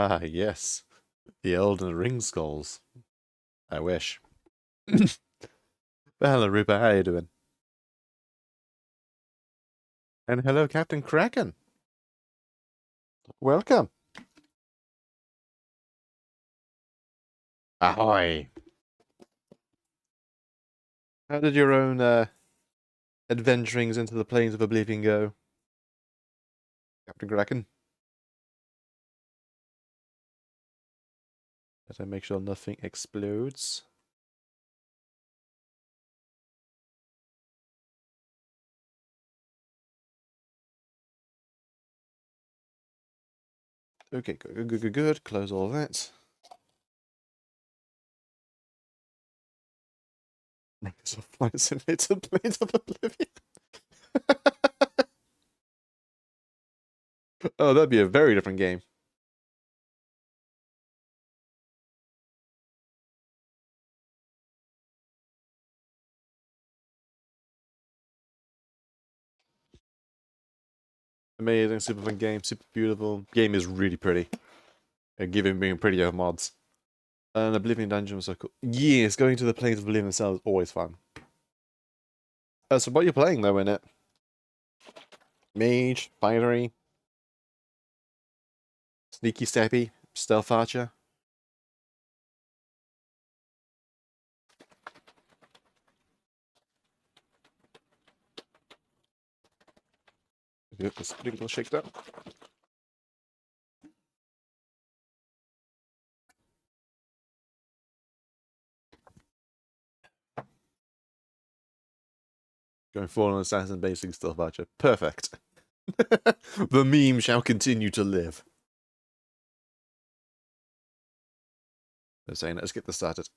Ah, yes. The Elden Ring skulls. I wish. Well, hello, Rupert. How you doing? And hello, Captain Kraken. Welcome. Ahoy. How did your own adventurings into the plains of Oblivion go, Captain Kraken? Let I make sure nothing explodes. Okay, good. Close all that. Microsoft Flight Simulator Plains of Oblivion. Oh, that'd be a very different game. Amazing, super fun game, super beautiful. Game is really pretty. Given being pretty over mods. And Oblivion Dungeon was so cool. Yes, going to the plains of Oblivion itself is always fun. So what are you playing though in it? Mage, Binary, Sneaky Steppy, Stealth Archer. Yep, it's pretty well shaked up. Going full on Assassin Basic Stealth Archer. Perfect. The meme shall continue to live. They're saying, let's get this started.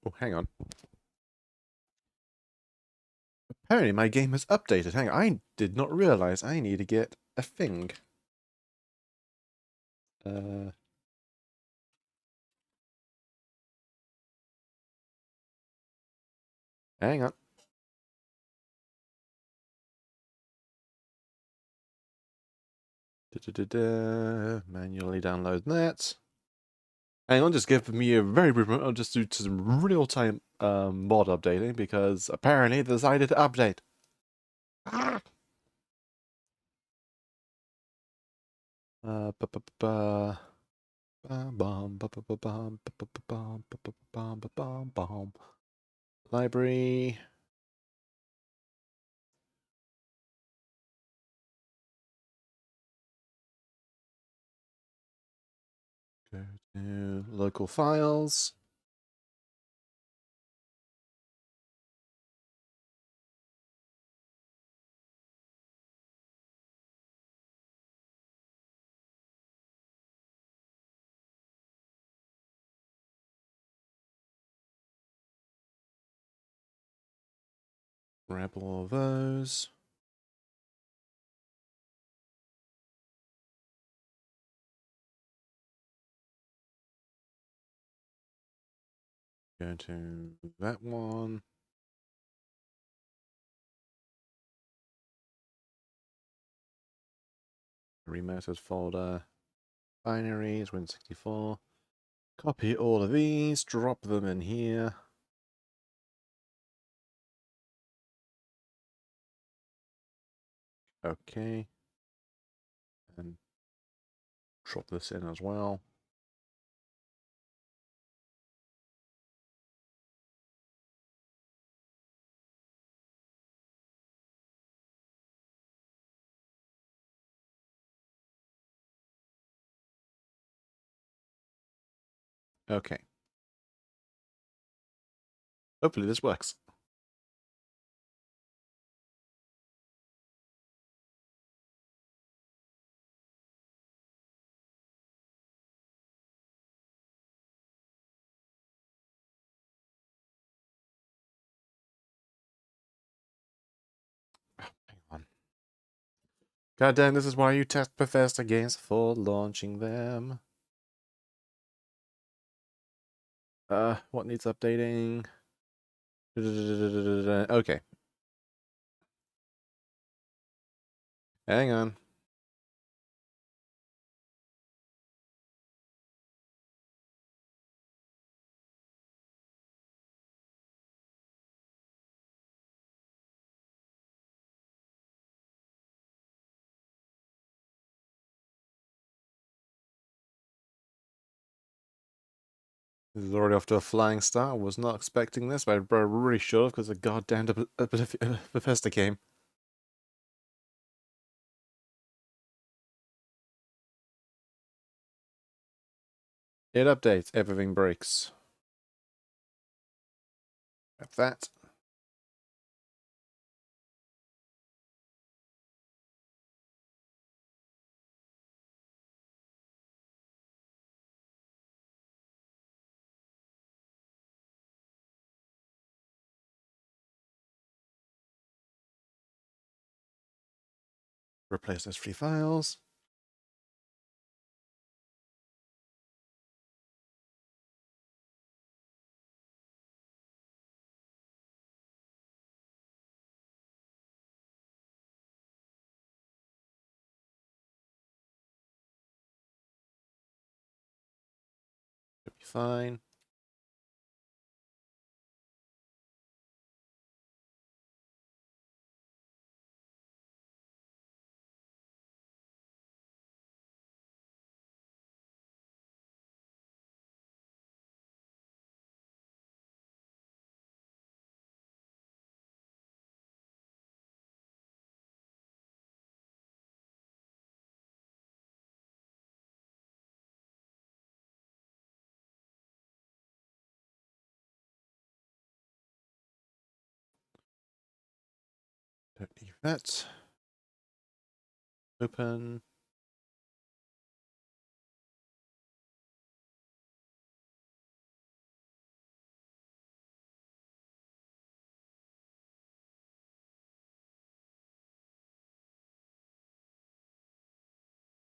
Oh, hang on. Apparently my game has updated. Hang on, I did not realize I need to get a thing. Hang on. Manually download that. Hang on, just give me a very brief moment. I'll just do some real-time mod updating because apparently they decided to update. Ah! Library. Go to local files. Grab all of those. Go to that one. Remasters folder. Binaries, Win64. Copy all of these, drop them in here. Okay. And drop this in as well. Okay. Hopefully this works. Oh, hang on. God damn, this is why you test Bethesda games for launching them. What needs updating? Okay. Hang on. This is already off to a flying start. I was not expecting this, but I really should have because of the goddamn Bethesda game. It updates, everything breaks. Like that. Replace those 3 files. Should be fine. Don't need that. Open.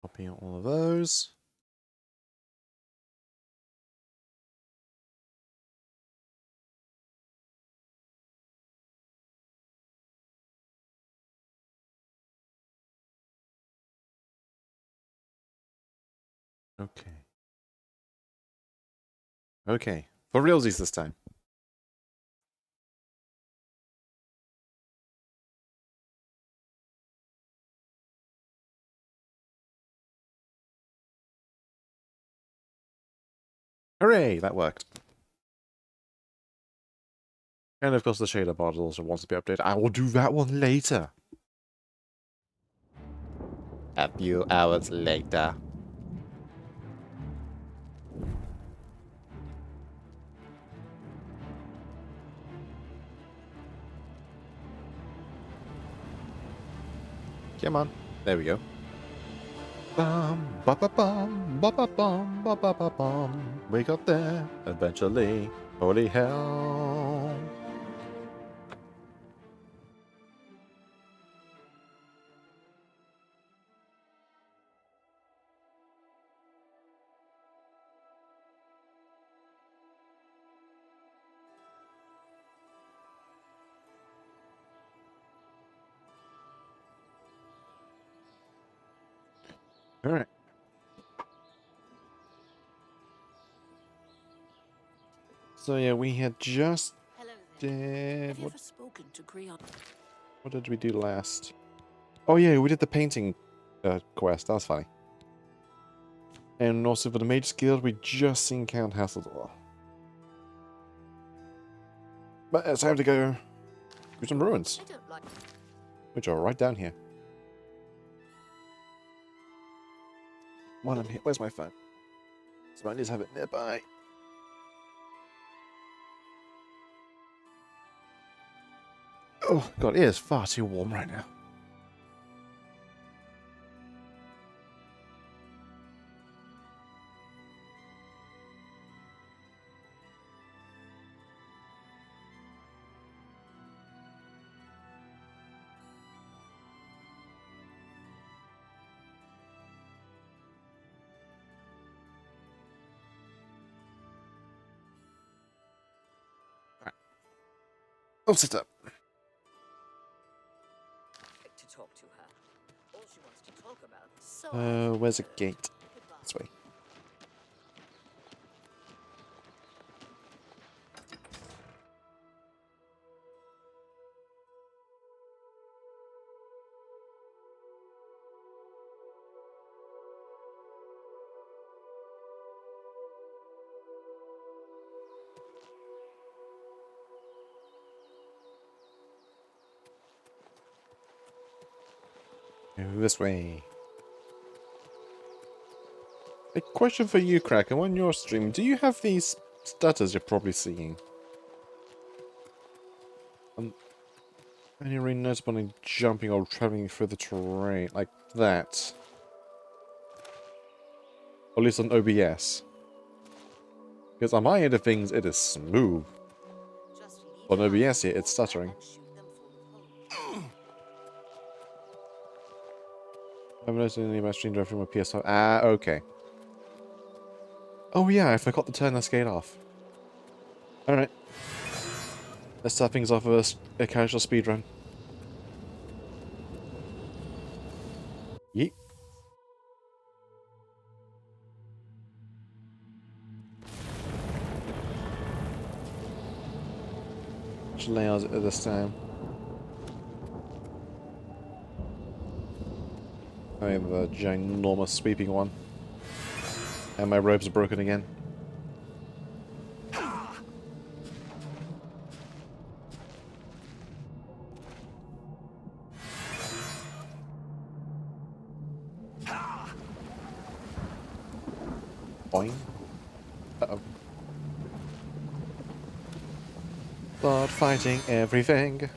Copy all of those. Okay. Okay. For realsies this time. Hooray! That worked. And of course the shader mod also wants to be updated. I will do that one later. A few hours later. Come on. There we go. Bum, ba ba bum, ba ba bum, ba ba ba bum. We got there eventually. Holy hell. Alright. So yeah, we had just did... What did we do last? Oh yeah, we did the painting quest. That was funny. And also for the Mage Guild, we just seen Count Hasseldor. But it's time to go do some ruins. Which are right down here. One on here. Where's my phone? So I need to have it nearby. Oh god, it is far too warm right now. I'll sit up. To talk to her. All she wants to talk about. So Where's a gate? This way. This way. A question for you, Kraken. On your stream, do you have these stutters you're probably seeing? Any really noticeable when jumping or traveling through the terrain like that? Or at least on OBS. Because on my end of things, it is smooth. On OBS here, it's stuttering. I haven't noticed any of my stream directly from my PS5. Ah, okay. Oh yeah, I forgot to turn that skate off. Alright. Let's start things off with a casual speedrun. Yeet. Which layers at this time? I have a ginormous sweeping one. And my robes are broken again. Boing. Uh-oh. Start fighting everything.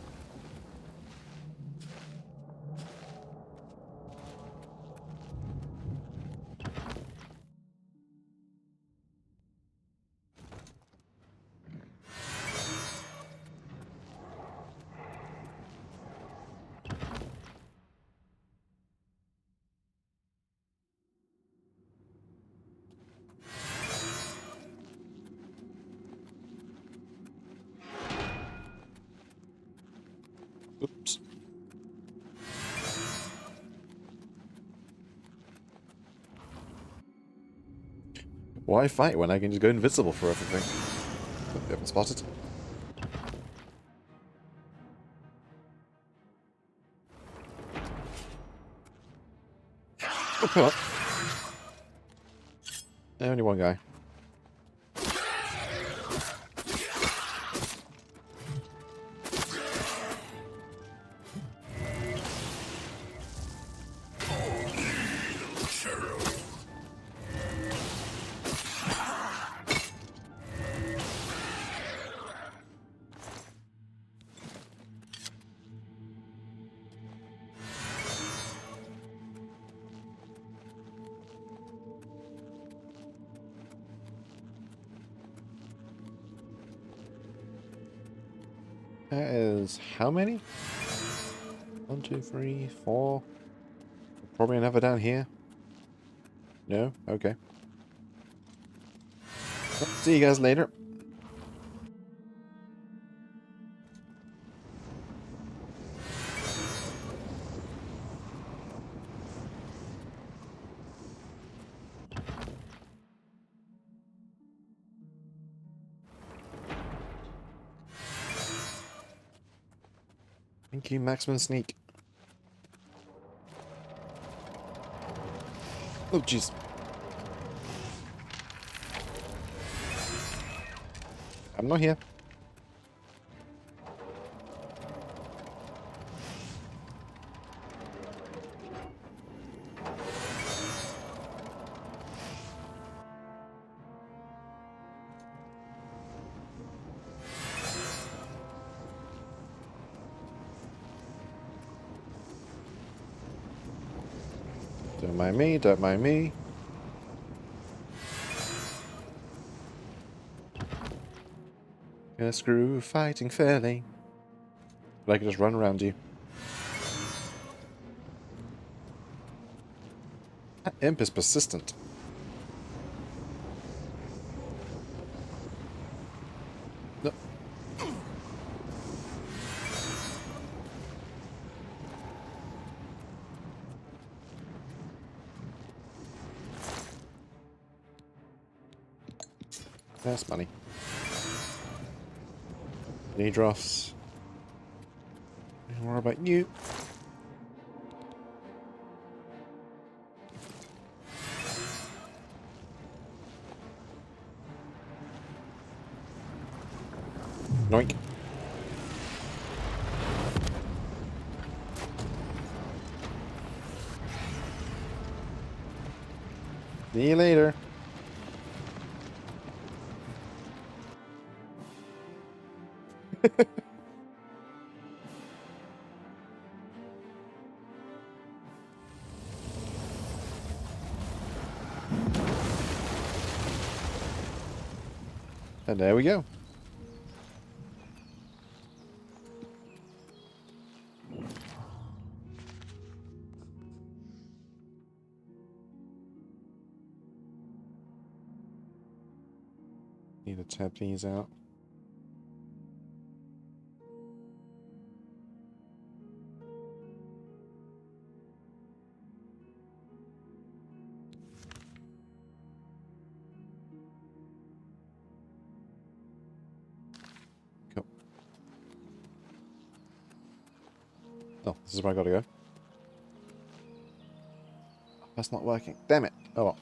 Oops. Why fight when I can just go invisible for everything? They haven't spotted. Oh, come on. Only one guy. That is how many? 1, 2, 3, 4. Probably another down here. No? Okay. Well, see you guys later. Thank you, Maximum Sneak. Oh, jeez. I'm not here. Don't mind me, don't mind me. Gonna screw fighting fairly. But I can just run around you. That imp is persistent. No. That's money. Need drafts. What about you? Noink. See you later. And there we go. Need to tap these out. Cool. Oh, this is where I gotta go. That's not working. Damn it. Oh well.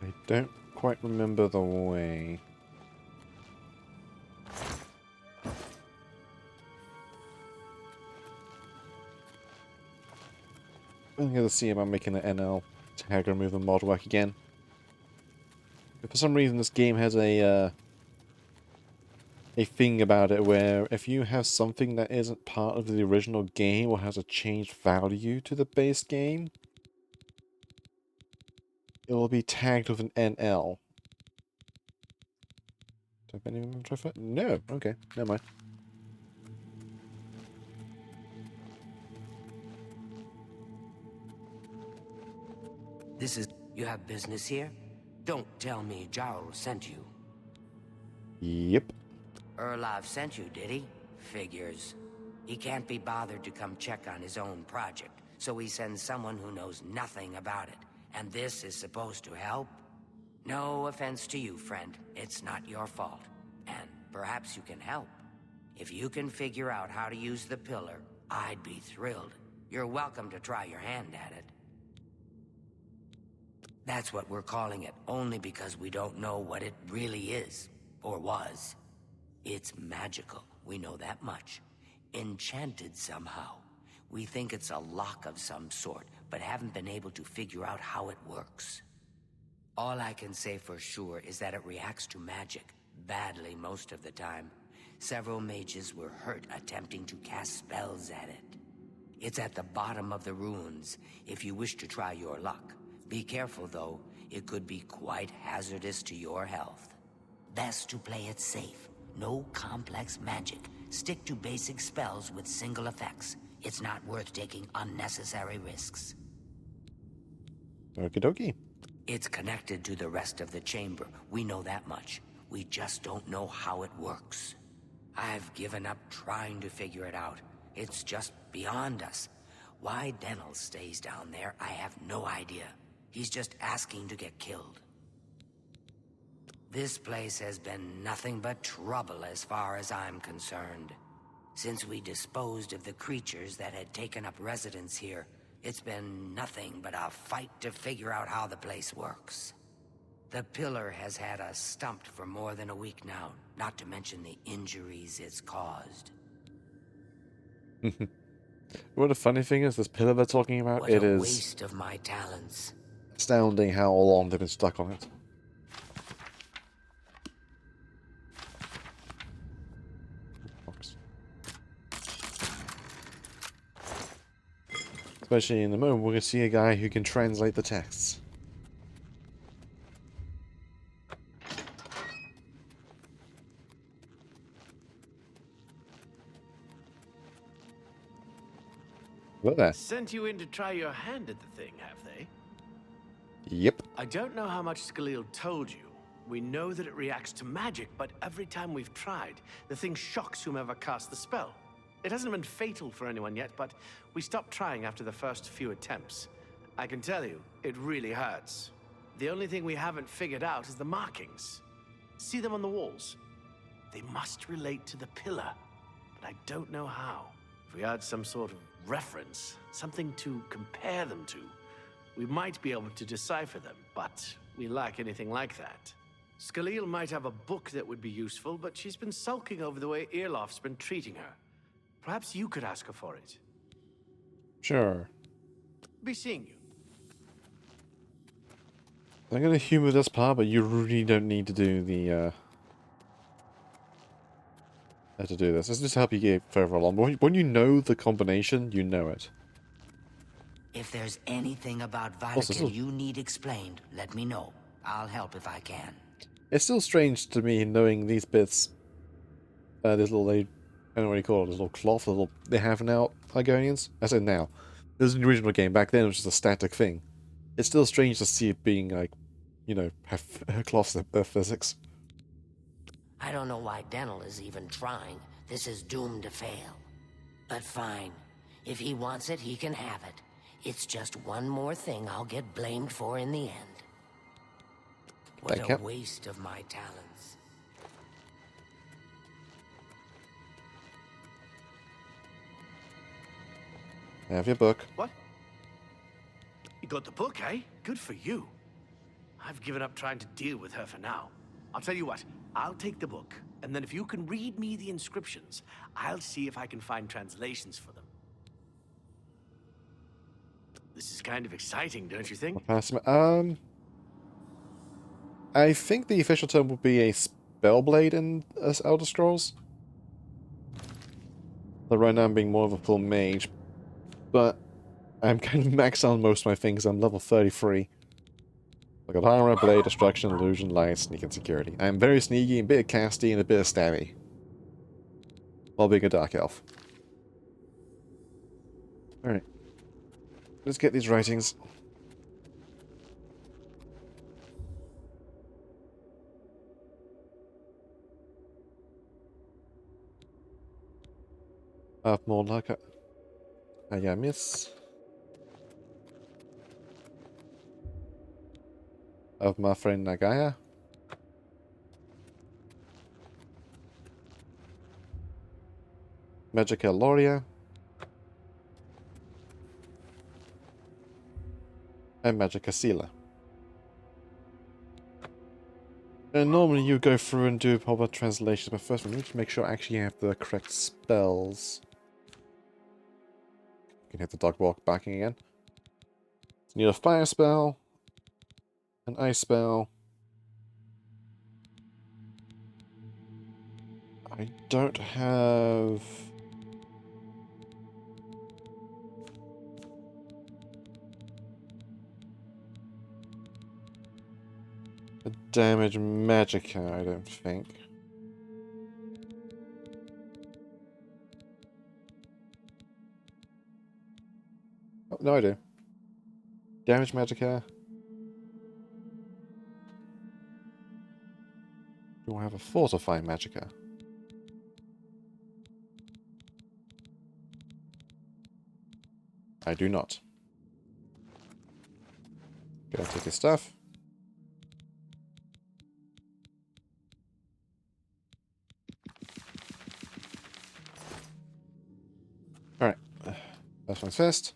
I don't quite remember the way. I'm gonna see about making an NL tag remove the mod work again. But for some reason, this game has a thing about it where if you have something that isn't part of the original game or has a changed value to the base game, it will be tagged with an NL. Do I have anyone try for it? No. Okay, never mind. This is... You have business here? Don't tell me Jarl sent you. Yep. Erlov sent you, did he? Figures. He can't be bothered to come check on his own project, so he sends someone who knows nothing about it. And this is supposed to help? No offense to you, friend. It's not your fault. And perhaps you can help. If you can figure out how to use the pillar, I'd be thrilled. You're welcome to try your hand at it. That's what we're calling it, only because we don't know what it really is, or was. It's magical, we know that much. Enchanted somehow. We think it's a lock of some sort, but haven't been able to figure out how it works. All I can say for sure is that it reacts to magic, badly most of the time. Several mages were hurt attempting to cast spells at it. It's at the bottom of the ruins, if you wish to try your luck. Be careful, though. It could be quite hazardous to your health. Best to play it safe. No complex magic. Stick to basic spells with single effects. It's not worth taking unnecessary risks. Okie dokie. It's connected to the rest of the chamber. We know that much. We just don't know how it works. I've given up trying to figure it out. It's just beyond us. Why Denel stays down there, I have no idea. He's just asking to get killed. This place has been nothing but trouble as far as I'm concerned. Since we disposed of the creatures that had taken up residence here, It's been nothing but a fight to figure out how the place works. The pillar has had us stumped for more than a week now, not to mention the injuries it's caused. What the funny thing is, this pillar they're talking about, What it a is waste of my talents. astounding how long they've been stuck on it. Box. Especially in the moment, we're going to see a guy who can translate the texts. What there? Sent you in to try your hand at the thing, have they? Yep. I don't know how much Skalil told you. We know that it reacts to magic, but every time we've tried, the thing shocks whomever cast the spell. It hasn't been fatal for anyone yet, but we stopped trying after the first few attempts. I can tell you, it really hurts. The only thing we haven't figured out is the markings. See them on the walls? They must relate to the pillar, but I don't know how. If we had some sort of reference, something to compare them to, we might be able to decipher them, but we lack anything like that. Skalil might have a book that would be useful, but she's been sulking over the way Earloft's been treating her. Perhaps you could ask her for it. Sure. Be seeing you. I'm going to humor this part, but you really don't need to do the, how to do this. Let's just help you get further along. But when you know the combination, you know it. If there's anything about Also, Vatican you need explained, let me know. I'll help if I can. It's still strange to me knowing these bits, this little, I don't know what you call it, this little cloth, they have now, Argonians. I said now. This is an original game. Back then it was just a static thing. It's still strange to see it being like, you know, have cloths of physics. I don't know why Dental is even trying. This is doomed to fail. But fine. If he wants it, he can have it. It's just one more thing I'll get blamed for in the end. What Thank a you. waste of my talents. Have your book. What? You got the book, eh? Good for you. I've given up trying to deal with her for now. I'll tell you what, I'll take the book, and then if you can read me the inscriptions, I'll see if I can find translations for them. This is kind of exciting, don't you think? I think the official term would be a spellblade in Elder Scrolls. But right now I'm being more of a full mage. But I'm kind of maxed on most of my things. I'm level 33. I got armor, blade, destruction, illusion, light, sneak, and security. I'm very sneaky, a bit of casty, and a bit of stabby. While being a dark elf. Alright. Let's get these writings. Up more like I miss. Of my friend Nagaya. Magica Loria. And Magica Sela. And normally you go through and do proper translations, but first we need to make sure I actually have the correct spells. You can hit the dog walk backing again. So you need a fire spell, an ice spell. I don't have... a damage magicka, I don't think. Oh, no, I do. Damage magicka. Do I have a fortifying magicka? I do not. Gonna take his stuff. Alright. First one's first.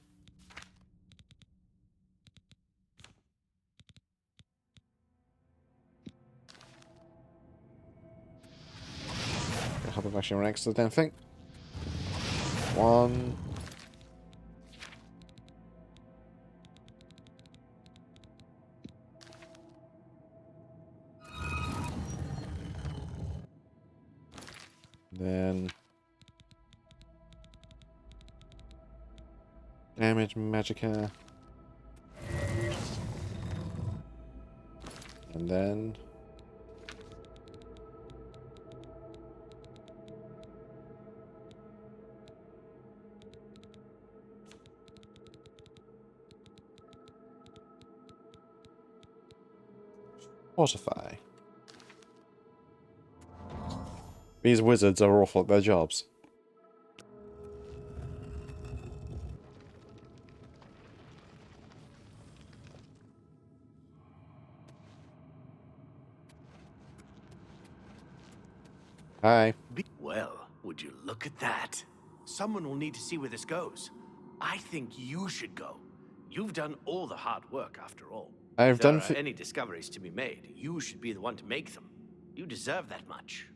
actually right next to the damn thing. 1. Then damage magicka. And then fortify. These wizards are awful at their jobs. Hi. Well, would you look at that? Someone will need to see where this goes. I think you should go. You've done all the hard work, after all. I've If there done are any discoveries to be made, you should be the one to make them. You deserve that much.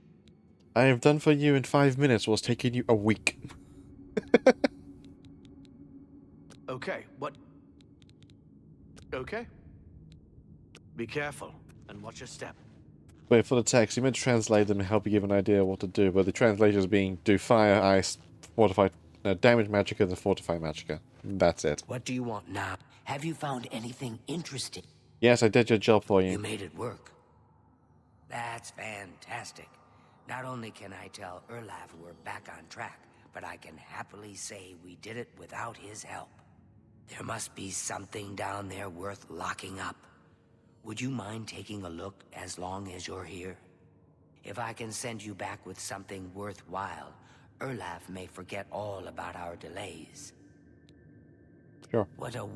I have done for you in 5 minutes was taking you a week. Okay, what? Okay. Be careful and watch your step. Wait, for the text, you meant to translate them and help you give an idea what to do, but the translations being do fire, ice, fortify, damage magicka, and fortify magicka. That's it. What do you want now? Have you found anything interesting? Yes, I did your job for You you. made it work. That's fantastic. Not only can I tell Erlav we're back on track, but I can happily say we did it without his help. There must be something down there worth locking up. Would you mind taking a look as long as you're here? If I can send you back with something worthwhile, Erlav may forget all about our delays. Sure. What a...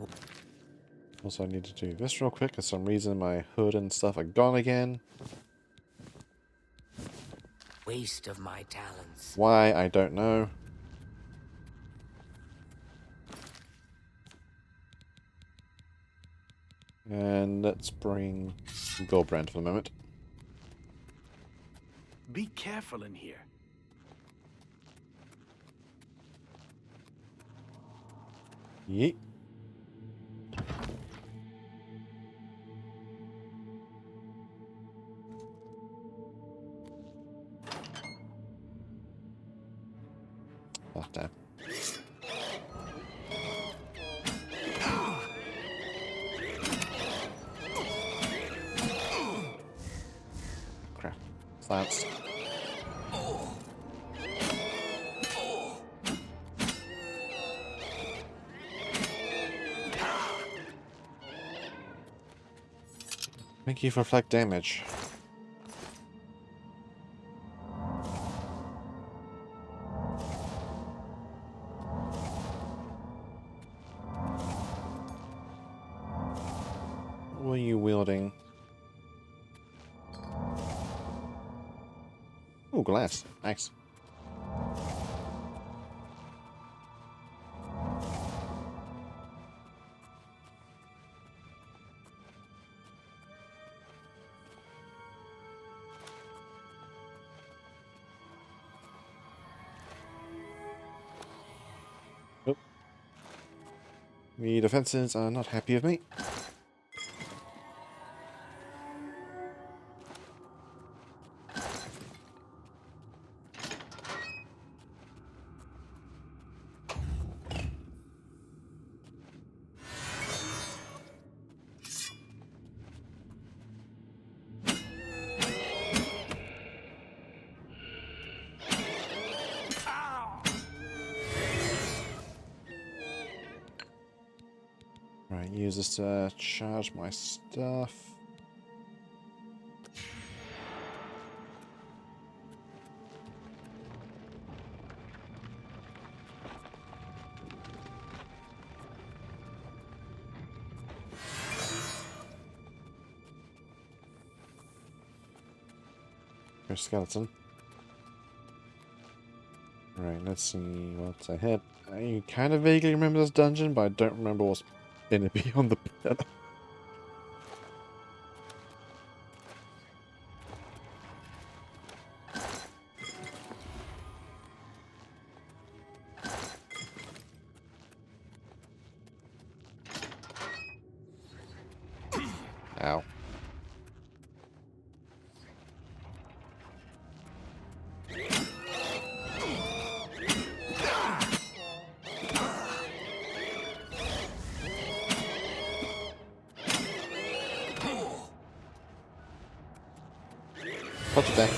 Also, I need to do this real quick. For some reason, my hood and stuff are gone again. waste of my talents. Why, I don't know. And let's bring Goldbrand for the moment. Be careful in here. Yeet. Oh, damn. Crap. Slaps. Thank you for flag damage. What are you wielding? Oh, glass. Nice. Oh. The defenses are not happy with me. Right, use this to charge my stuff. Here's skeleton. Right, let's see what's ahead. I kind of vaguely remember this dungeon, but I don't remember what's in it beyond the pillar. For today.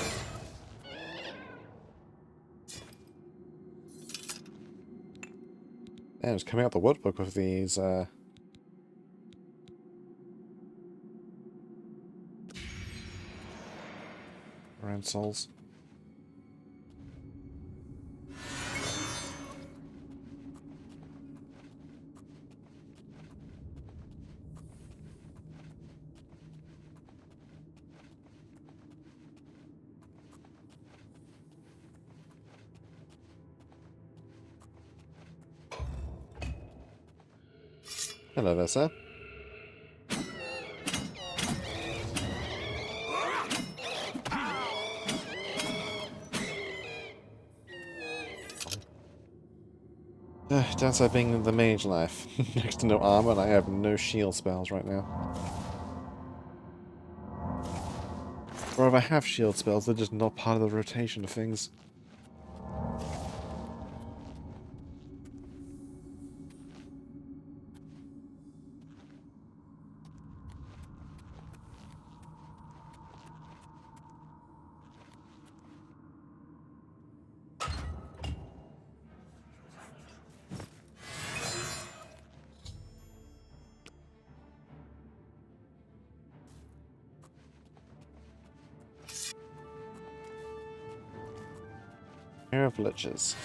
Yeah, it's coming out the woodbook with these, Red souls. Hello there, sir. Downside being the mage life. Next to no armor, and I have no shield spells right now. Or if I have shield spells, they're just not part of the rotation of things. Pair of liches.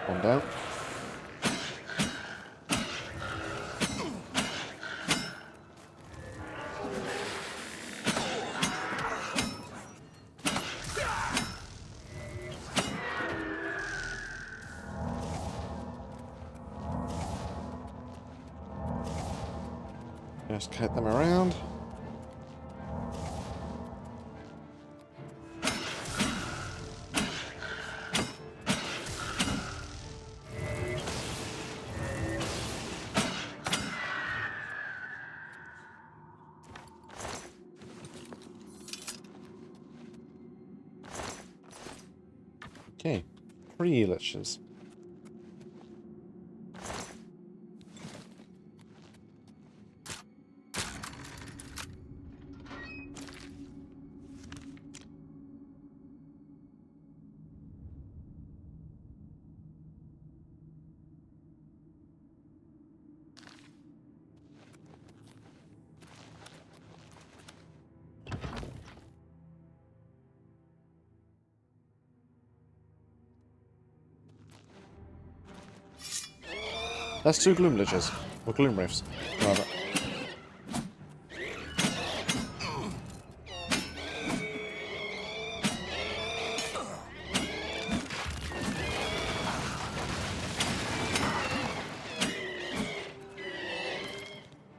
One down. Just kite them around. Okay, 3 liches. That's 2 gloom liches. Or gloom rifts, rather.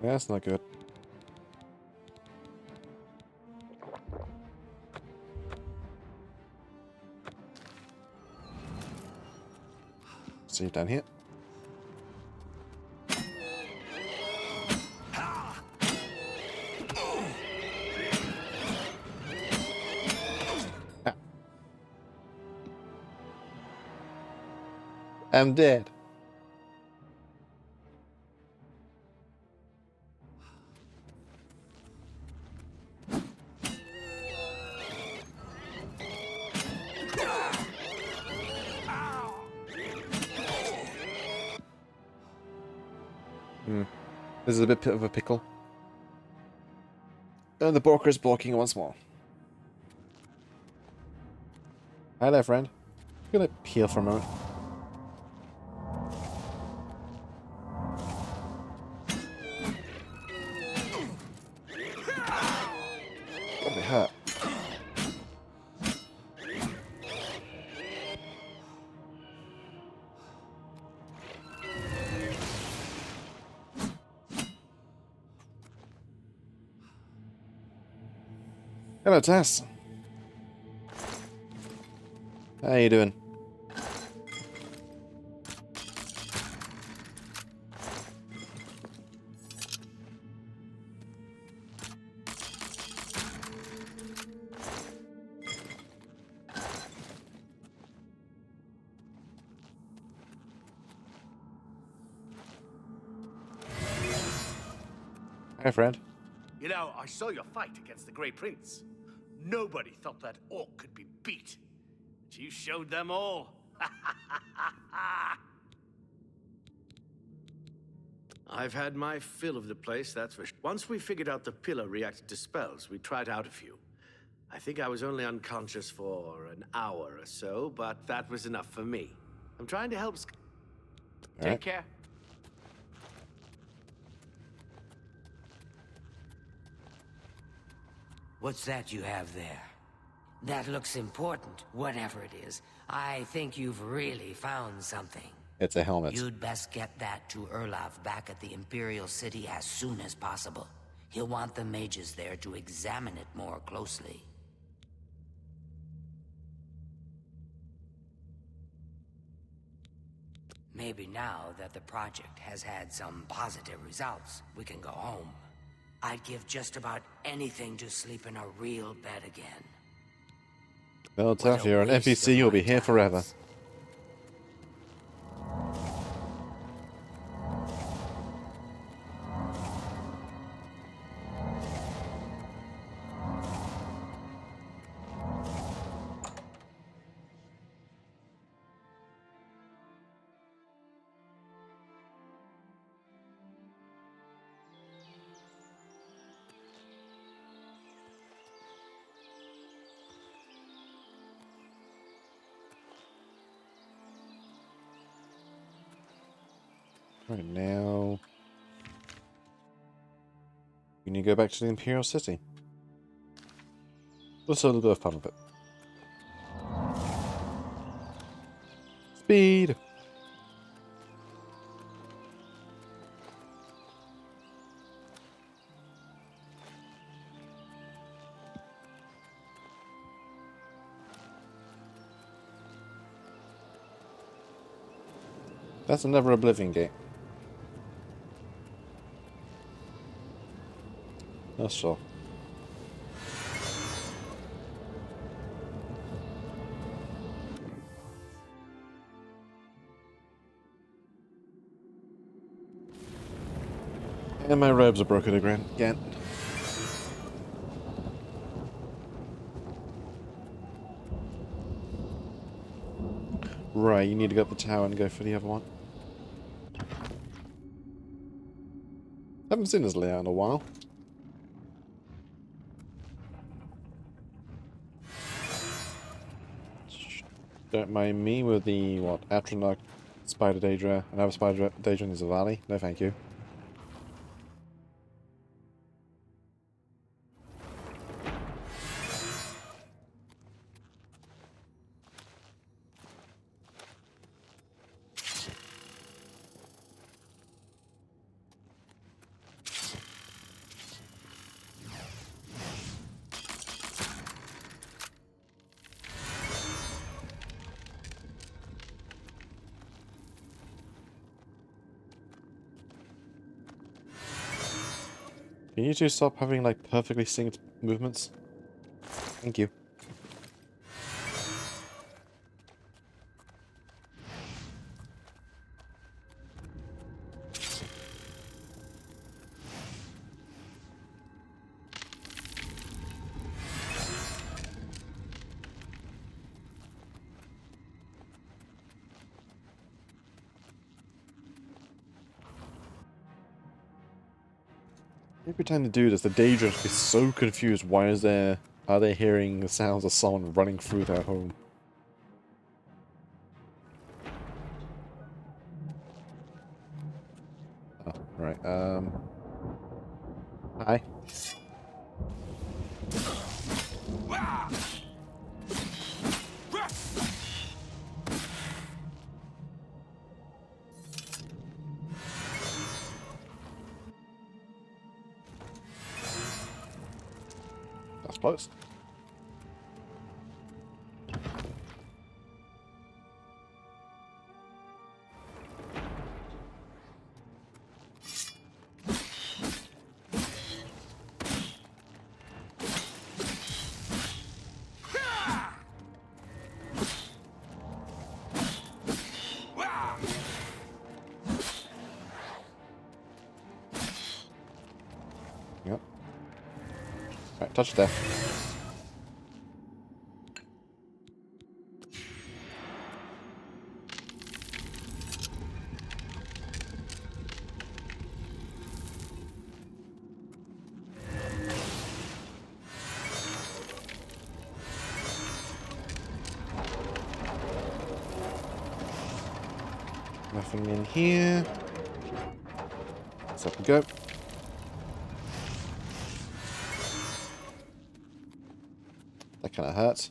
Yeah, that's not good. See you down here. Ah. I'm dead. This is a bit of a pickle. And the Borker is blocking once more. Hi there, friend. I'm gonna heal for a moment. Got me hurt. Hello, Tess. How you doing? Hey, friend. You know, I saw your fight against the Grey Prince. Nobody thought that orc could be beat. But you showed them all. I've had my fill of the place, that's for sure. Once we figured out the pillar reacted to spells, we tried out a few. I think I was only unconscious for an hour or so, but that was enough for me. I'm trying to help. Take care. What's that you have there? That looks important, whatever it is. I think you've really found something. It's a helmet. You'd best get that to Erlaf back at the Imperial City as soon as possible. He'll want the mages there to examine it more closely. Maybe now that the project has had some positive results, we can go home. I'd give just about anything to sleep in a real bed again. Well, tough. You're an NPC. You'll be here forever. Right now, we need to go back to the Imperial City. Also a little bit of fun with it. Speed! That's another Oblivion gate. That's all. And my robes are broken again. Right, you need to go up the tower and go for the other one. Haven't seen this layout in a while. Don't mind me with the, what, Atronach, Spider Daedra, another Spider Daedra in the valley. No thank you. Can you two stop having, like, perfectly synced movements? Thank you. Every time they do this, the Daedra is so confused. Why is there... Are they hearing the sounds of someone running through their home? Oh, right, Hi. That's close. Touch of death. Nothing in here. Let's up we go. That kind of hurts.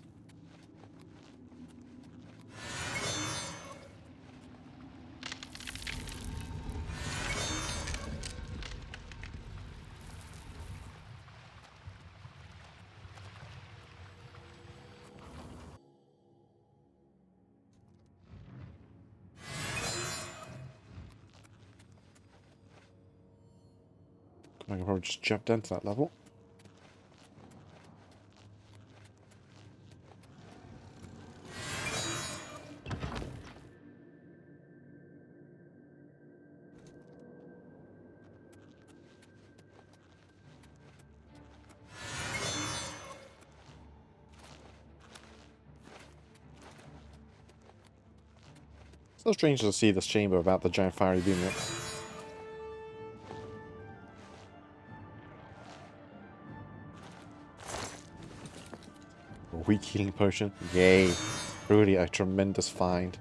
I can probably just jump down to that level. So strange to see this chamber without the giant fiery beam in it. A weak healing potion. Yay. Really a tremendous find.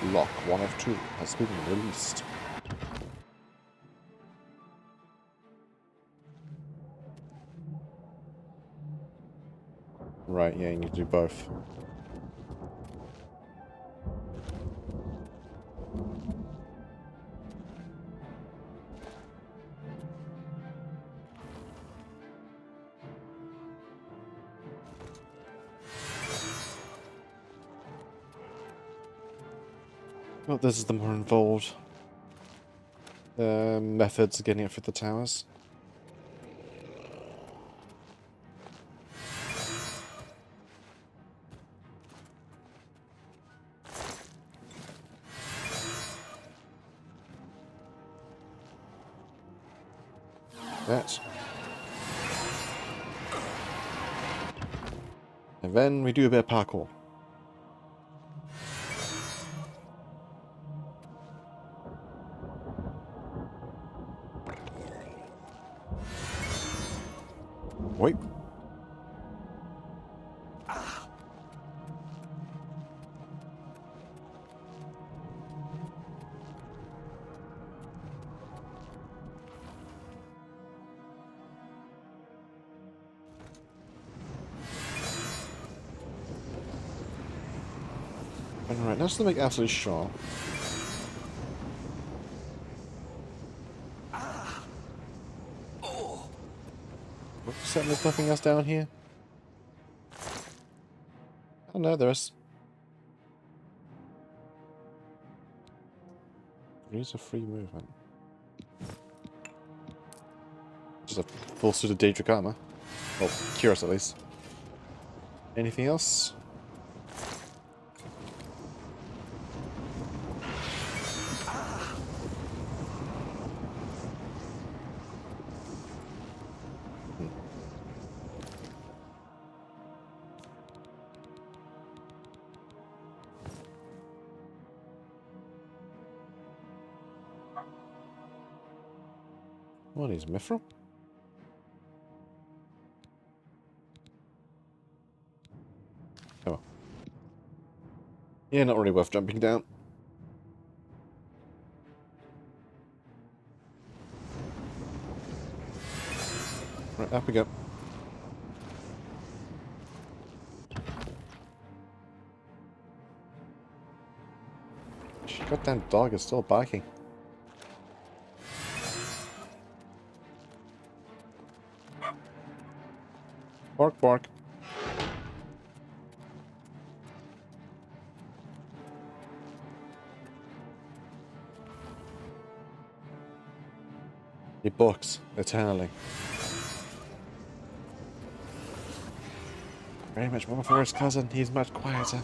Lock 1 of 2 has been released. Right, yeah, you need to do both. Well, this is the more involved methods of getting it for the towers. That. And then we do a bit of parkour. Wait. Alright, now just to make absolutely sure. Certain there's nothing else down here? Oh no, there is. Use a free movement. Just a full suit of Daedric armor. Well, curious at least. Anything else? What is Mithril? Oh. Yeah, not really worth jumping down. Right, up we go. Goddamn dog is still barking. Bark, bark. He barks eternally. Very much more for his cousin. He's much quieter.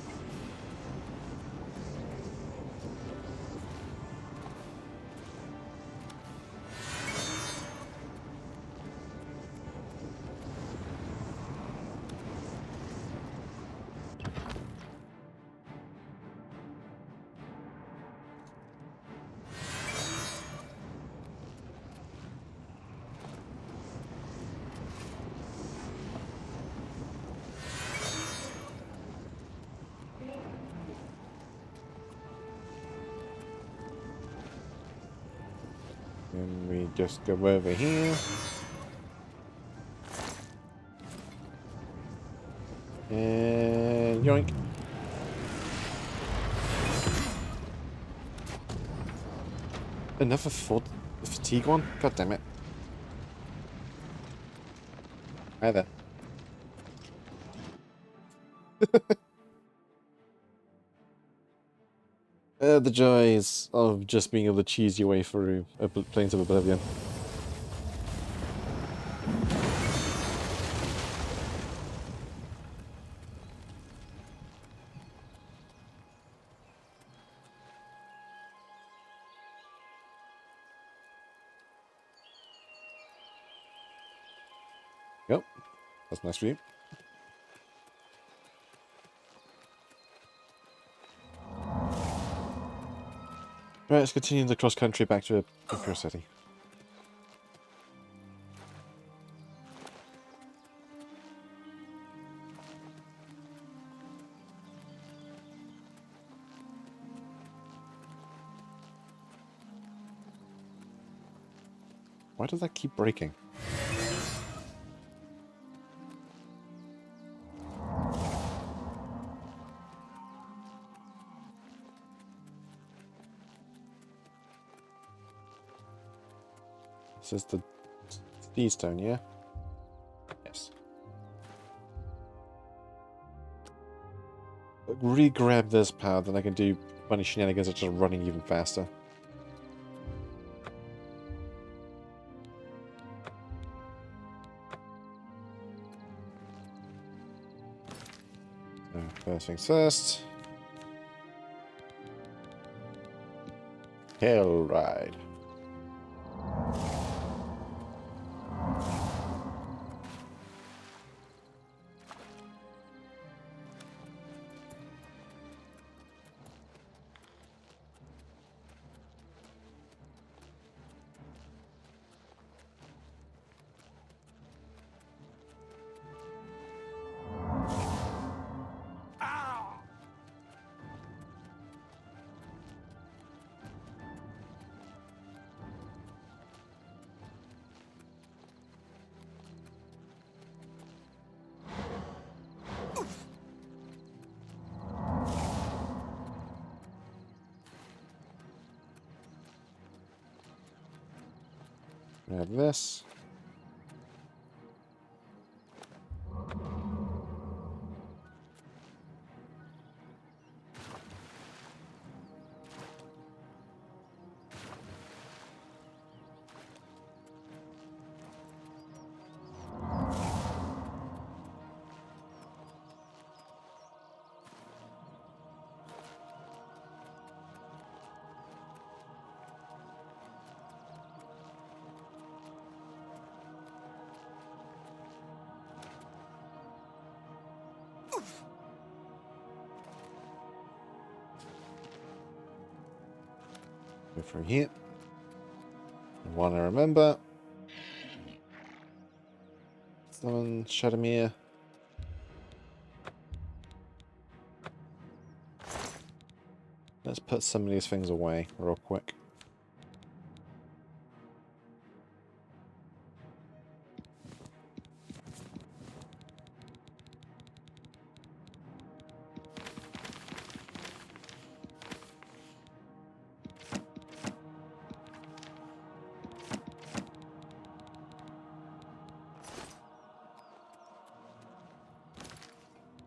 just go over here. And yoink. Another fatigue one? God damn it. Hi there. The joys of just being able to cheese your way through Plains of Oblivion. Yep, that's nice for you. Right, let's continue the cross country back to Imperial City. Why does that keep breaking? This is the D stone, yeah? Yes. Re-grab this power, then I can do funny shenanigans of just running even faster. So, first things first. Hell ride. We have this. Go through here. And one I remember. Summon Shadowmere. Let's put some of these things away real quick.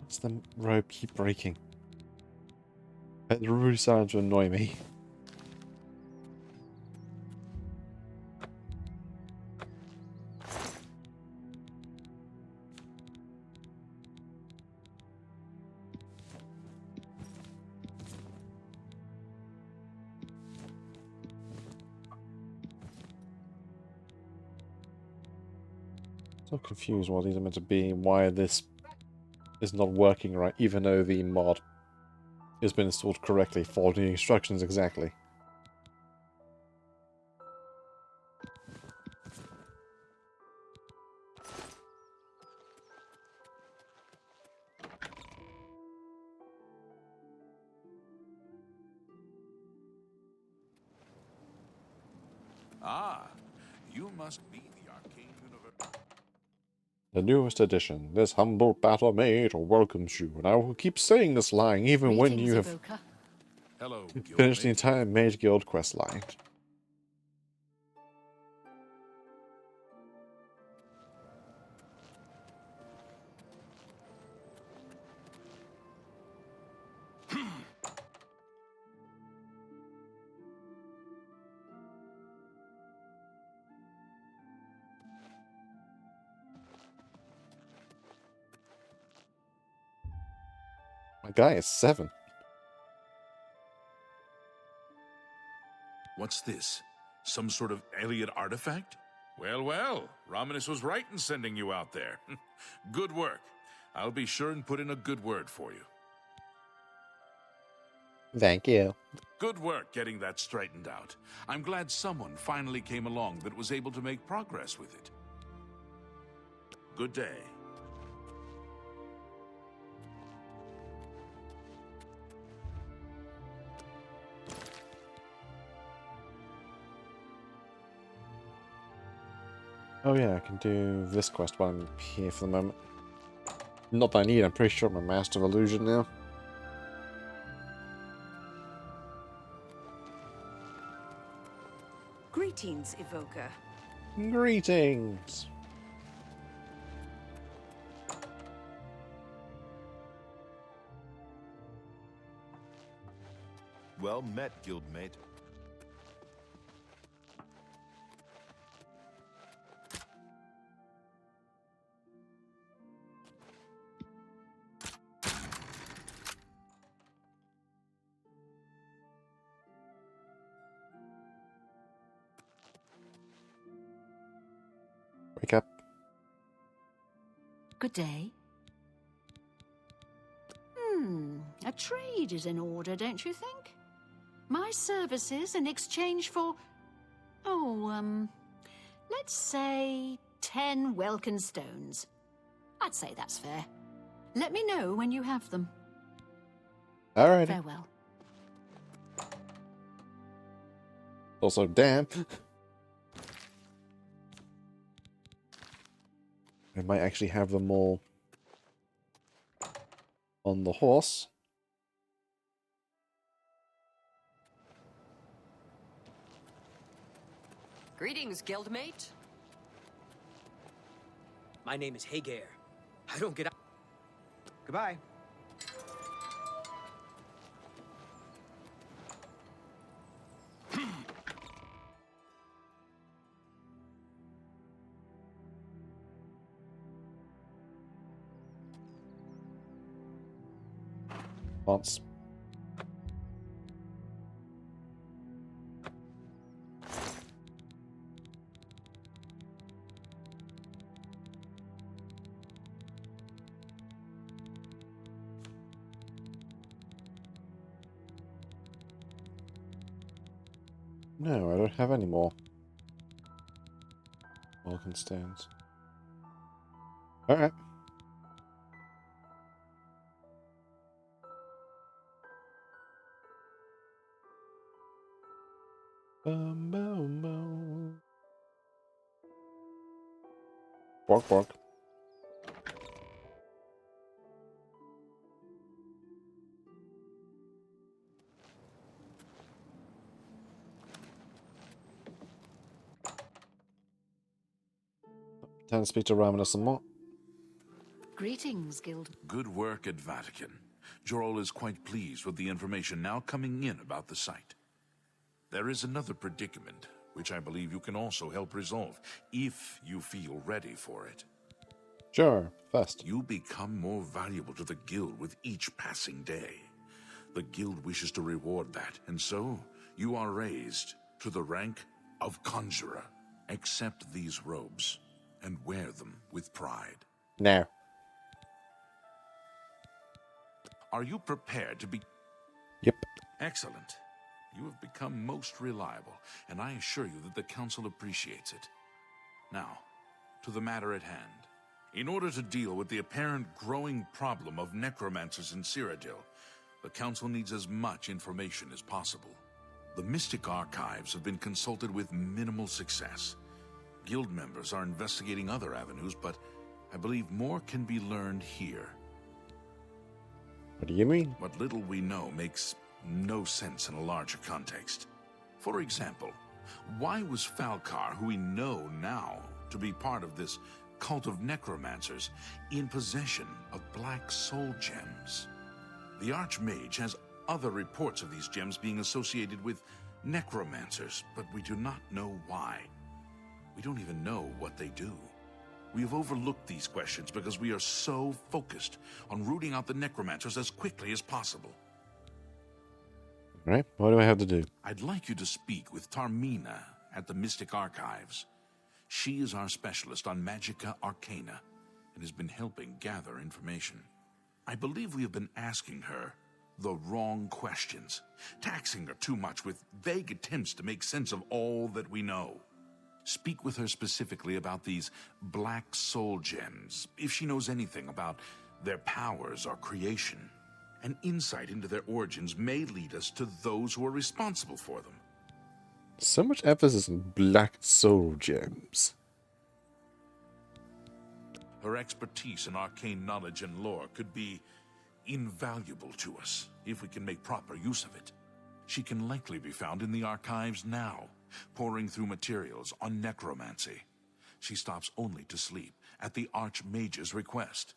What's the rope keep breaking? It's really starting to annoy me. So confused what these are meant to be and why this is not working right, even though the mod has been installed correctly, following the instructions exactly. Ah, You must be the arcane universe. The newest edition. This humble battle mage welcomes you, and I will keep saying this line even when Greetings, you have Evoker. Hello, finished the Guildmate. entire Mage Guild quest line. My guy is 7. What's this? Some sort of Elliot artifact? Well, well, Romanus was right in sending you out there. Good work. I'll be sure and put in a good word for you. Thank you. Good work getting that straightened out. I'm glad someone finally came along that was able to make progress with it. Good day. Oh yeah, I can do this quest while I'm here for the moment. Not that I need, I'm pretty sure I'm a Master of Illusion now. Greetings, Evoker. Greetings! Well met, guildmate. Wake up. Good day. A trade is in order, don't you think? My services in exchange for, let's say 10 Welkin stones. I'd say that's fair. Let me know when you have them. Alright. Farewell. Also, damn. I might actually have them all on the horse. Greetings, guildmate. My name is Hagar. I don't get out. Goodbye. Once. No, I don't have any more Vulcan stones. Alright. Bum, bum, bum. Bork, bork. Time to speak to Ramana some more. Greetings, Guild. Good work at Vatican. Jorol is quite pleased with the information now coming in about the site. There is another predicament, which I believe you can also help resolve, if you feel ready for it. Sure, first. You become more valuable to the Guild with each passing day. The Guild wishes to reward that, and so you are raised to the rank of Conjurer. Accept these robes and wear them with pride. No. Are you prepared to be... Yep. Excellent. You have become most reliable, and I assure you that the Council appreciates it. Now, to the matter at hand. In order to deal with the apparent growing problem of necromancers in Cyrodiil, the Council needs as much information as possible. The Mystic Archives have been consulted with minimal success. Guild members are investigating other avenues, but I believe more can be learned here. What do you mean? What little we know makes no sense in a larger context. For example, why was Falcar, who we know now to be part of this cult of necromancers, in possession of black soul gems? The Archmage has other reports of these gems being associated with necromancers, but we do not know why. We don't even know what they do. We have overlooked these questions because we are so focused on rooting out the necromancers as quickly as possible. Right, what do I have to do? I'd like you to speak with Tarmina at the Mystic Archives. She is our specialist on Magica Arcana and has been helping gather information. I believe we have been asking her the wrong questions, taxing her too much with vague attempts to make sense of all that we know. Speak with her specifically about these black soul gems, if she knows anything about their powers or creation. An insight into their origins may lead us to those who are responsible for them. So much emphasis on black soul gems. Her expertise in arcane knowledge and lore could be invaluable to us if we can make proper use of it. She can likely be found in the archives now, poring through materials on necromancy. She stops only to sleep at the Archmage's request.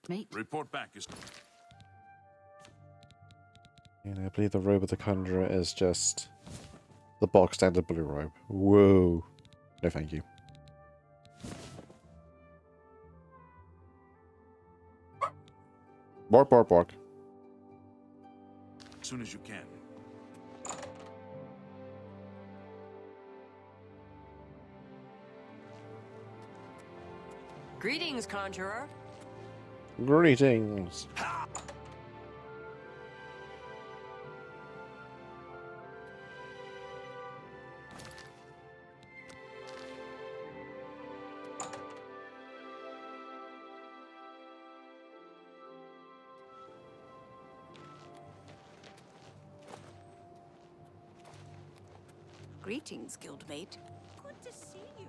Mate. Report back is... And I believe the robe of the Conjurer is just the bog standard blue robe. Whoa. No thank you. Bark, bark, bark. As soon as you can. Greetings, Conjurer. Greetings. Greetings, guildmate. Good to see you.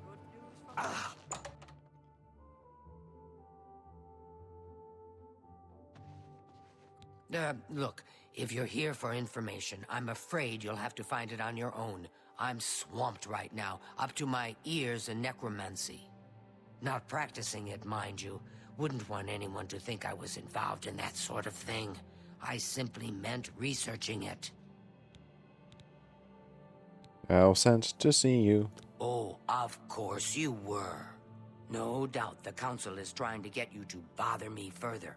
Good news from Look, if you're here for information, I'm afraid you'll have to find it on your own. I'm swamped right now, up to my ears in necromancy. Not practicing it, mind you. Wouldn't want anyone to think I was involved in that sort of thing. I simply meant researching it. I was sent to see you. Oh, of course you were. No doubt the Council is trying to get you to bother me further.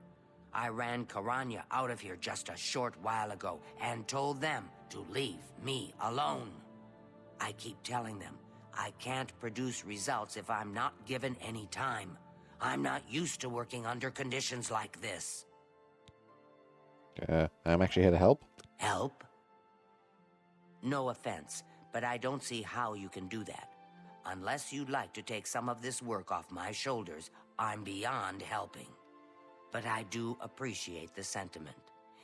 I ran Karanya out of here just a short while ago and told them to leave me alone. I keep telling them I can't produce results if I'm not given any time. I'm not used to working under conditions like this. I'm actually here to help. Help? No offense, but I don't see how you can do that. Unless you'd like to take some of this work off my shoulders, I'm beyond helping. But I do appreciate the sentiment.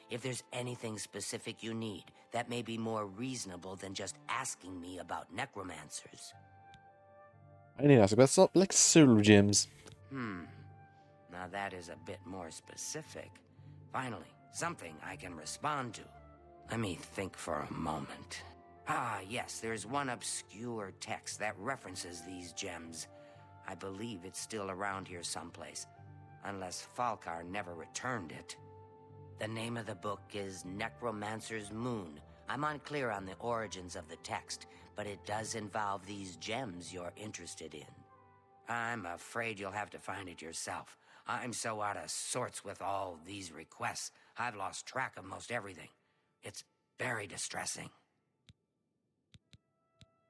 If there's anything specific you need, that may be more reasonable than just asking me about necromancers. I need to ask about something like soul gems. Now that is a bit more specific. Finally, something I can respond to. Let me think for a moment. Ah, yes, there's one obscure text that references these gems. I believe it's still around here someplace, unless Falcar never returned it. The name of the book is Necromancer's Moon. I'm unclear on the origins of the text, but it does involve these gems you're interested in. I'm afraid you'll have to find it yourself. I'm so out of sorts with all these requests, I've lost track of most everything. It's very distressing.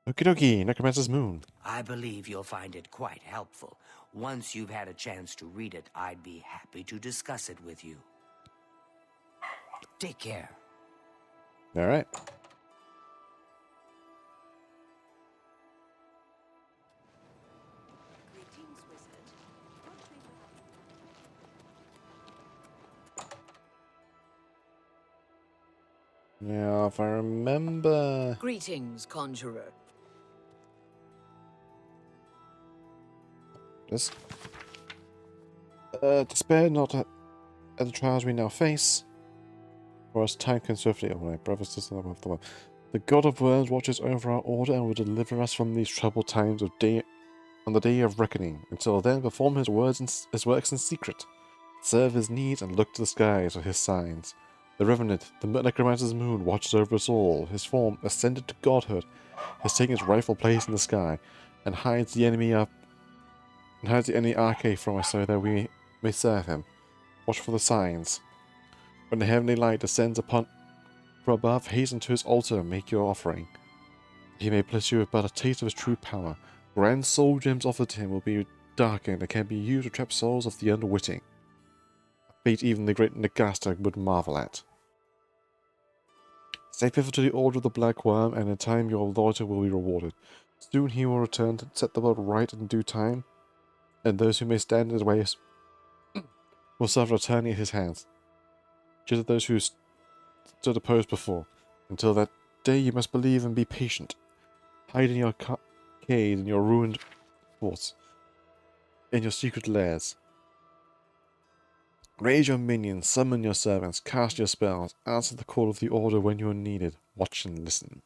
Okie dokie, Necromancer's Moon. I believe you'll find it quite helpful. Once you've had a chance to read it, I'd be happy to discuss it with you. Take care. Alright. greetings, wizard. What we will- Now, if I remember... Greetings, conjurer. this. Despair not at the trials we now face, for as time can swiftly away. Brothers, sisters, above the world. The God of Worms watches over our order and will deliver us from these troubled times on the day of reckoning. Until then, perform his works in secret. Serve his needs and look to the skies for his signs. The Revenant, the Necromancer's moon, watches over us all. His form, ascended to godhood, has taken its rightful place in the sky, and hides the enemy arcade from us so that we may serve him. Watch for the signs. When the heavenly light descends from above, hasten to his altar and make your offering. He may bless you with but a taste of his true power. Grand soul gems offered to him will be darkened and can be used to trap souls of the unwitting. A fate even the great Nagaster would marvel at. Stay faithful to the order of the Black Worm, and in time your loyalty will be rewarded. Soon he will return to set the world right in due time, and those who may stand in his way will suffer eternity at his hands. Just as those who stood opposed before. Until that day you must believe and be patient. Hide in your caves, in your ruined forts, in your secret lairs. Raise your minions, summon your servants, cast your spells, answer the call of the order when you are needed. Watch and listen.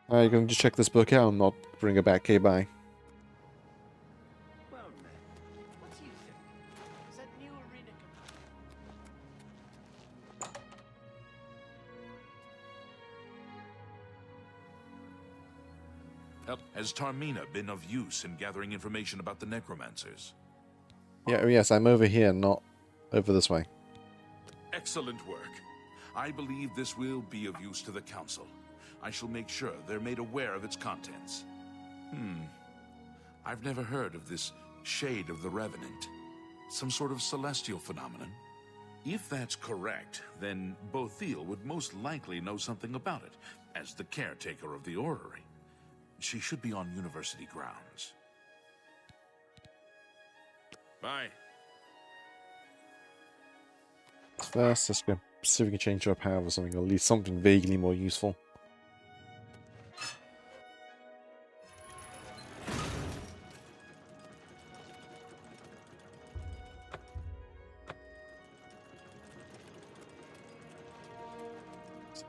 Are you going to just check this book out and not bring it back? Okay, bye. Well met. What do you think? Is that new arena Has Tarmina been of use in gathering information about the necromancers? Yeah, yes, I'm over here, not over this way. Excellent work. I believe this will be of use to the Council. I shall make sure they're made aware of its contents. I've never heard of this Shade of the Revenant. Some sort of celestial phenomenon? If that's correct, then Bothil would most likely know something about it, as the caretaker of the orrery. She should be on university grounds. Bye. First, let's go see if we can change our power or something, or at least something vaguely more useful.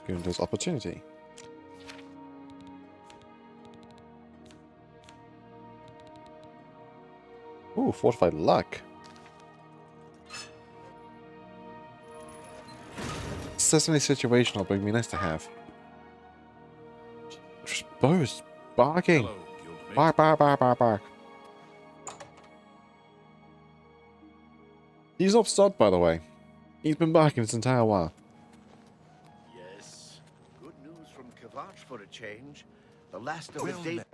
Given this opportunity. Ooh, fortified luck. Certainly situational, but it'd be nice to have. Bo's barking. Hello, guildmate. Bark, bark, bark, bark, bark. He's not stopped, by the way. He's been barking this entire while. Yes. Good news from Kvatch for a change. The last of Well the day. met.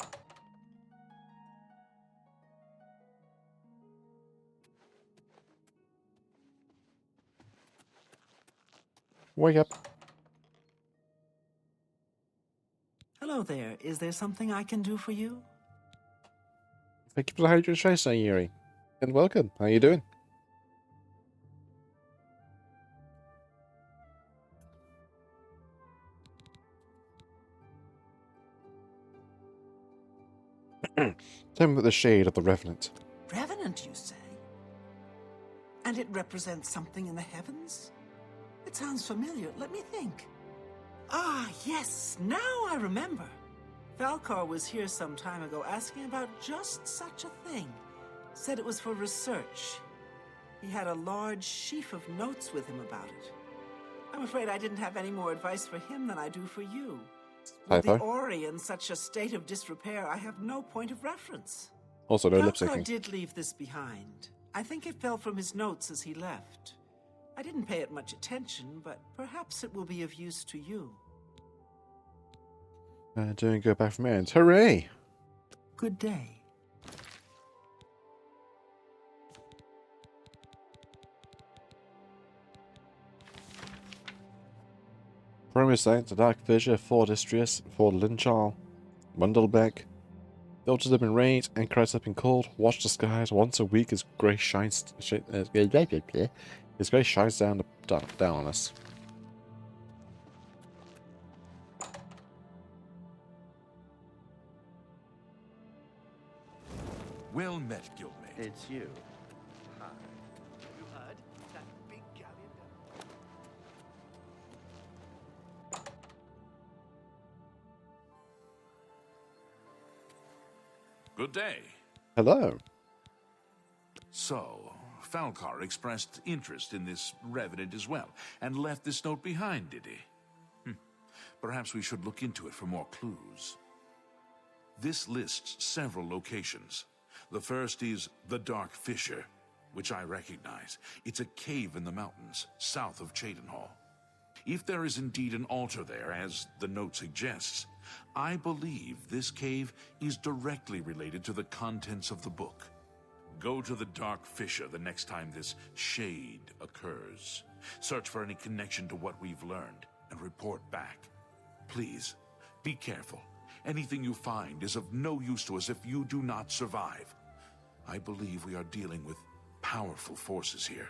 Wake up. Hello there. Is there something I can do for you? Thank you for the hydration, Yuri. And welcome. How you doing? Tell me about the Shade of the Revenant. Revenant, you say? And it represents something in the heavens? It sounds familiar. Let me think. Ah, yes. Now I remember. Falcar was here some time ago asking about just such a thing. Said it was for research. He had a large sheaf of notes with him about it. I'm afraid I didn't have any more advice for him than I do for you. With the Ori in such a state of disrepair, I have no point of reference. Also, no lip Falcar syncing. did leave this behind. I think it fell from his notes as he left. I didn't pay it much attention, but perhaps it will be of use to you. Doing go back from ends. Hooray! Good day. Primary Science, the Dark Fissure, Ford Istrius, Ford Linchal, Wundelbeck. The altars have been raised, anchorites have been called. Watch the skies once a week as grace shines. His grace shines down on us. Well met, guildmate. It's you. Hi. You heard? That big galleon down. Good day. Hello. So, Falcar expressed interest in this revenant as well, and left this note behind, did he? Perhaps we should look into it for more clues. This lists several locations. The first is the Dark Fissure, which I recognize. It's a cave in the mountains, south of Cheydinhall. If there is indeed an altar there, as the note suggests, I believe this cave is directly related to the contents of the book. Go to the Dark Fissure the next time this shade occurs. Search for any connection to what we've learned, and report back. Please, be careful. Anything you find is of no use to us if you do not survive. I believe we are dealing with powerful forces here.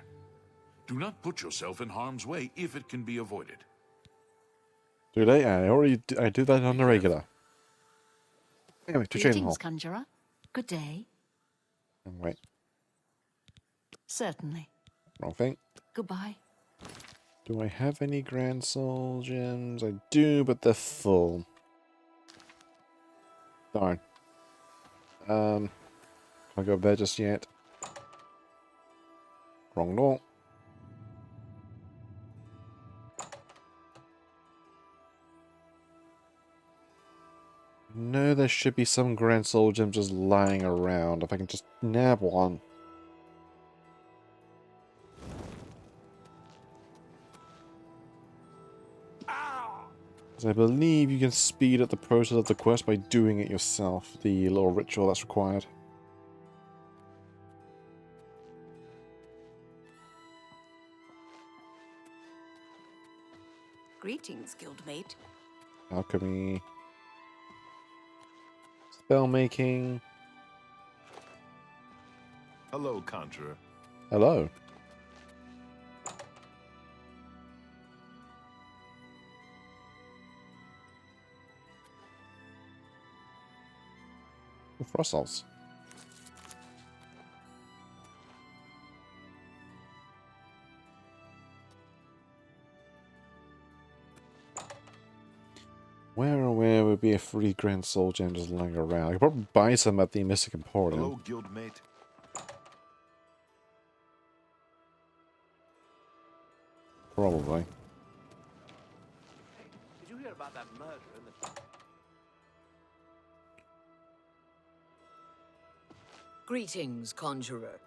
Do not put yourself in harm's way if it can be avoided. Do they? I do that on the regular. Anyway, to Cheydinhall. Greetings, Conjurer. Good day. Wait, Certainly. wrong thing. Goodbye. Do I have any Grand Soul gems? I do, but they're full. Darn. Can't go up there just yet. Wrong door. No, there should be some Grand Soul gems just lying around. If I can just nab one. Because I believe you can speed up the process of the quest by doing it yourself. The little ritual that's required. Greetings, guildmate. Alchemy. Spell making. Hello, Conjurer. Hello. Frost souls. Where would be a free Grand Soul gem just lying around? I could probably buy some at the Mystic Emporium. Hello, guildmate. Probably. Did you hear about that murder in the... Greetings, Conjurer.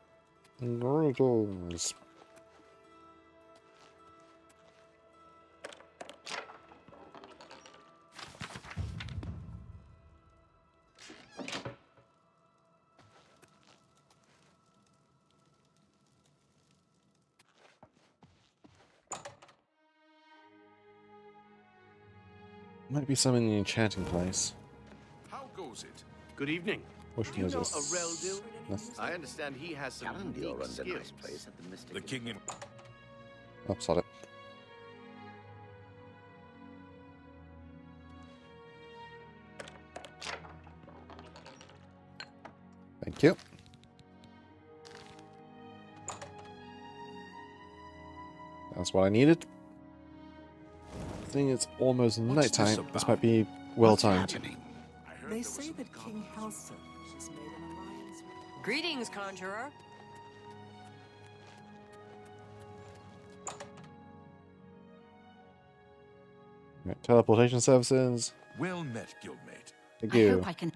Greetings. Might be some in the enchanting place. How goes it? Good evening. Which Do you one know is this? Areldil? That's- I understand he has some unique skills. The king in... Oh, sod it. Thank you. That's what I needed. I think it's almost What's this nighttime. This about? might be well What's timed. happening? I heard They there was say some that King goblins. Halsin has made an alliance with... Greetings, Conjurer. Right, teleportation services. Well met, guildmate. Thank I you. hope I can.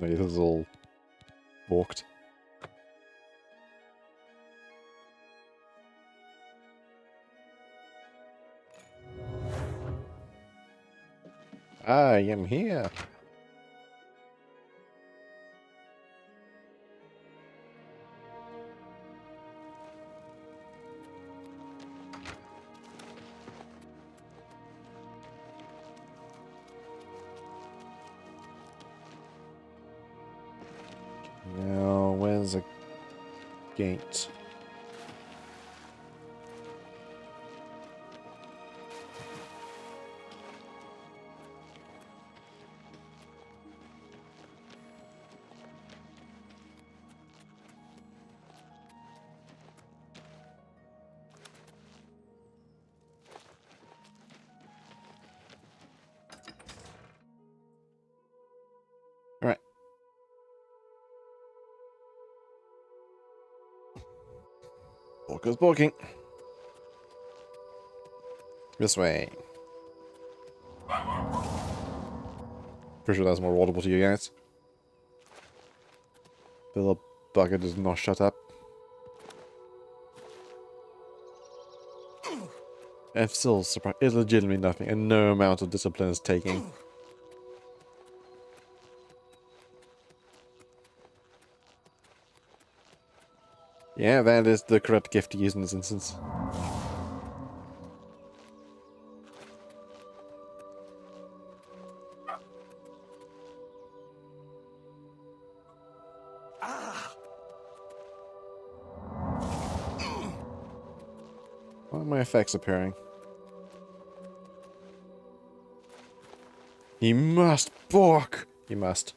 Wait, this is all walked. I am here. Now, where's the gate? Bork barking. This way. Pretty sure that's more audible to you guys. The little bugger does not shut up. I'm still surprised. It's legitimately nothing, and no amount of discipline is taking. Yeah, that is the correct gift to use in this instance. Why are my effects appearing? He must balk! He must.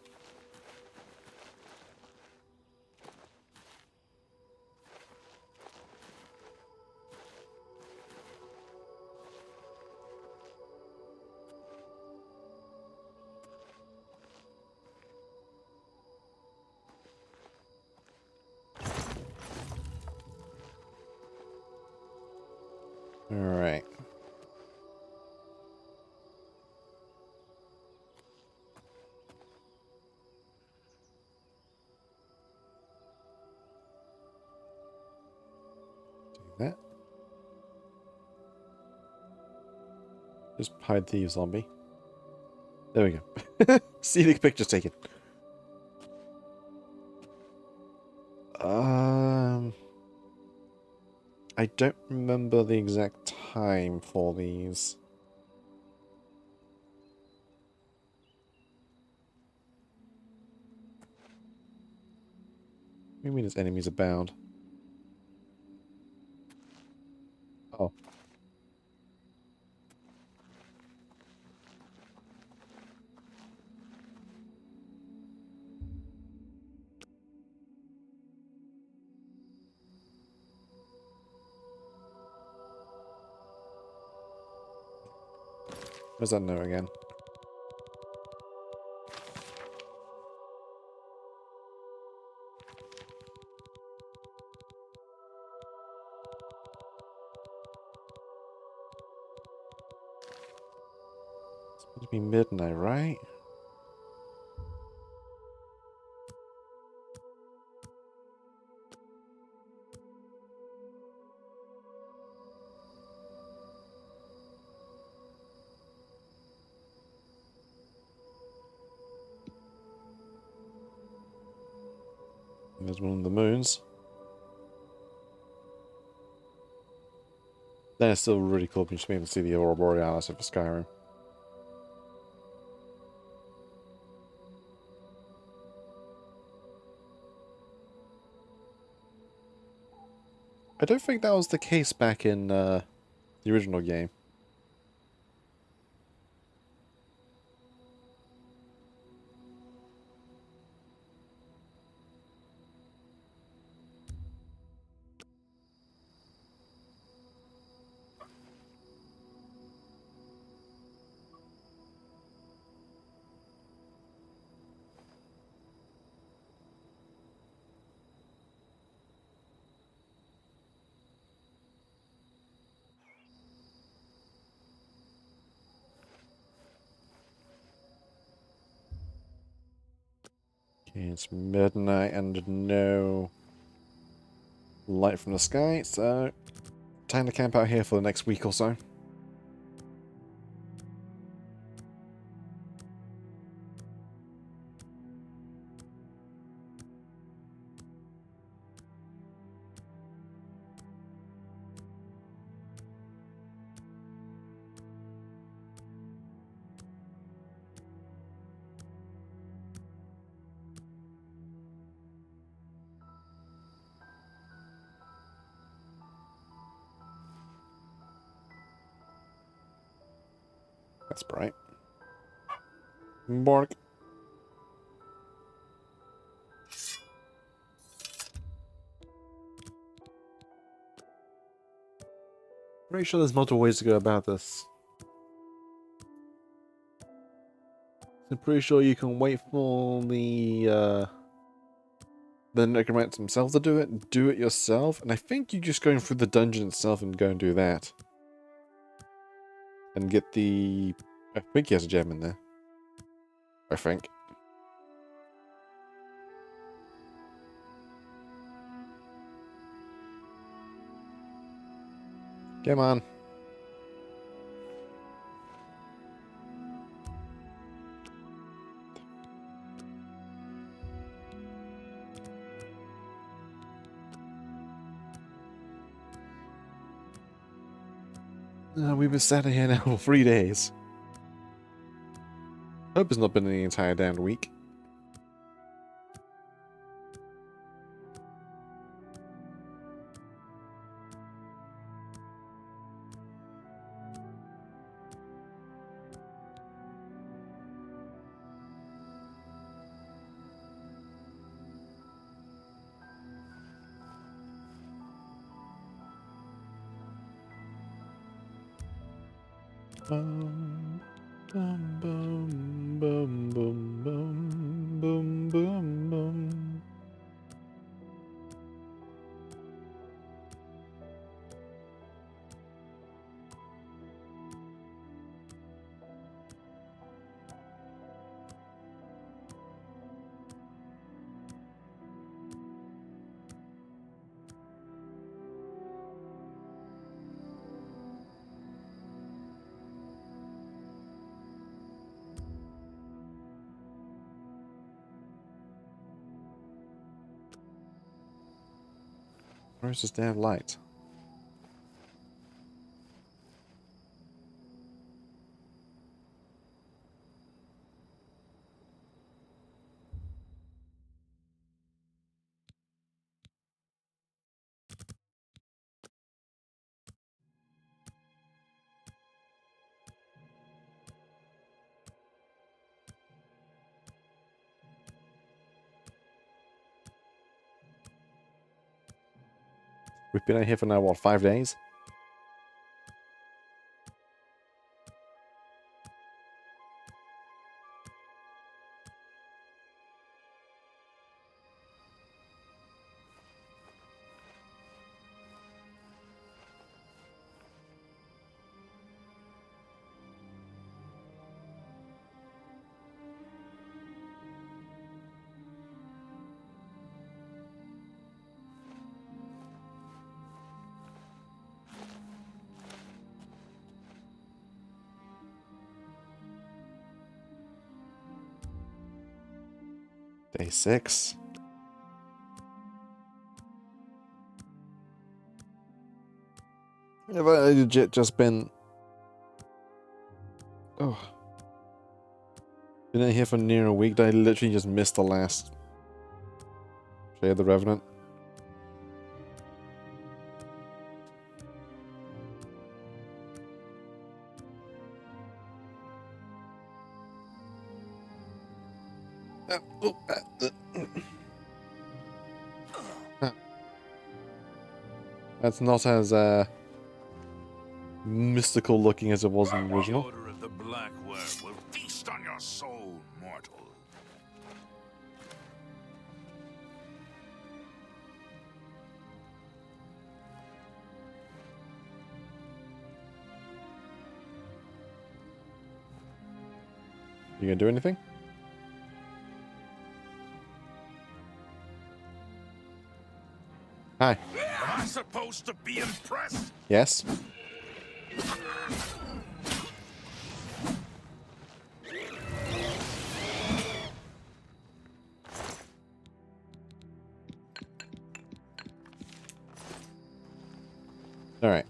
Alright. Do that. Just hide the zombie. There we go. Scenic pictures taken. I don't remember the exact time for these. What do you mean his enemies abound? Oh. Where's that note again? It's supposed to be midnight, right? And there's one of the moons. Then it's still really cool just being able to see the Aurora Borealis of Skyrim. I don't think that was the case back in the original game. Okay, it's midnight and no light from the sky, so time to camp out here for the next week or so. That's bright. Bark. Pretty sure there's multiple ways to go about this. I'm pretty sure you can wait for the the necromancer himself to do it yourself, and I think you're just going through the dungeon itself and go and do that. And get the... I think he has a gem in there. I think. Come on. We've been sat here now for 3 days. Hope it's not been the entire damn week. Bum, bum, bum, bum, bum, bum, bum, bum, bum. Where's this damn light? We've been out here for now, what, 5 days? Day 6. Have I legit just been... Oh. Been in here for near a week, I literally just missed the last... Play of the Revenant. That's not as mystical looking as it was in the original. The order of the Black Worm will feast on your soul, mortal. You gonna do anything? Hi. Am I supposed to be impressed? Yes. All right.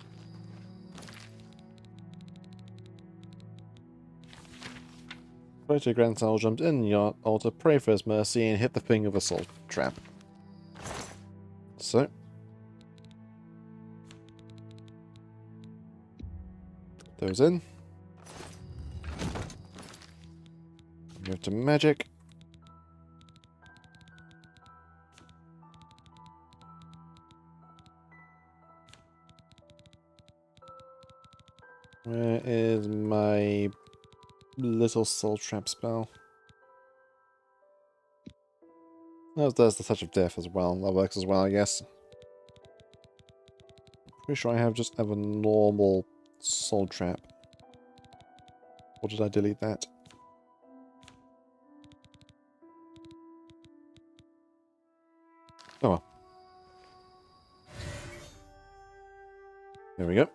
Proto Grand Soul jumped in your altar, pray for his mercy, and hit the thing of a soul trap. So. Those in. Move to magic. Where is my little soul trap spell? There's the touch of death as well. That works as well, I guess. Pretty sure I have a normal soul trap. Or did I delete that? Oh well. There we go.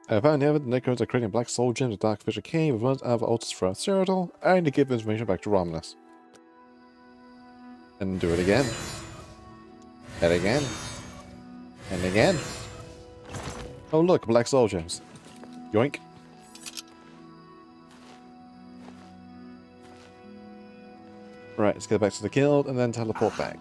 I found the necros are creating black soul gems at Dark Fisher Cave with ones out of altars throughout Cyrodiil. I need to give the information back to Romulus. And do it again. And again. And again. Oh look, black soul gems. Yoink. Right, let's get back to the guild and then teleport back.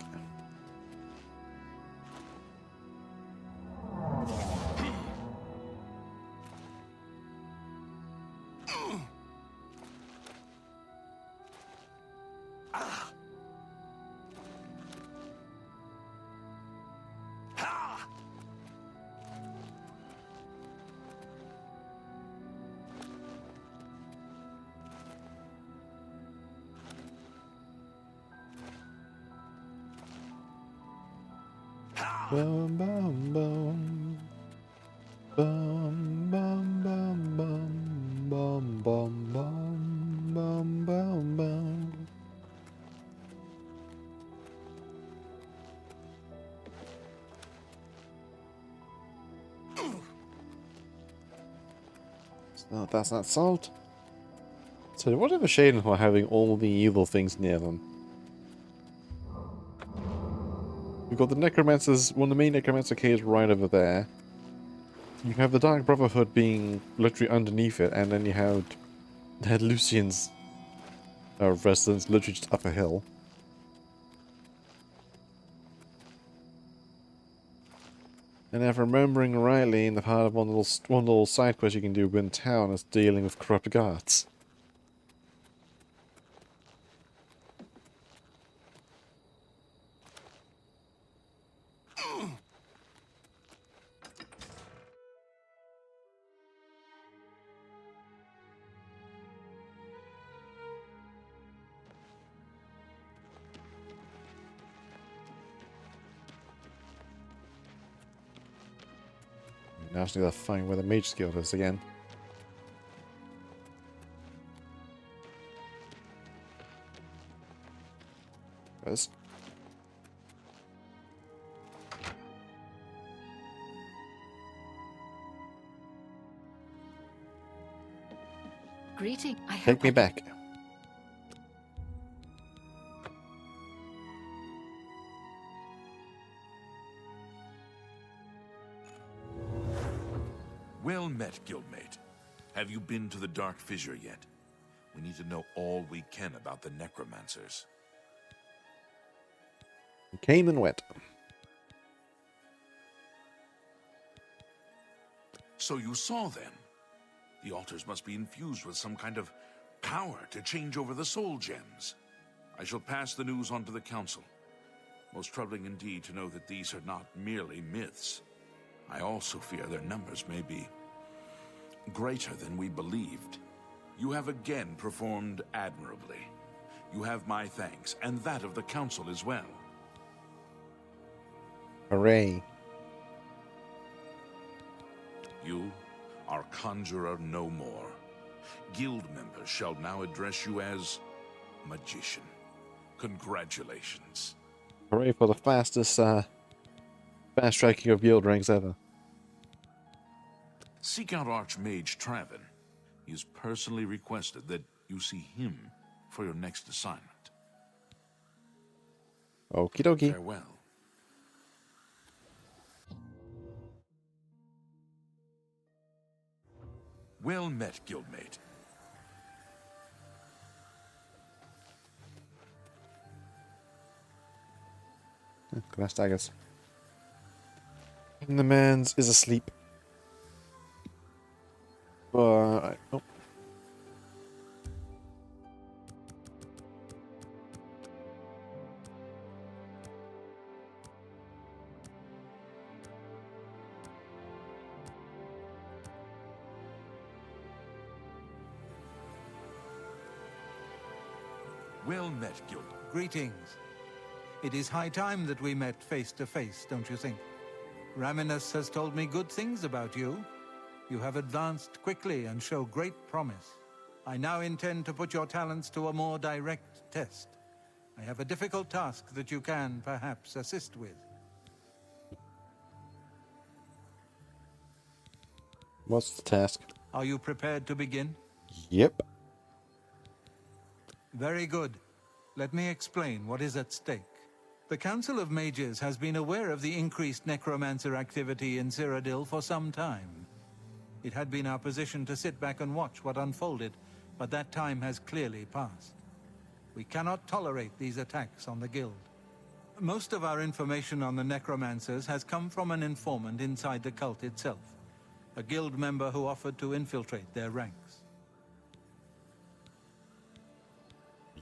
Bum bum bum. Bum bum bum bum bum bum bum bum bum bum. No, that's not salt. So whatever shading for having all the evil things near them. We've got the necromancers, one of the main necromancer caves right over there. You have the Dark Brotherhood being literally underneath it, and then you had Lucian's residence literally just up a hill. And if remembering rightly, in the part of one little side quest you can do within town is dealing with corrupt guards. Now I just need to find where the Mage skill is again. Yes. Greeting. Take me back. Well met, guildmate. Have you been to the Dark Fissure yet? We need to know all we can about the necromancers. Came and went. So you saw them. The altars must be infused with some kind of power to change over the soul gems. I shall pass the news on to the council. Most troubling indeed to know that these are not merely myths. I also fear their numbers may be greater than we believed. You have again performed admirably. You have my thanks, and that of the council as well. Hooray. You are conjurer no more. Guild members shall now address you as magician. Congratulations. Hooray for the fastest fast tracking of guild ranks ever. Seek out Archmage Traven. He has personally requested that you see him for your next assignment. Okie dokie. Farewell. Well met, guildmate. Glass daggers. And the man's is asleep. Oh. Well met, guild. Greetings. It is high time that we met face to face, don't you think? Raminus has told me good things about you. You have advanced quickly and show great promise. I now intend to put your talents to a more direct test. I have a difficult task that you can, perhaps, assist with. What's the task? Are you prepared to begin? Yep. Very good. Let me explain what is at stake. The Council of Mages has been aware of the increased necromancer activity in Cyrodiil for some time. It had been our position to sit back and watch what unfolded, but that time has clearly passed. We cannot tolerate these attacks on the Guild. Most of our information on the necromancers has come from an informant inside the cult itself, a Guild member who offered to infiltrate their ranks.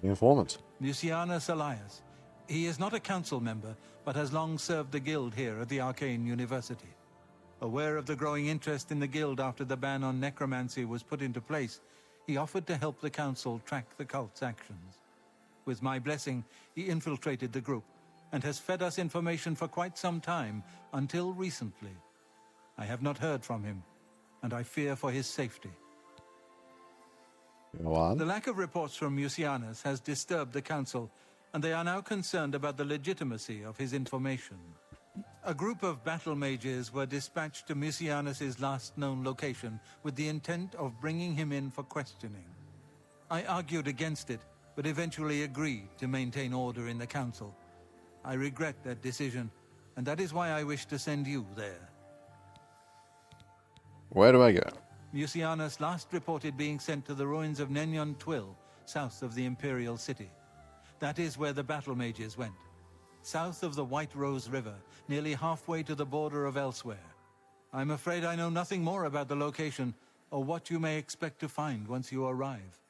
The informant. Lucianus Elias. He is not a council member, but has long served the Guild here at the Arcane University. Aware of the growing interest in the Guild after the ban on necromancy was put into place, he offered to help the council track the cult's actions. With my blessing, he infiltrated the group, and has fed us information for quite some time, until recently. I have not heard from him, and I fear for his safety. Go on. The lack of reports from Mucianus has disturbed the council, and they are now concerned about the legitimacy of his information. A group of battle mages were dispatched to Mucianus's last known location with the intent of bringing him in for questioning. I argued against it, but eventually agreed to maintain order in the council. I regret that decision, and that is why I wish to send you there. Where do I go? Mucianus last reported being sent to the ruins of Nenyon Twill, south of the Imperial City. That is where the battle mages went. South of the White Rose River, nearly halfway to the border of elsewhere. I'm afraid I know nothing more about the location, or what you may expect to find once you arrive.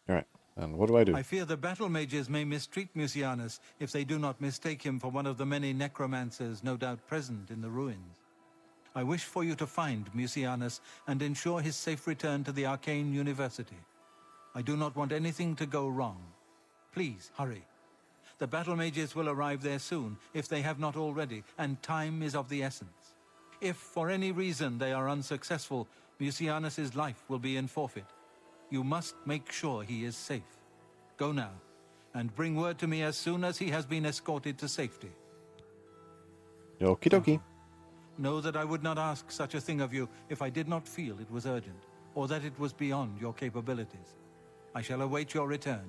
Alright, and what do I do? I fear the battle mages may mistreat Mucianus if they do not mistake him for one of the many necromancers no doubt present in the ruins. I wish for you to find Mucianus and ensure his safe return to the Arcane University. I do not want anything to go wrong. Please, hurry. The battle mages will arrive there soon, if they have not already, and time is of the essence. If, for any reason, they are unsuccessful, Mucianus's life will be in forfeit. You must make sure he is safe. Go now, and bring word to me as soon as he has been escorted to safety. Okie dokie. Know that I would not ask such a thing of you if I did not feel it was urgent, or that it was beyond your capabilities. I shall await your return.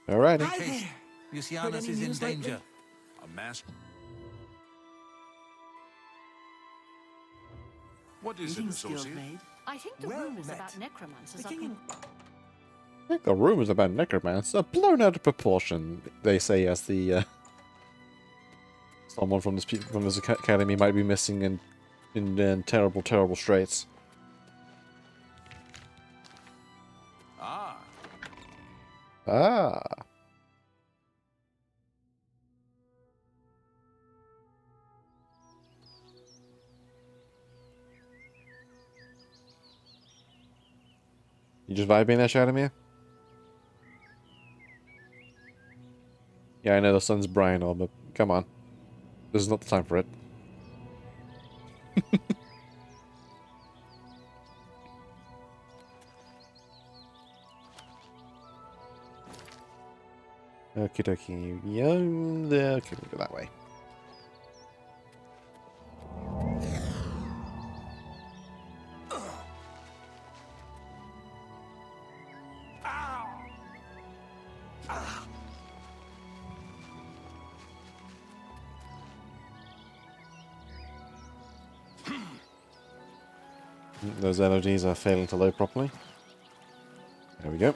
Alright. Make haste. Mucianus is in danger. A master. What is it, associate? I think the Well rumors met. about necromancers The are... king I think the rumors about necromancy are blown out of proportion, they say, as the someone from this academy might be missing in terrible, terrible straits. Ah, Ah. You just vibing there, Shadowmere? Yeah, I know the sun's bright and all, but come on. This is not the time for it. Okie dokie. Yeah, there. Okay, we'll go that way. Those LODs are failing to load properly. There we go.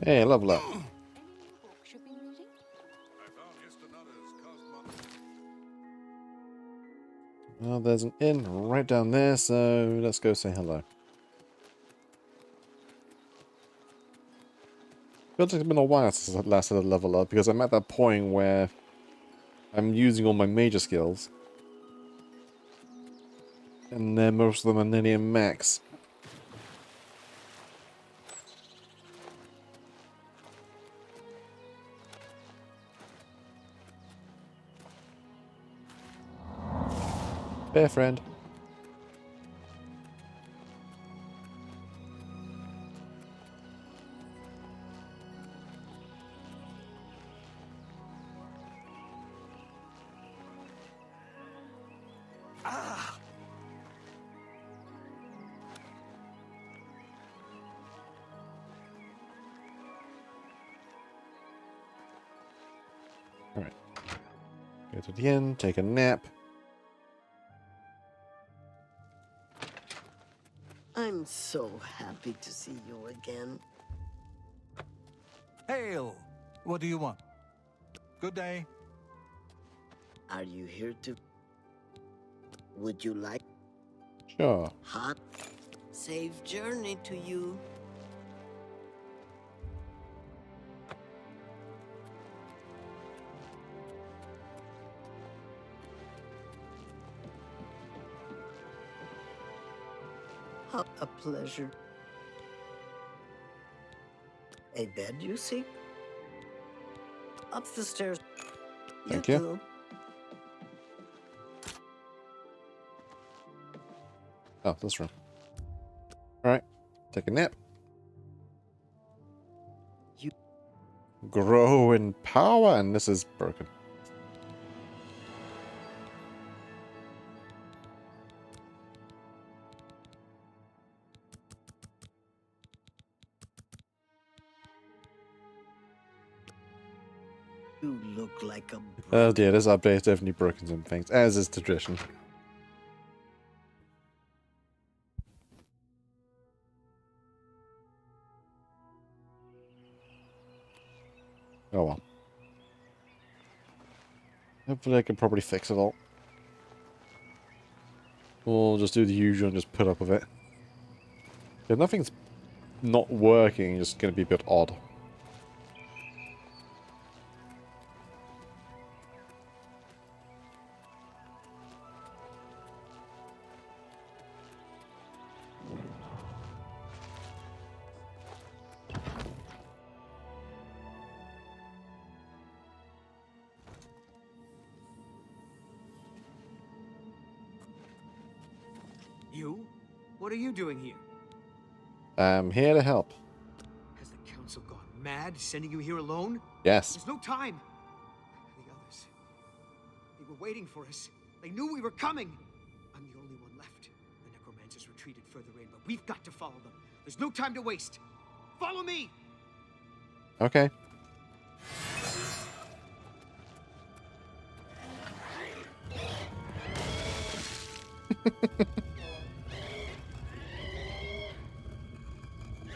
Hey, level up. Any books you've been reading? Well, there's an inn right down there, so let's go say hello. Feels like it's been a while since I last had a level up, because I'm at that point where I'm using all my major skills. And then most of them are nearly a max. Fair friend. Alright. Go to the inn, take a nap. I'm so happy to see you again. Hail! What do you want? Good day. Are you here to... Would you like... Sure. Hot? Safe journey to you. A pleasure. A bed, you see? Up the stairs. Thank you. Do. Oh, this room. Alright. Take a nap. You... Grow in power, and this is broken. You look like a... Oh dear, this update has definitely broken some things, as is tradition. Oh well. Hopefully I can probably fix it all. We'll just do the usual and just put up with it. If nothing's not working, it's just going to be a bit odd. You? What are you doing here? I'm here to help. Has the council gone mad, sending you here alone? Yes. There's no time. The others, they were waiting for us. They knew we were coming. I'm the only one left. The necromancers retreated further in, but we've got to follow them. There's no time to waste. Follow me! Okay.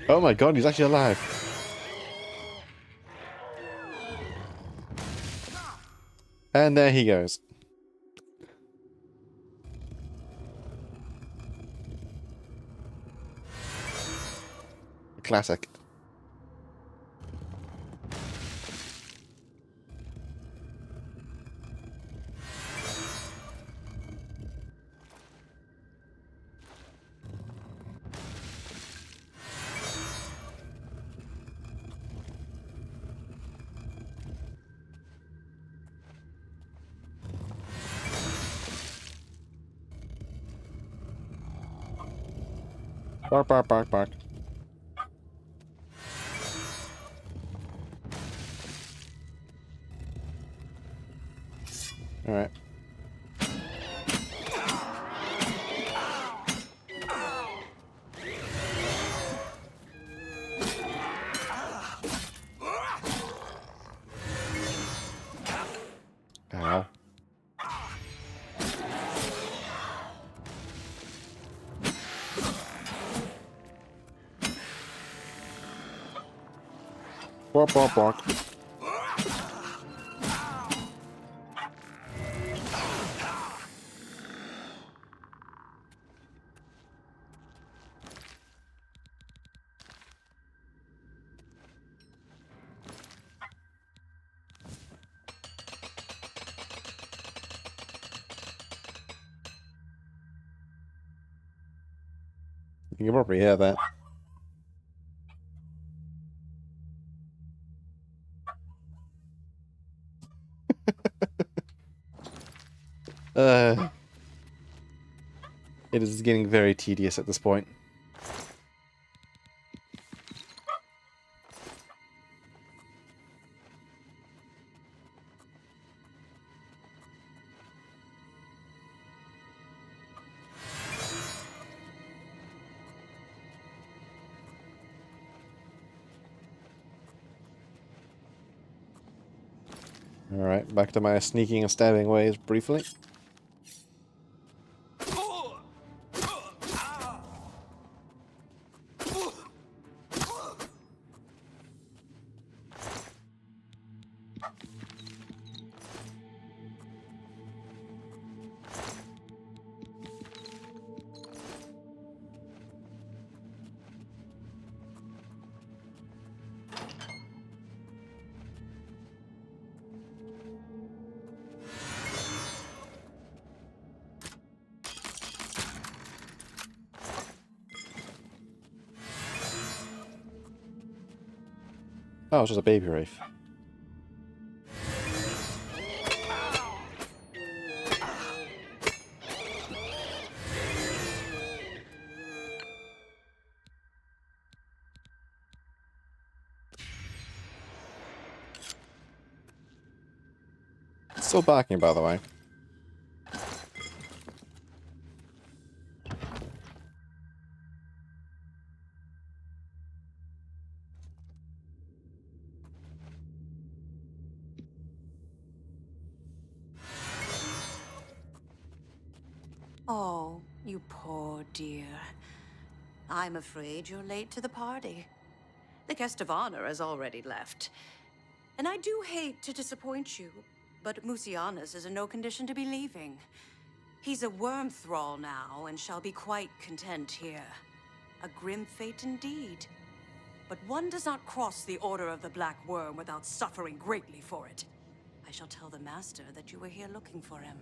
Oh my god, he's actually alive. And there he goes. Classic. Bark, bark, bark, bark. All right. Ow. Bark, bark, bark. You can probably hear that. It is getting very tedious at this point. Alright, back to my sneaking and stabbing ways briefly. Oh, it's just a baby wraith. Still barking, by the way. Oh, you poor dear. I'm afraid you're late to the party. The guest of honor has already left. And I do hate to disappoint you, but Musianus is in no condition to be leaving. He's a worm thrall now, and shall be quite content here. A grim fate indeed. But one does not cross the Order of the Black Worm without suffering greatly for it. I shall tell the Master that you were here looking for him.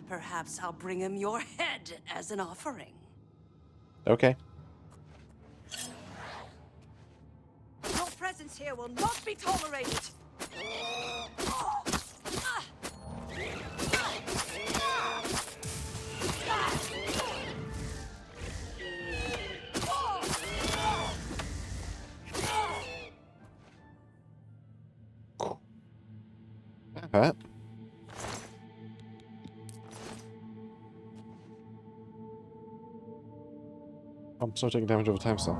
Perhaps I'll bring him your head as an offering. Okay. Your presence here will not be tolerated! Alright. I'm still taking damage over time still.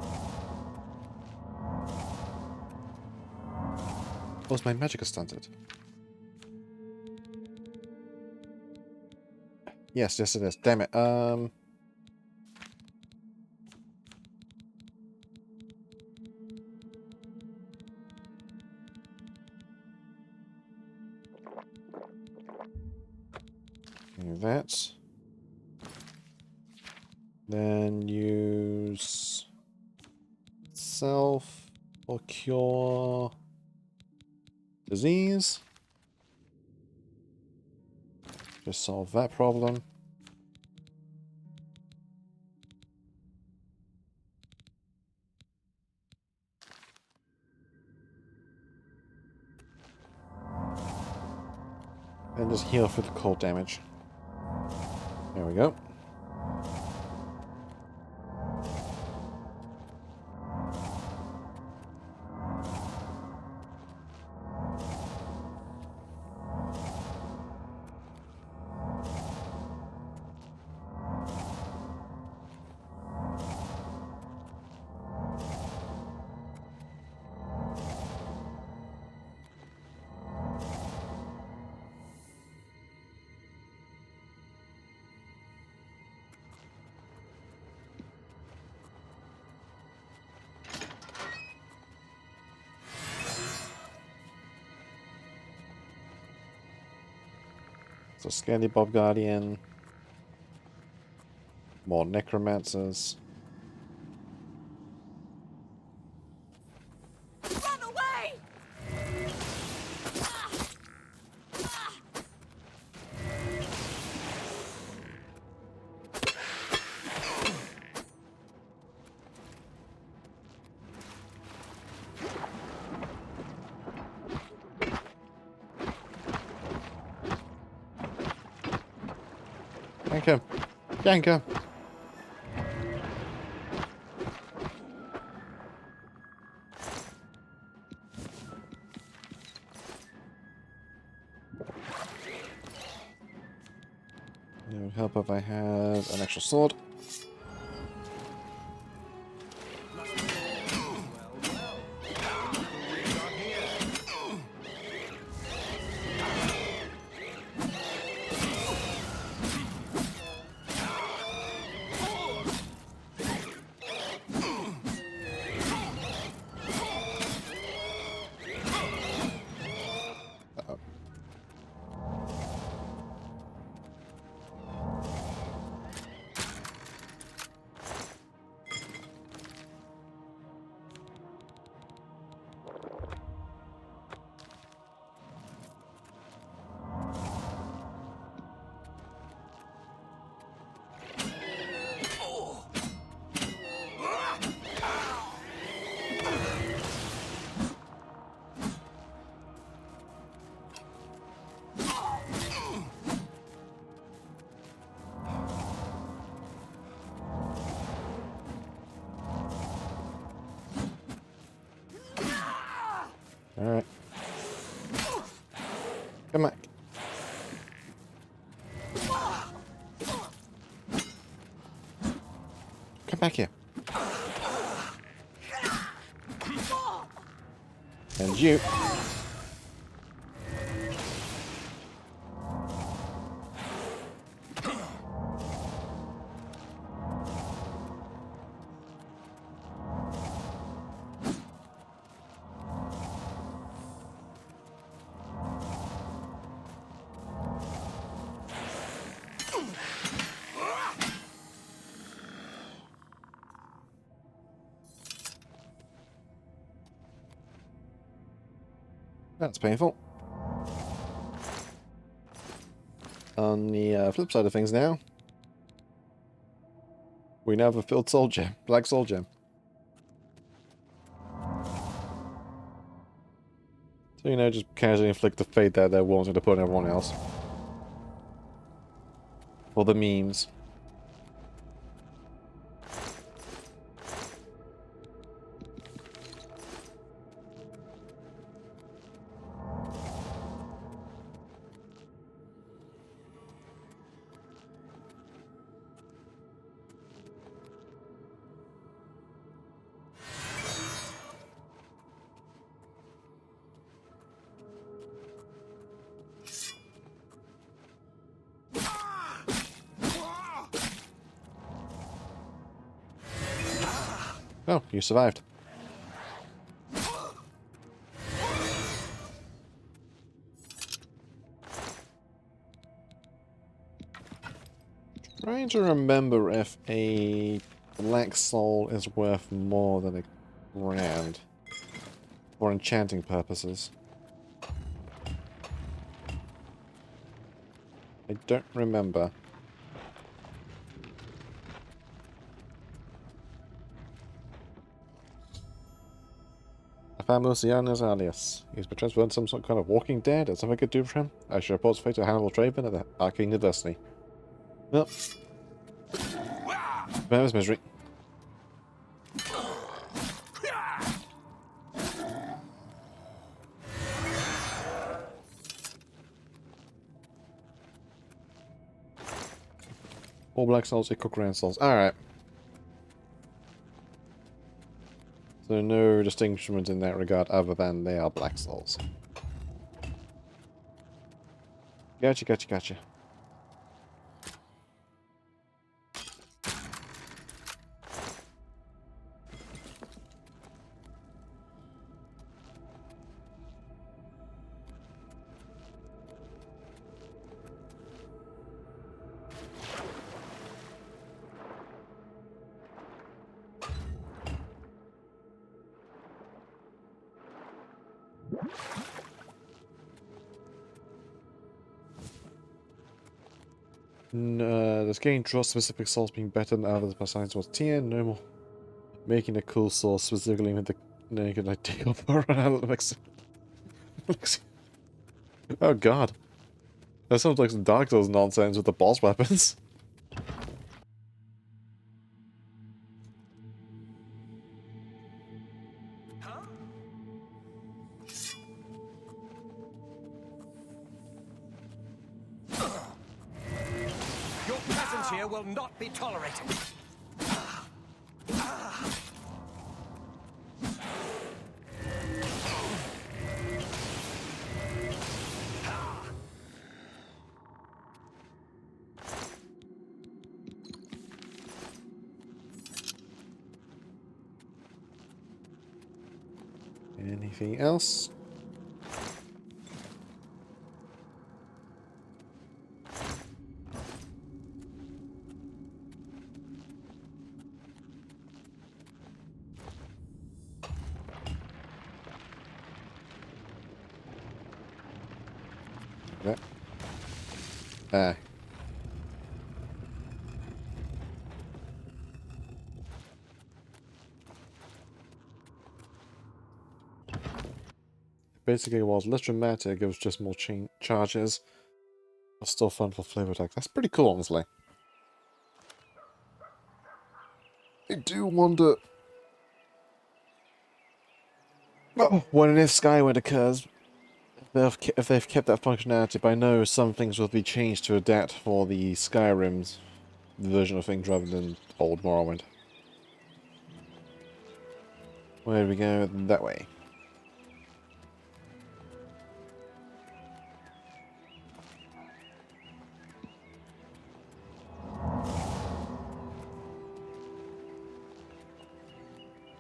Was my magic stunted? Yes, yes it is. Damn it. Do that. Then use self or cure disease. Just solve that problem. And just heal for the cold damage. There we go. So Scandy Bob Guardian. More necromancers. Run away! Yank him! Yank him! It would help if I had an extra sword. Alright. Come back. Come back here. And you. That's painful. On the flip side of things now, we now have a filled soul gem, black soul gem. So, you know, just casually inflict the fate that they're wanting to put on everyone else. For the memes. Oh, you survived. Trying to remember if a black soul is worth more than a grand for enchanting purposes. I don't remember. I found Luciano's alias. He's been transferred to some sort of kind of walking dead. Is something I could do for him? I should report his fate to Hannibal Traven at the Arcane University. Well, bear his misery. All black souls equal grand souls. Alright. So no distinction in that regard other than they are black souls. Gotcha, gotcha, gotcha. This game draws specific souls being better than others by science was TN, no more. Making a cool soul specifically with the naked idea of Oh god. That sounds like some Dark Souls nonsense with the boss weapons. Your presence here will not be tolerated. Anything else? Yeah. Ah. Basically, it was less dramatic, it was just more charges. But still fun for flavor attack. That's pretty cool, honestly. I do wonder when and if Skyward occurs, if they've kept that functionality, but I know some things will be changed to adapt for the Skyrim's version of things rather than old Morrowind. Where do we go? That way.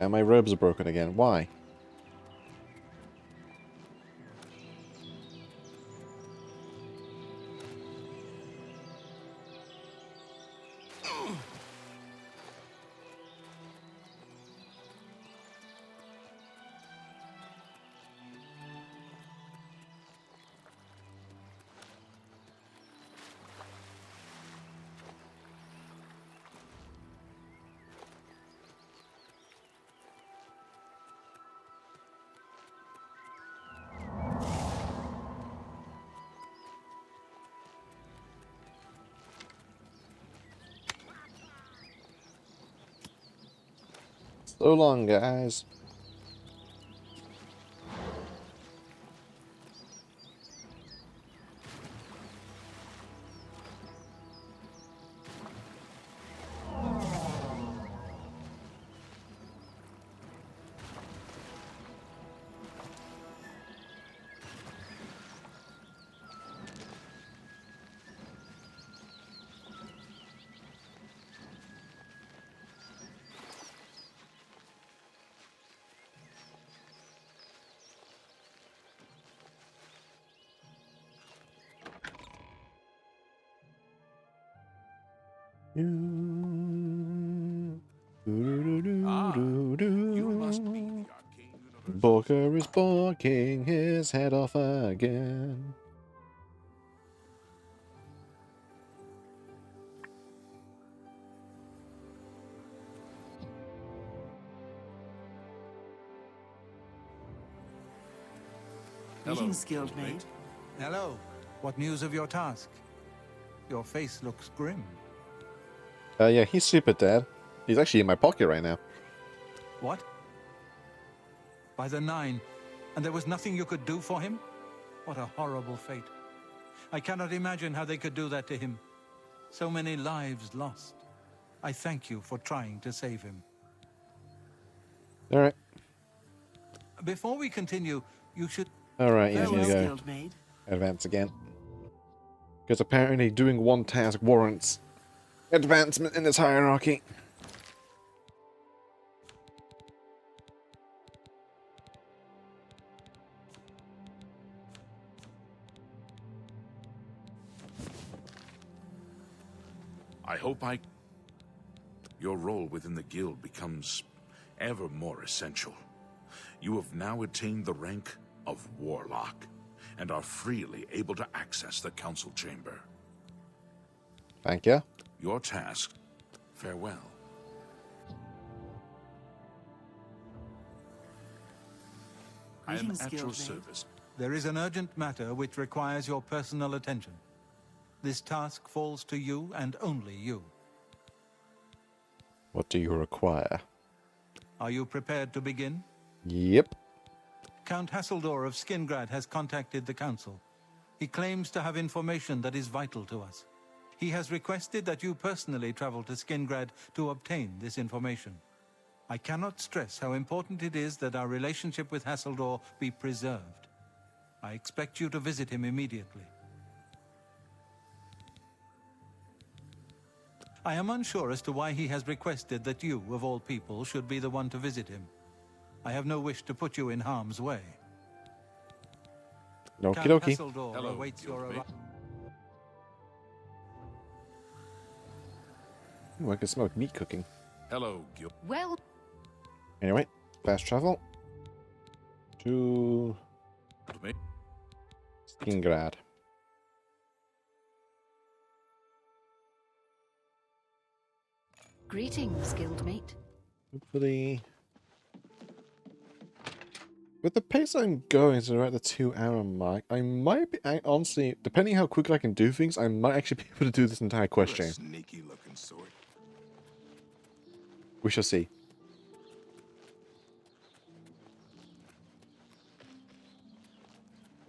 And my robes are broken again. Why? So long, guys. You must be the Arcane Universe. Borker is borking his head off again. Greetings, Guildmate. Hello. What news of your task? Your face looks grim. Yeah, he's super dead. He's actually in my pocket right now. What? By the 9, and there was nothing you could do for him? What a horrible fate. I cannot imagine how they could do that to him. So many lives lost. I thank you for trying to save him. Alright. Before we continue, you should... Alright, yeah, here you go. Guildmate. Advance again. Because apparently doing one task warrants advancement in this hierarchy. I hope your role within the guild becomes ever more essential. You have now attained the rank of Warlock, and are freely able to access the council chamber. Thank you. Your task. Farewell. I am Greetings, at your Guildmate. service. There is an urgent matter which requires your personal attention. This task falls to you and only you. What do you require? Are you prepared to begin? Yep. Count Hasseldor of Skingrad has contacted the Council. He claims to have information that is vital to us. He has requested that you personally travel to Skingrad to obtain this information. I cannot stress how important it is that our relationship with Hasseldor be preserved. I expect you to visit him immediately. I am unsure as to why he has requested that you, of all people, should be the one to visit him. I have no wish to put you in harm's way. Okie Count dokie. Hasseldor Hello, awaits your Guildmate. arrival. Ooh, I can smoke meat cooking. Hello, Gil. Well, Anyway, fast travel to Skingrad. greetings, guildmate. Hopefully, with the pace I'm going to around the 2-hour mark, I might be, honestly, depending how quickly I can do things, I might actually be able to do this entire quest chain. Sneaky looking sort. We shall see.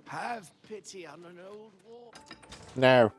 Have pity on an old war. No.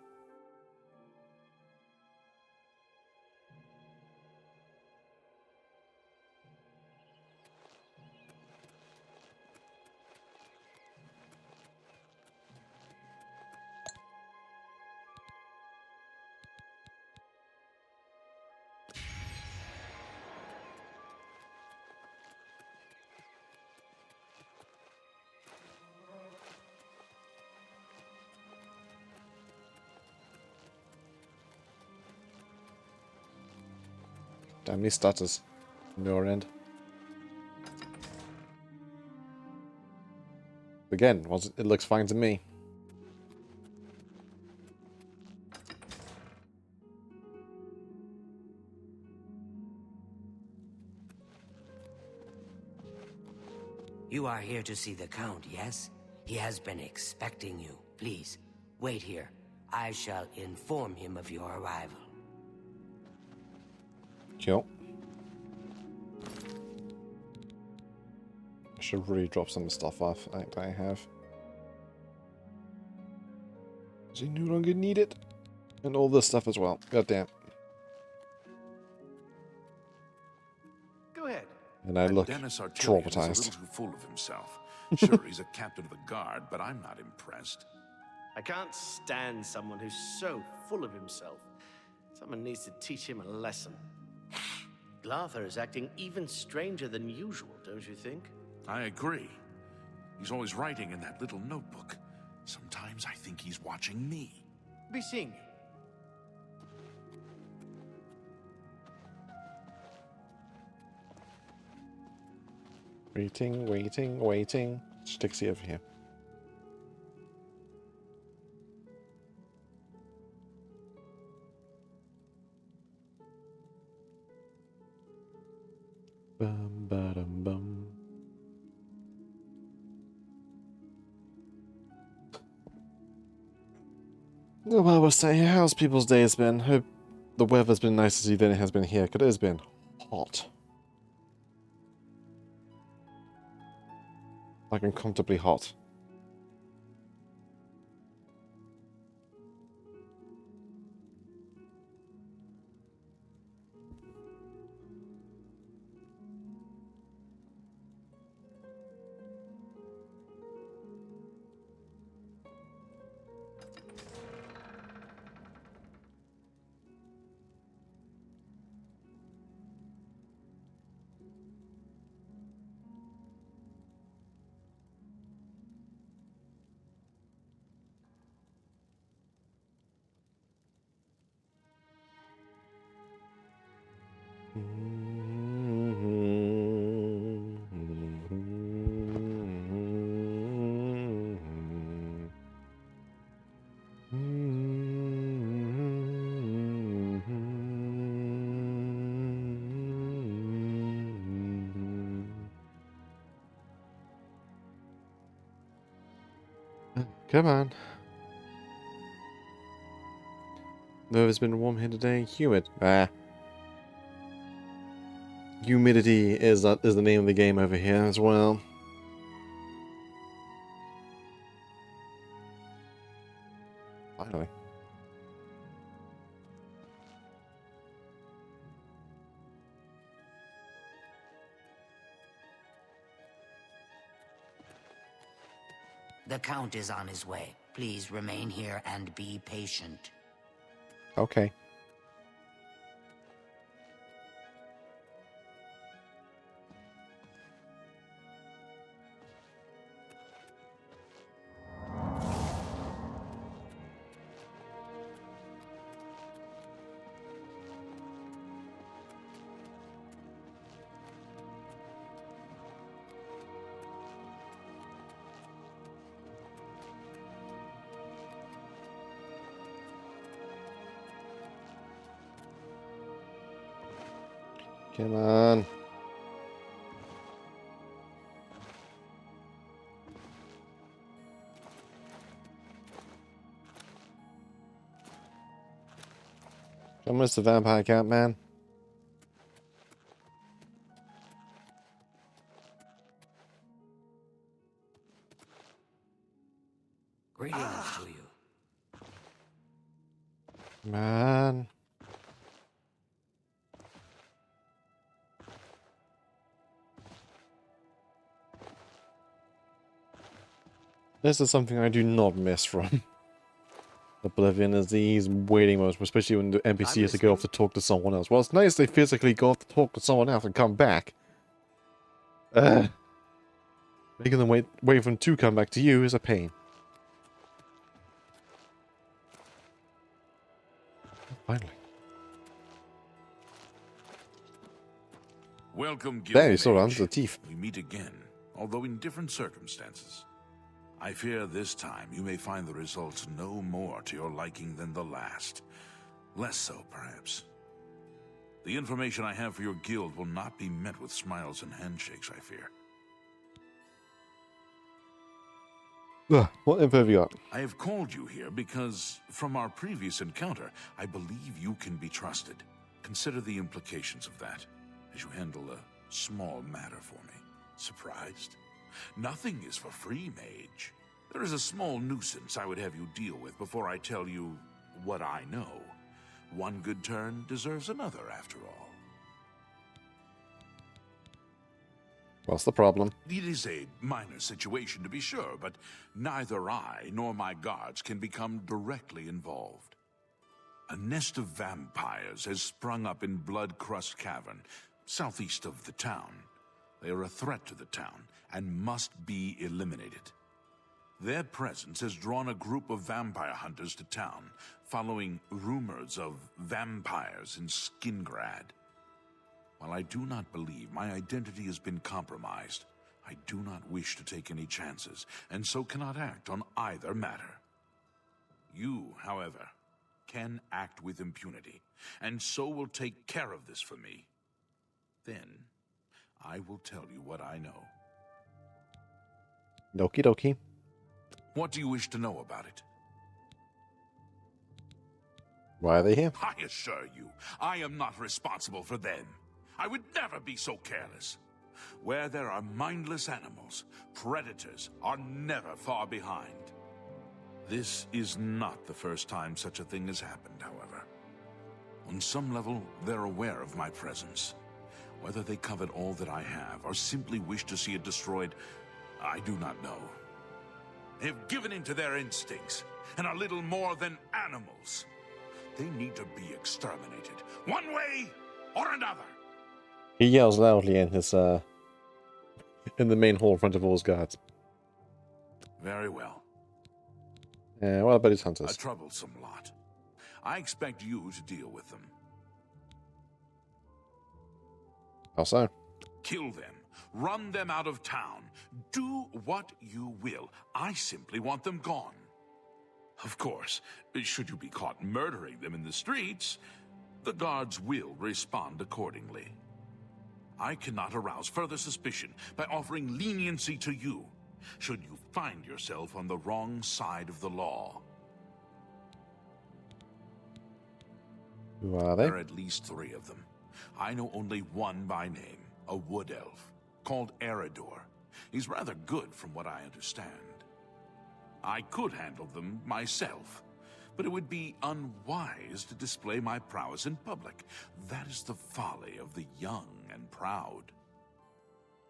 Damn these stutters. On your end. Again, it looks fine to me. You are here to see the Count, yes? He has been expecting you. Please, wait here. I shall inform him of your arrival. Cool. I should really drop some stuff off that I have. I no longer need it. And all this stuff as well. God damn. Go ahead. And I look Dennis Artilian is a traumatized. little too full of himself. Sure, he's a captain of the guard, but I'm not impressed. I can't stand someone who's so full of himself. Someone needs to teach him a lesson. Glarther is acting even stranger than usual, don't you think? I agree. He's always writing in that little notebook. Sometimes I think he's watching me. Be seeing you. Waiting, waiting, waiting. Stixie over here. Bum ba dum bum. Oh, well, we'll say, how's people's days been? Hope the weather's been nicer than it has been here, because it has been hot. Like uncomfortably hot. Come on. Though it's been warm here today, humid. Humidity is the name of the game over here as well. Finally. The Count is on his way. Please remain here and be patient. Okay. Come on. Come on, Mr. Vampire Cat Man. Greetings to you. Man. This is something I do not miss from Oblivion, is these waiting moments, especially when the NPC has to go off to talk to someone else. Well, it's nice they physically go off to talk to someone else and come back. Making them wait for them to come back to you is a pain. Finally. Welcome, Guild There, you saw Mage. under the teeth. We meet again, although in different circumstances. I fear this time you may find the results no more to your liking than the last. Less so, perhaps. The information I have for your guild will not be met with smiles and handshakes, I fear. What info have you got? I have called you here because, from our previous encounter, I believe you can be trusted. Consider the implications of that, as you handle a small matter for me. Surprised? Nothing is for free, Mage. There is a small nuisance I would have you deal with before I tell you what I know. One good turn deserves another, after all. What's the problem? It is a minor situation, to be sure, but neither I nor my guards can become directly involved. A nest of vampires has sprung up in Blood-Crust Cavern, southeast of the town. They are a threat to the town and must be eliminated. Their presence has drawn a group of vampire hunters to town, following rumors of vampires in Skingrad. While I do not believe my identity has been compromised, I do not wish to take any chances, and so cannot act on either matter. You, however, can act with impunity, and so will take care of this for me. Then, I will tell you what I know. Dokie dokie. What do you wish to know about it? Why are they here? I assure you, I am not responsible for them. I would never be so careless. Where there are mindless animals, predators are never far behind. This is not the first time such a thing has happened, however. On some level, they're aware of my presence. Whether they covet all that I have, or simply wish to see it destroyed, I do not know. They have given in to their instincts, and are little more than animals. They need to be exterminated, one way or another. He yells loudly in his in the main hall in front of all his guards. Very well. What about his hunters? A troublesome lot. I expect you to deal with them. How so? Kill them. Run them out of town. Do what you will. I simply want them gone. Of course, should you be caught murdering them in the streets, the guards will respond accordingly. I cannot arouse further suspicion by offering leniency to you. should you find yourself on the wrong side of the law. Who are they? There are at least 3 of them. I know only one by name, a wood elf, called Eridor. He's rather good from what I understand. I could handle them myself, but it would be unwise to display my prowess in public. That is the folly of the young and proud.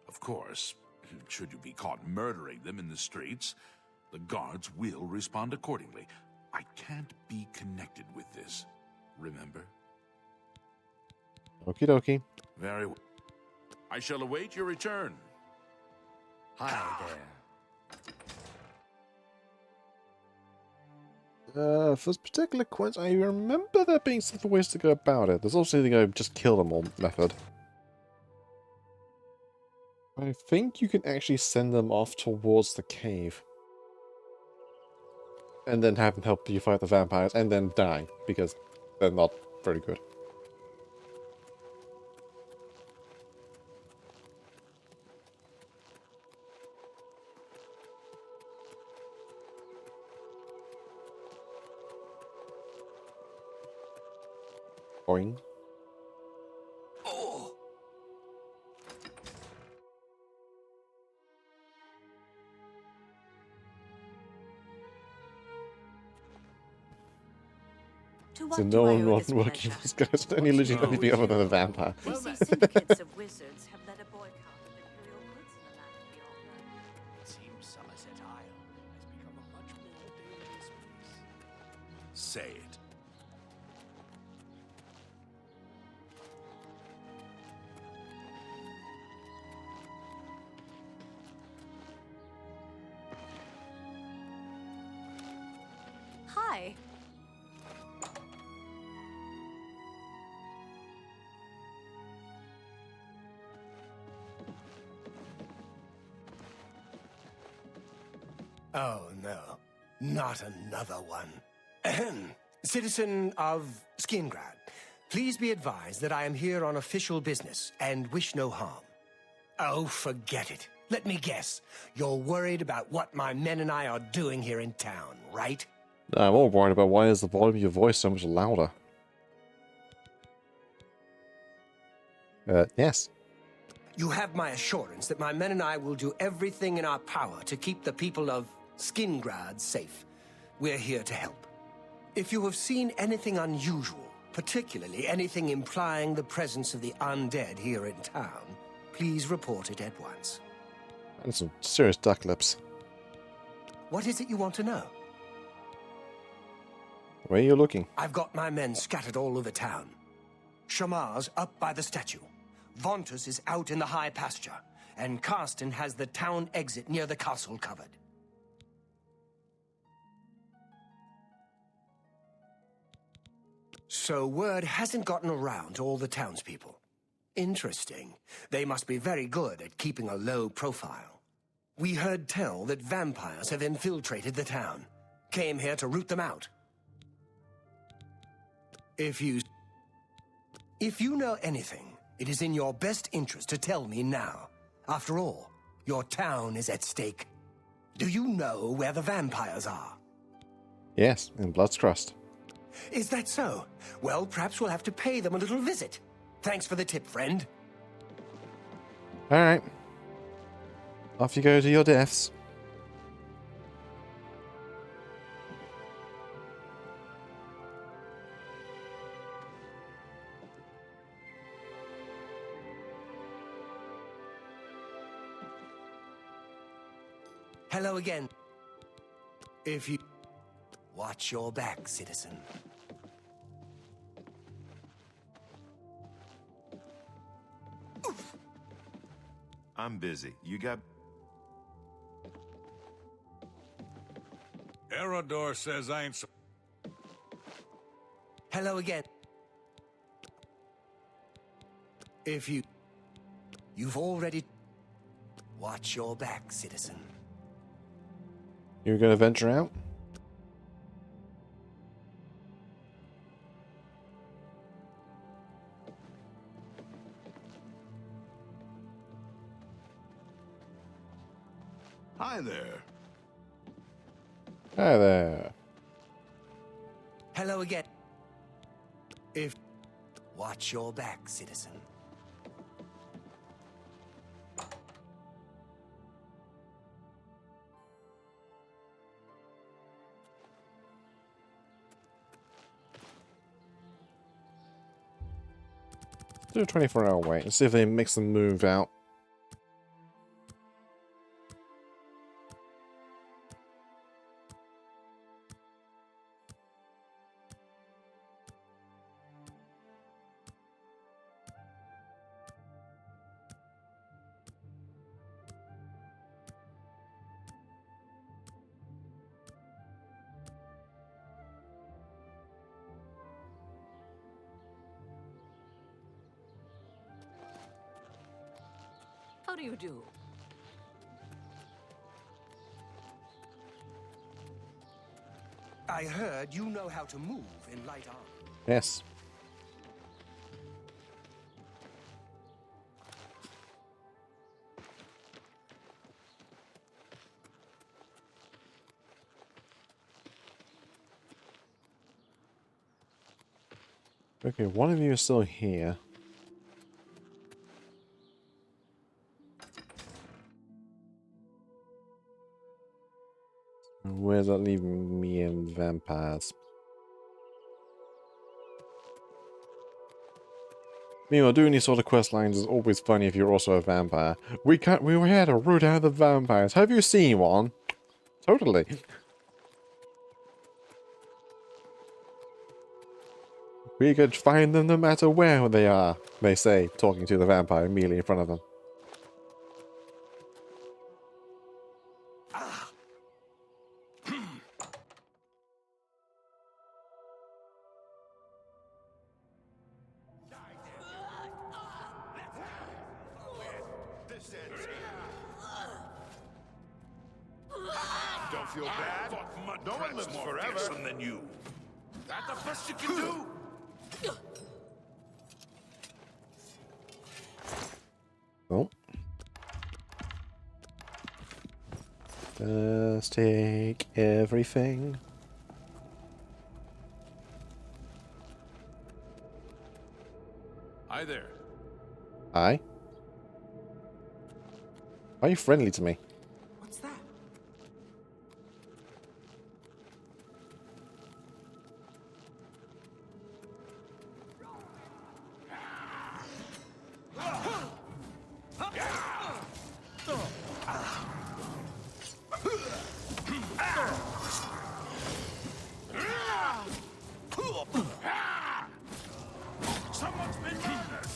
Of course, should you be caught murdering them in the streets, the guards will respond accordingly. I can't be connected with this, remember? Okie dokie. Very well. I shall await your return. Hi there. For this particular quest, I remember there being several ways to go about it. There's also the go just kill them all method. I think you can actually send them off towards the cave. And then have them help you fight the vampires, and then die, because they're not very good. Boing. Oh! To what So do no I one owe wasn't this working pleasure? for this ghost, only literally anything other than a vampire. They say syndicates of wizards have led a boycott of imperial goods in the land beyond. It seems Somerset Isle has become a much more dangerous place. Say it. Hi. Oh, no. Not another one. Ahem. Citizen of Skingrad, please be advised that I am here on official business and wish no harm. Oh, forget it. Let me guess. You're worried about what my men and I are doing here in town, right? I'm more worried about why is the volume of your voice so much louder. Yes. You have my assurance that my men and I will do everything in our power to keep the people of Skingrad safe. We're here to help. If you have seen anything unusual, particularly anything implying the presence of the undead here in town, please report it at once. And some serious duck lips. What is it you want to know? Where are you looking? I've got my men scattered all over town. Shamar's up by the statue. Vontus is out in the high pasture. And Karsten has the town exit near the castle covered. So word hasn't gotten around to all the townspeople. Interesting. They must be very good at keeping a low profile. We heard tell that vampires have infiltrated the town. Came here to root them out. If you know anything, it is in your best interest to tell me now. After all, your town is at stake. Do you know where the vampires are? Yes, in Blood's Crust. Is that so? Well, perhaps we'll have to pay them a little visit. Thanks for the tip, friend. Alright. Off you go to your deaths. Hello again. If you... Watch your back, citizen. I'm busy. You got... Eridor says I ain't so... Hello again. If you... You've already... Watch your back, citizen. You're gonna venture out? Hi there. Hi there. Hello again. If... Watch your back, citizen. Do a 24-hour wait and see if they mix them move out. How do you do? I heard you know how to move in light armor. Yes. Okay, one of you is still here. Where's that leaving me and vampires? Meanwhile, doing these sort of quest lines is always funny if you're also a vampire. We were here to root out the vampires. Have you seen one? Totally. We could find them no matter where they are, they say, talking to the vampire immediately in front of them. Don't feel bad. No one lives forever. Than you. That the best you can do? Oh. Just take everything. Hi there. Hi. Are you friendly to me? What's that? Someone's been murdered.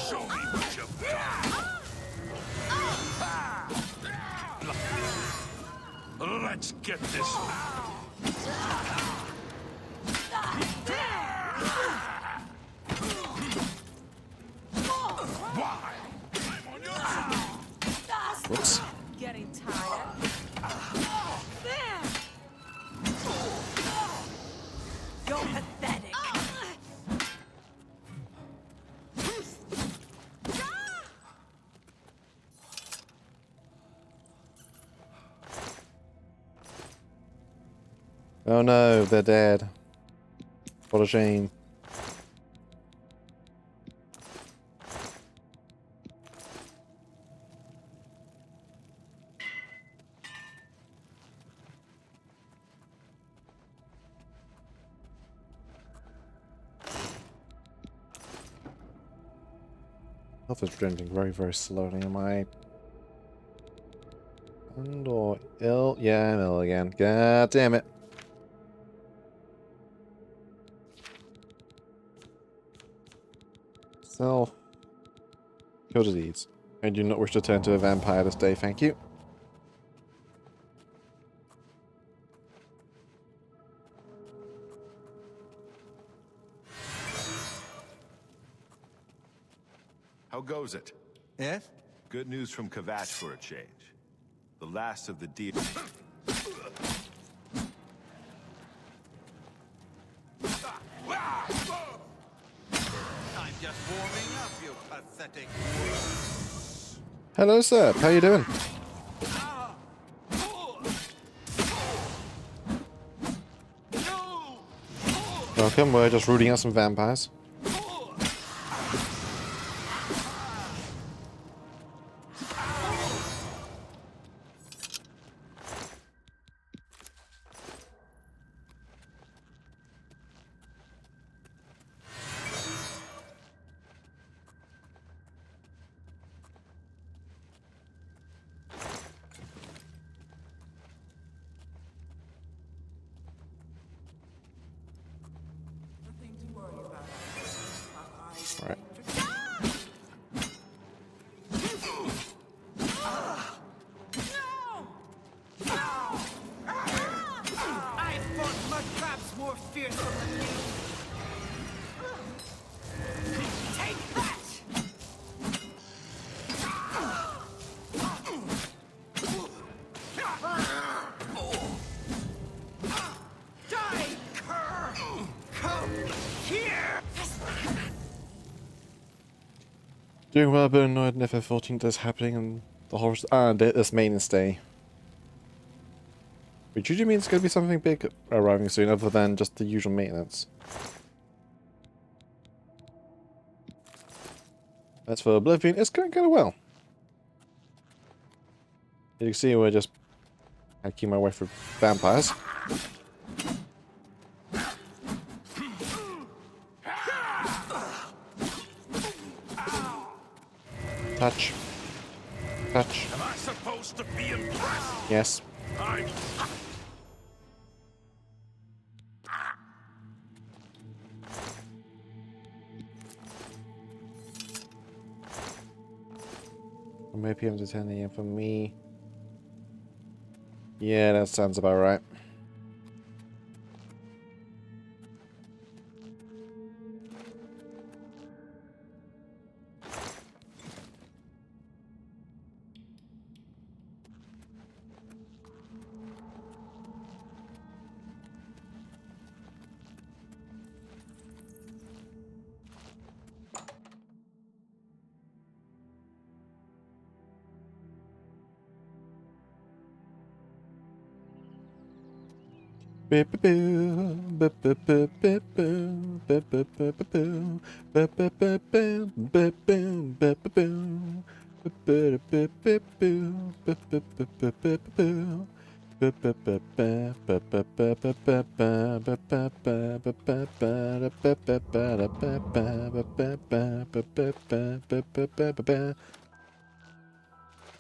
Show me what you've got. Let's get this. Why? I'm on your side. Whoops. Getting tired? There! You're pathetic. Oh no, they're dead. What a shame. Health is drenching very, very slowly. Am I... and or ill? Yeah, I'm ill again. God damn it. Self. Kill disease. I do not wish to turn to a vampire this day, thank you. How goes it? Yes? Good news from Kvatch for a change. The last of the just warming up, you pathetic worm. Hello, sir. How you doing? Welcome. We're just rooting out some vampires. Right. I fought mud crabs more fearsome than you. Take that! Die, cur! Come here! Doing well, but annoyed in FF14 that's happening and the horror. This maintenance day. Which usually means it's going to be something big arriving soon, other than just the usual maintenance. As for Oblivion, it's going kind of well. You can see we're just hacking my way through vampires. Touch. Touch. Am I supposed to be impressed? Yes. I'm... From 8 PM to 10 AM for me. Yeah, that sounds about right.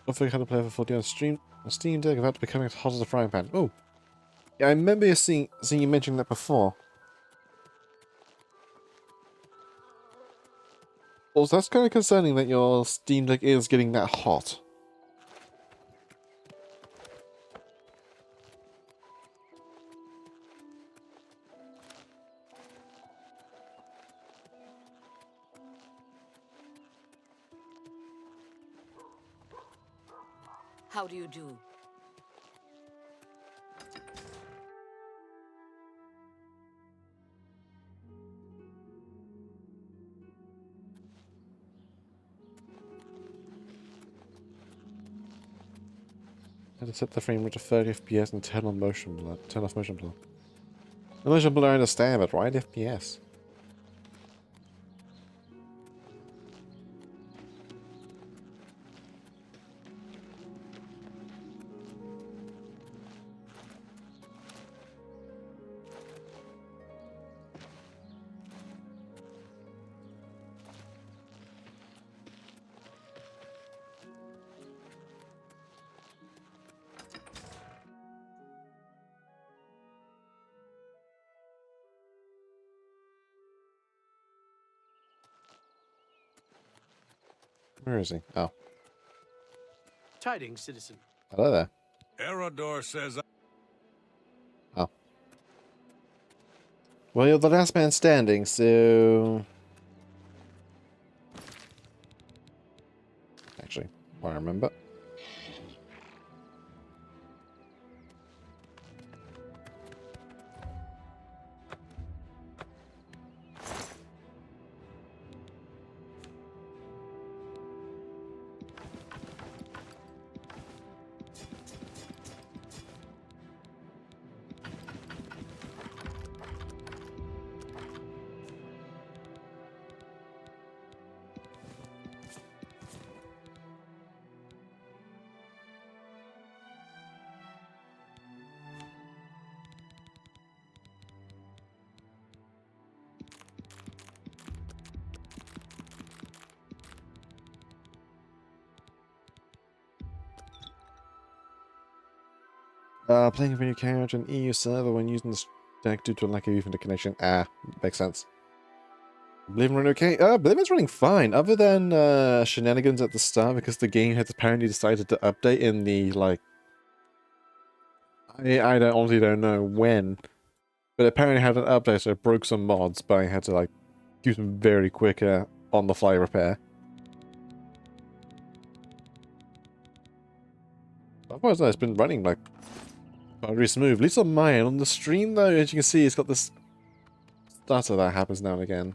Don't forget how to play for 40 on Steam Deck without becoming as hot as a frying pan. Oh, yeah, I remember seeing you mentioning that before. Also, that's kind of concerning that your Steam Deck is getting that hot. How do you do? I had to set the frame rate to 30 FPS and turn on motion blur. Turn off motion blur. The motion blur, I understand, but right FPS. Where is he? Oh. Tidings, citizen. Hello there. Erador says... Oh. Well, you're the last man standing, so... Actually, I remember. Playing a video carriage on EU server when using the deck due to a lack of Ethernet connection. Makes sense. Oblivion running okay? Oblivion's running fine, other than shenanigans at the start because the game had apparently decided to update in the, like... I honestly don't know when. But apparently had an update, so it broke some mods, but I had to, like, do some very quick on-the-fly repair. Otherwise, no, it's been running, like, very smooth. At least on my end. On the stream, though, as you can see, it's got this stutter that happens now and again.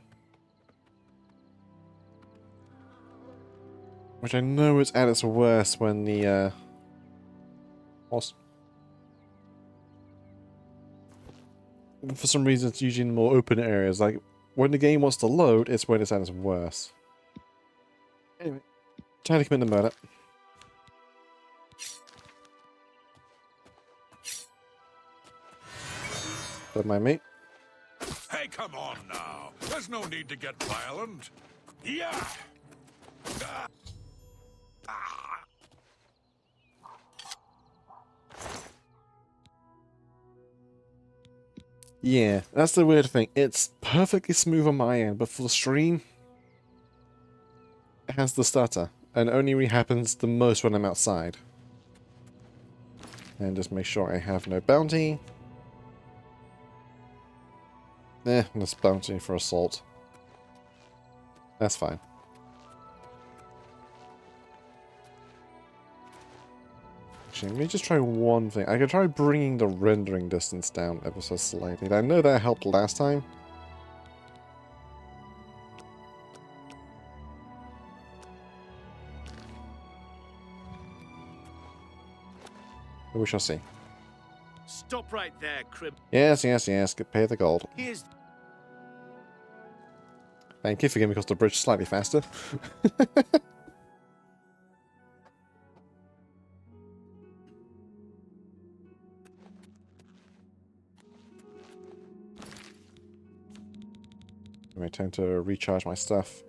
Which I know is at its worst when the, for some reason, it's usually in more open areas. Like, when the game wants to load, it's when it's at its worst. Anyway, time to commit the murder. Don't mind me. Hey, come on now. There's no need to get violent. Yeah. Yeah, that's the weird thing. It's perfectly smooth on my end, but for the stream, it has the stutter. And only really happens the most when I'm outside. And just make sure I have no bounty. This bounty for assault. That's fine. Actually, let me just try one thing. I could try bringing the rendering distance down ever so slightly. I know that helped last time. We shall see. Stop right there, Crib. Yes. Pay the gold. Here's... Thank you for getting me across the bridge slightly faster. I tend to recharge my stuff.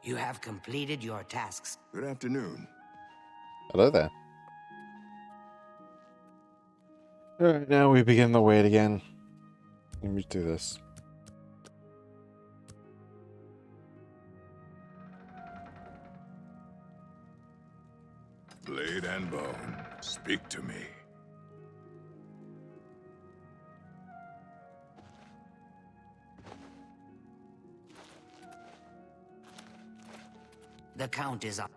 You have completed your tasks. Good afternoon. Hello there. Alright, now we begin the wait again. Let me do this. Blade and bone, speak to me. The count is up.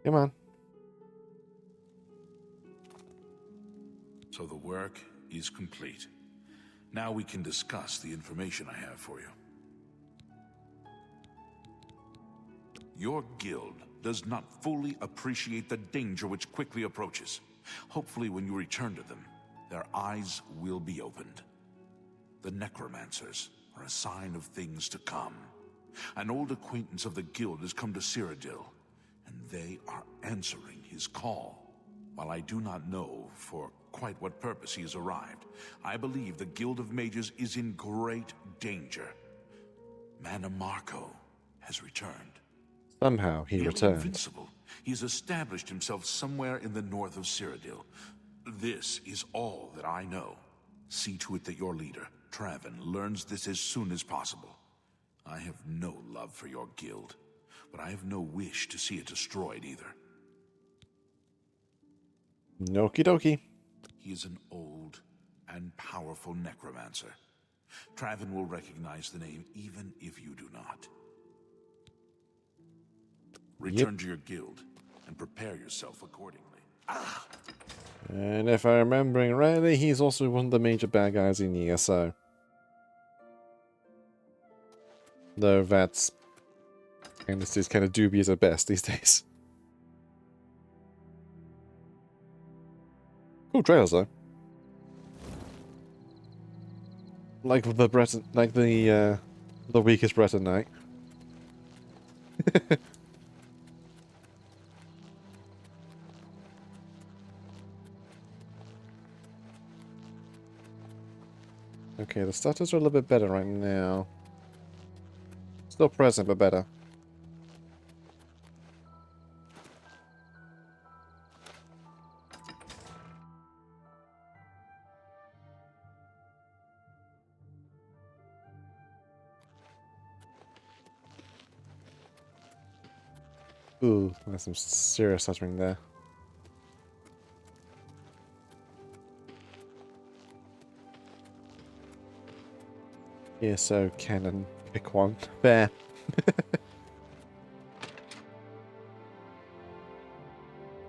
Come on. So the work is complete. Now we can discuss the information I have for you. Your guild does not fully appreciate the danger which quickly approaches. Hopefully when you return to them, their eyes will be opened. The necromancers are a sign of things to come. An old acquaintance of the guild has come to Cyrodiil, and they are answering his call. While I do not know for quite what purpose he has arrived, I believe the Guild of Mages is in great danger. Manamarco has returned. Somehow he Nearly returned. Invincible, he has established himself somewhere in the north of Cyrodiil. This is all that I know. See to it that your leader, Traven, learns this as soon as possible. I have no love for your guild, but I have no wish to see it destroyed either. Okie dokie. He is an old and powerful necromancer. Traven will recognize the name even if you do not. Return to your guild and prepare yourself accordingly. And if I'm remembering rightly, he's also one of the major bad guys in here, so... Though that's is kind of dubious at best these days. Cool trails though. Like the Breton, like the weakest Breton knight. Okay, the status are a little bit better right now. Still present, but better. Ooh, there's some serious stuttering there. Yeah, so cannon, pick one. There.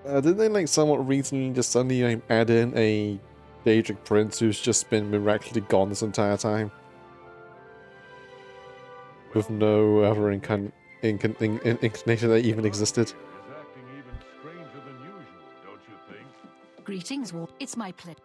Didn't they like somewhat recently just suddenly add in a Daedric prince who's just been miraculously gone this entire time? With no other inclination that even existed. Greetings, War. It's my pleasure.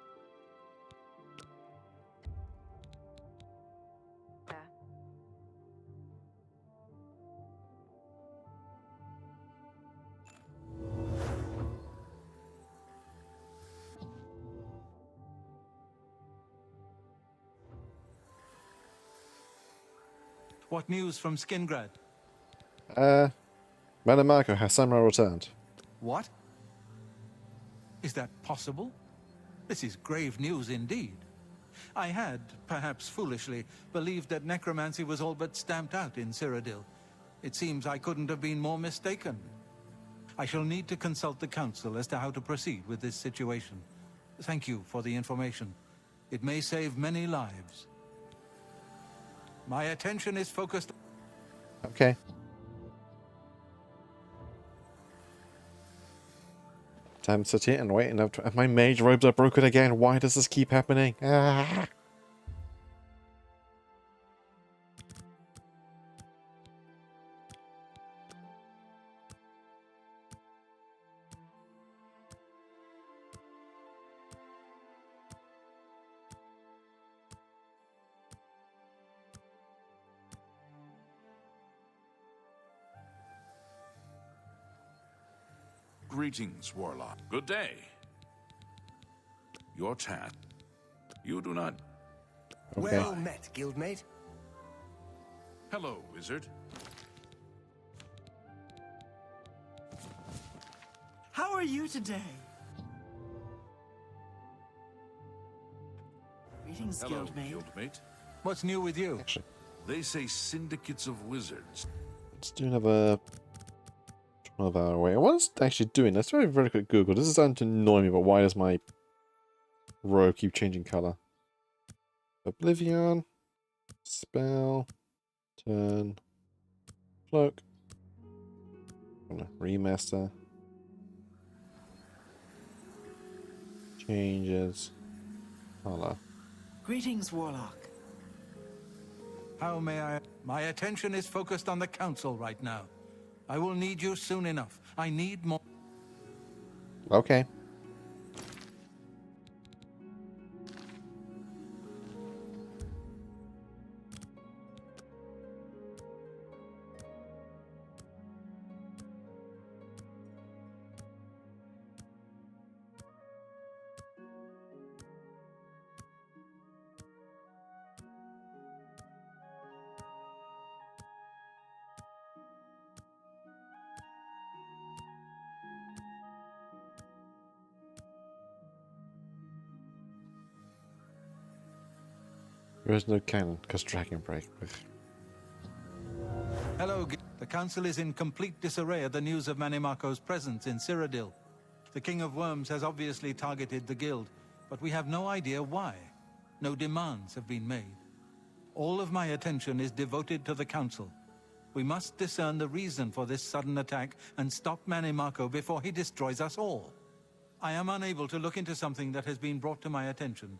What news from Skingrad? Madame Marco has somehow returned. What? Is that possible? This is grave news indeed. I had, perhaps foolishly, believed that necromancy was all but stamped out in Cyrodiil. It seems I couldn't have been more mistaken. I shall need to consult the council as to how to proceed with this situation. Thank you for the information. It may save many lives. My attention is focused... Okay. Time to sit here and wait. And my mage robes are broken again. Why does this keep happening? Ah! Greetings, Warlock. Good day. Your task. You do not... Okay. Well met, guildmate. Hello, wizard. How are you today? Greetings, Hello, guildmate. guildmate. What's new with you? Actually, They say syndicates of wizards. let's do another 12-hour wait. I was actually doing this. Very, very quick Google. This is starting to annoy me, but why does my robe keep changing color? Oblivion. Spell. Turn. Cloak. Remaster. Changes. Color. Greetings, Warlock. How may I... My attention is focused on the council right now. I will need you soon enough. I need more... Okay. There is no cannon, because Dragon Break. Hello, the council is in complete disarray at the news of Manimako's presence in Cyrodiil. The King of Worms has obviously targeted the guild, but we have no idea why. No demands have been made. All of my attention is devoted to the council. We must discern the reason for this sudden attack and stop Manimako before he destroys us all. I am unable to look into something that has been brought to my attention.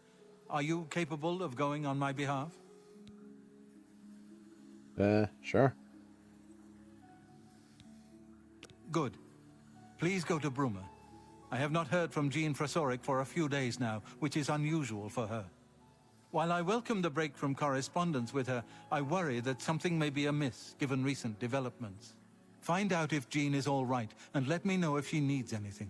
Are you capable of going on my behalf? Sure. Good. Please go to Bruma. I have not heard from Jean Frasoric for a few days now, which is unusual for her. While I welcome the break from correspondence with her, I worry that something may be amiss, given recent developments. Find out if Jean is all right, and let me know if she needs anything.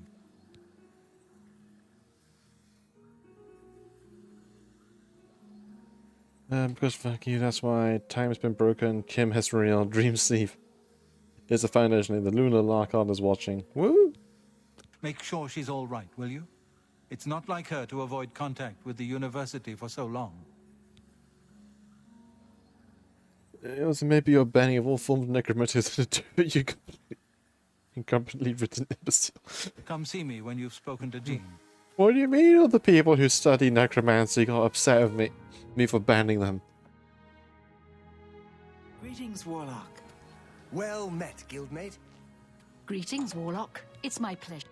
Because fuck you, that's why time has been broken, Kim has real, dream sleep. There's a foundation in the lunar Larkon is watching. Woo! Make sure she's all right, will you? It's not like her to avoid contact with the university for so long. It was maybe you're banning of all forms of necromancy to you incompetently written imbecile. Come see me when you've spoken to Jean. What do you mean all the people who study necromancy got upset with me for banning them? Greetings, Warlock. Well met, guildmate. Greetings, Warlock. It's my pleasure.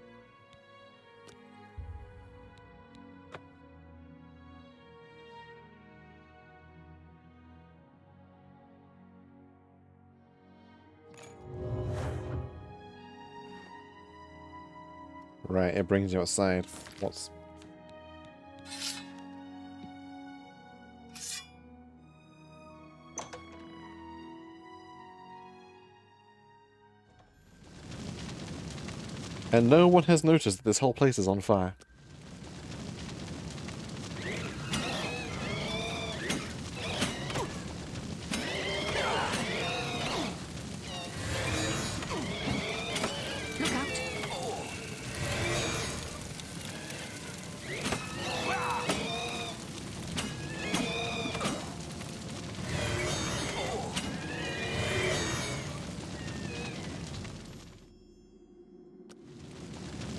Right, it brings you outside. What's... And no one has noticed that this whole place is on fire. Look out.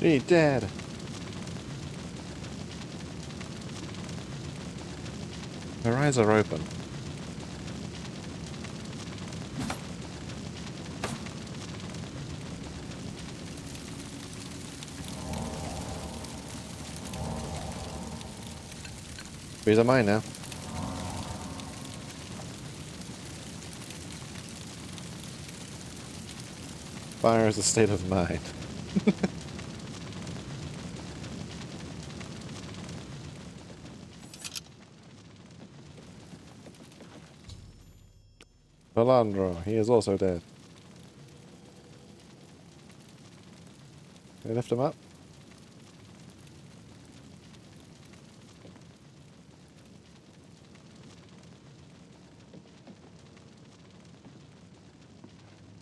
He dead. Her eyes are open. These are mine now. Fire is a state of mind. Valandro, he is also dead. They lift him up.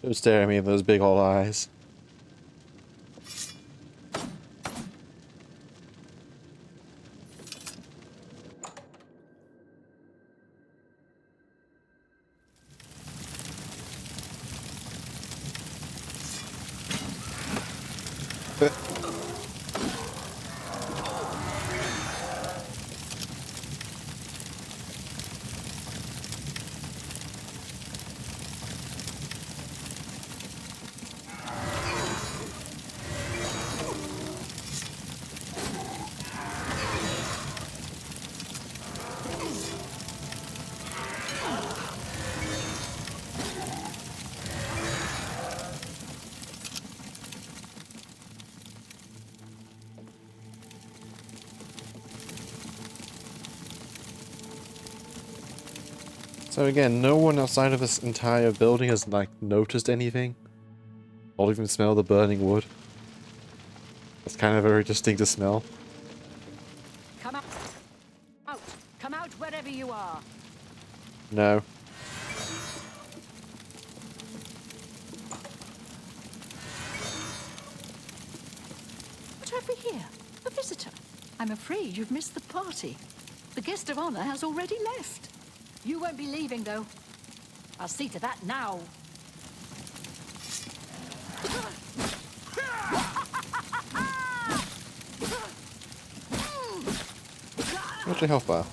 Don't stare at me with those big old eyes. So again, no one outside of this entire building has, like, noticed anything? Or even smell the burning wood? It's kind of a very distinctive smell. Come out. Out. Come out wherever you are. No. But over here, a visitor. I'm afraid you've missed the party. The guest of honor has already left. You won't be leaving, though. I'll see to that now. What's your health bar?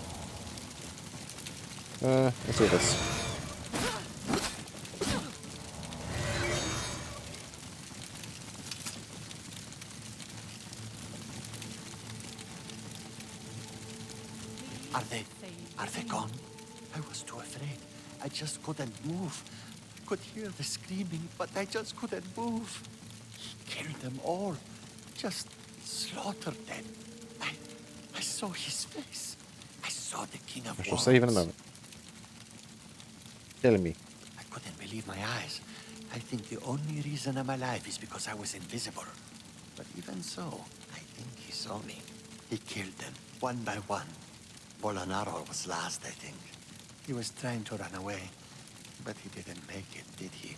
Let's do this. Are they gone? I was too afraid. I just couldn't move. Could hear the screaming, but I just couldn't move. He killed them all. Just slaughtered them. I saw his face. I saw the King of I shall Worms. save in a moment. Kill me. I couldn't believe my eyes. I think the only reason I'm alive is because I was invisible. But even so, I think he saw me. He killed them, one by one. Bolonaro was last, I think. He was trying to run away, but he didn't make it, did he?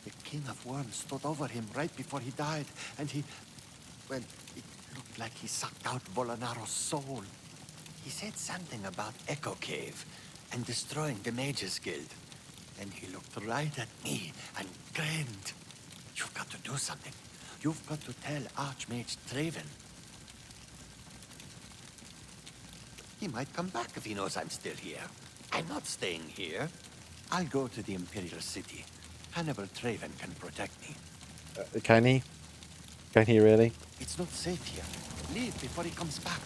The King of Worms stood over him right before he died, and he... well, it looked like he sucked out Bolonaro's soul. He said something about Echo Cave and destroying the Mages Guild. And he looked right at me and grinned. You've got to do something. You've got to tell Archmage Traven. He might come back if he knows I'm still here. I'm not staying here. I'll go to the Imperial City. Hannibal Traven can protect me. Can he? Can he really? It's not safe here. Leave before he comes back.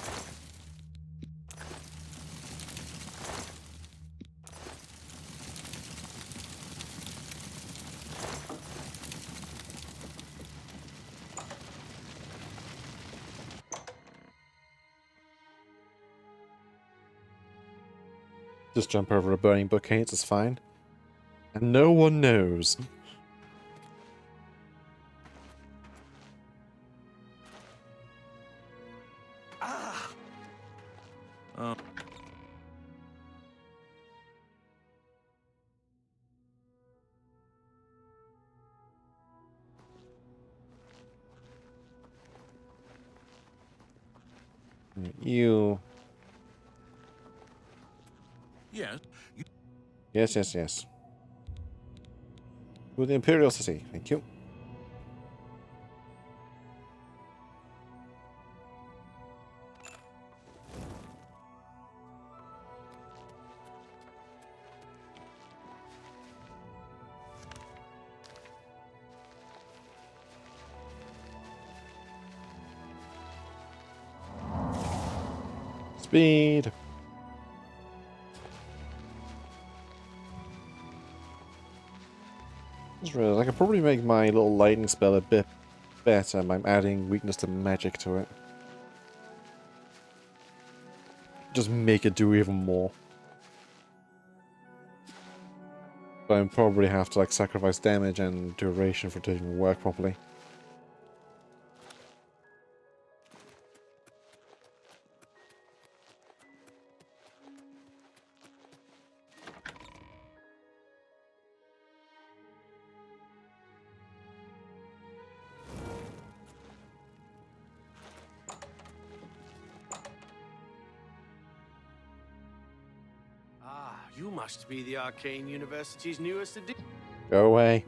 Just jump over a burning bookcase, it's fine. And no one knows. You... Yes. Yes, yes, yes. To the Imperial City, thank you. Speed. Just realized I could probably make my little lightning spell a bit better by adding weakness to magic to it. Just make it do even more. But I probably have to like sacrifice damage and duration for it to even work properly. Ah, you must be the Arcane University's newest addition. Go away.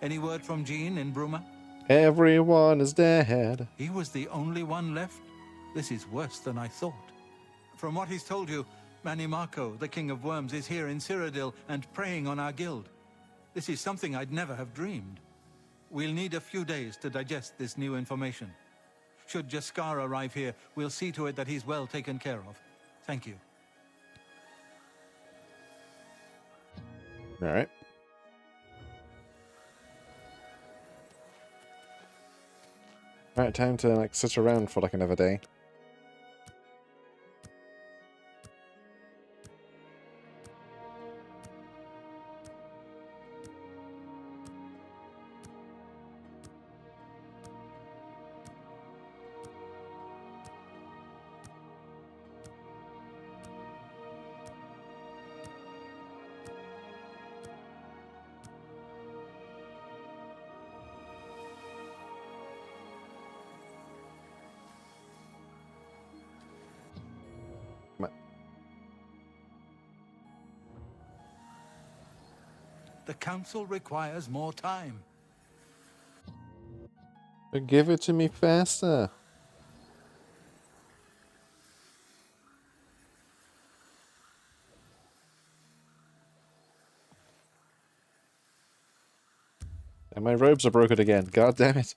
Any word from Jean in Bruma? Everyone is dead. He was the only one left? This is worse than I thought. From what he's told you, Manny Marco, the King of Worms, is here in Cyrodiil and preying on our guild. This is something I'd never have dreamed. We'll need a few days to digest this new information. Should Jaskar arrive here, we'll see to it that he's well taken care of. Thank you. Alright. Right, time to like sit around for like another day. The council requires more time. But give it to me faster. And my robes are broken again. God damn it.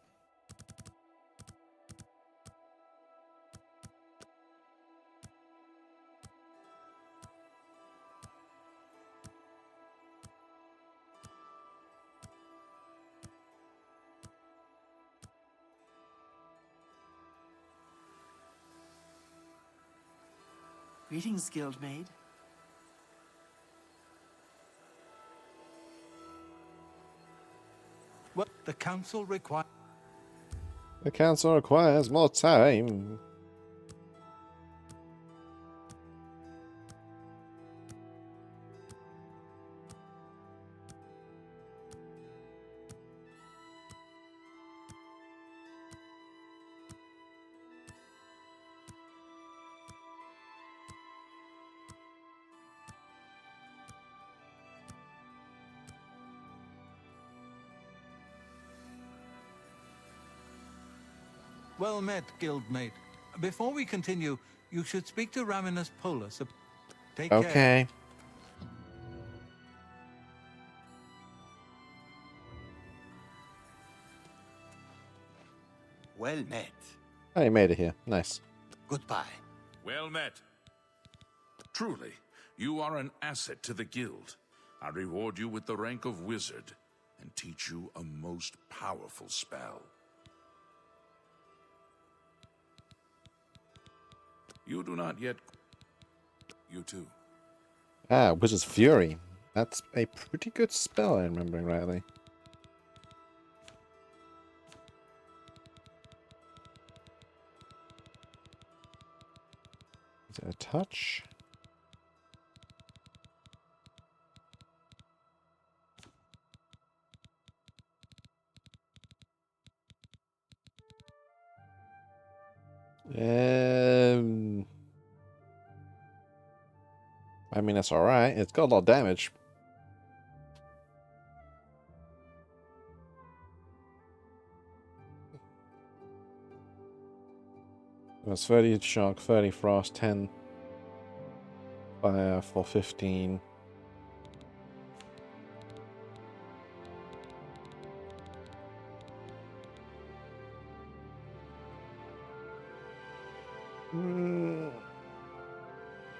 Greetings, Guildmaid. Well, the council requires... The council requires more time. Well met, guildmate. Before we continue, you should speak to Raminus Polus. Take care. Okay. Well met. Oh, you made it here. Nice. Goodbye. Well met. Truly, you are an asset to the guild. I reward you with the rank of wizard and teach you a most powerful spell. You do not yet... You too. Ah, Wizard's Fury. That's a pretty good spell, I'm remembering rightly. Is it a touch? I mean, that's alright. It's got a lot of damage. It was 30 shock, 30 frost, 10 fire for 15.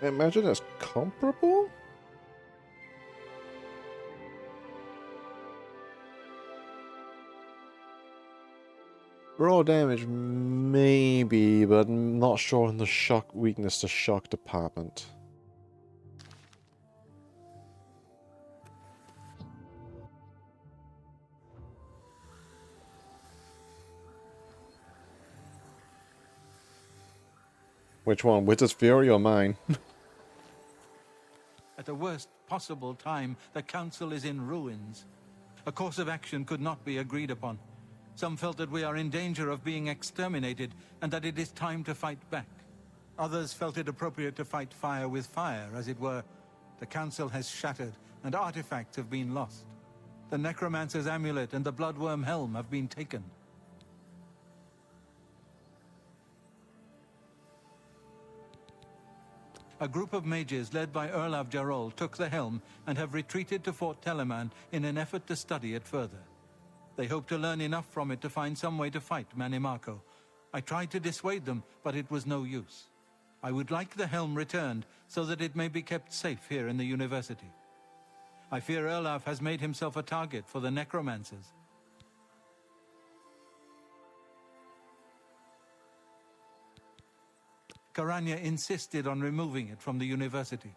I imagine it's comparable? Raw damage, maybe, but I'm not sure in the shock weakness to shock department. Which one? Wizard's Fury or mine? At the worst possible time, the council is in ruins. A course of action could not be agreed upon. Some felt that we are in danger of being exterminated and that it is time to fight back. Others felt it appropriate to fight fire with fire, as it were. The council has shattered and artifacts have been lost. The necromancer's amulet and the bloodworm helm have been taken. A group of mages led by Erlav Jarol took the helm and have retreated to Fort Telemann in an effort to study it further. They hope to learn enough from it to find some way to fight Manimarco. I tried to dissuade them, but it was no use. I would like the helm returned so that it may be kept safe here in the university. I fear Erlav has made himself a target for the necromancers. Karanya insisted on removing it from the university.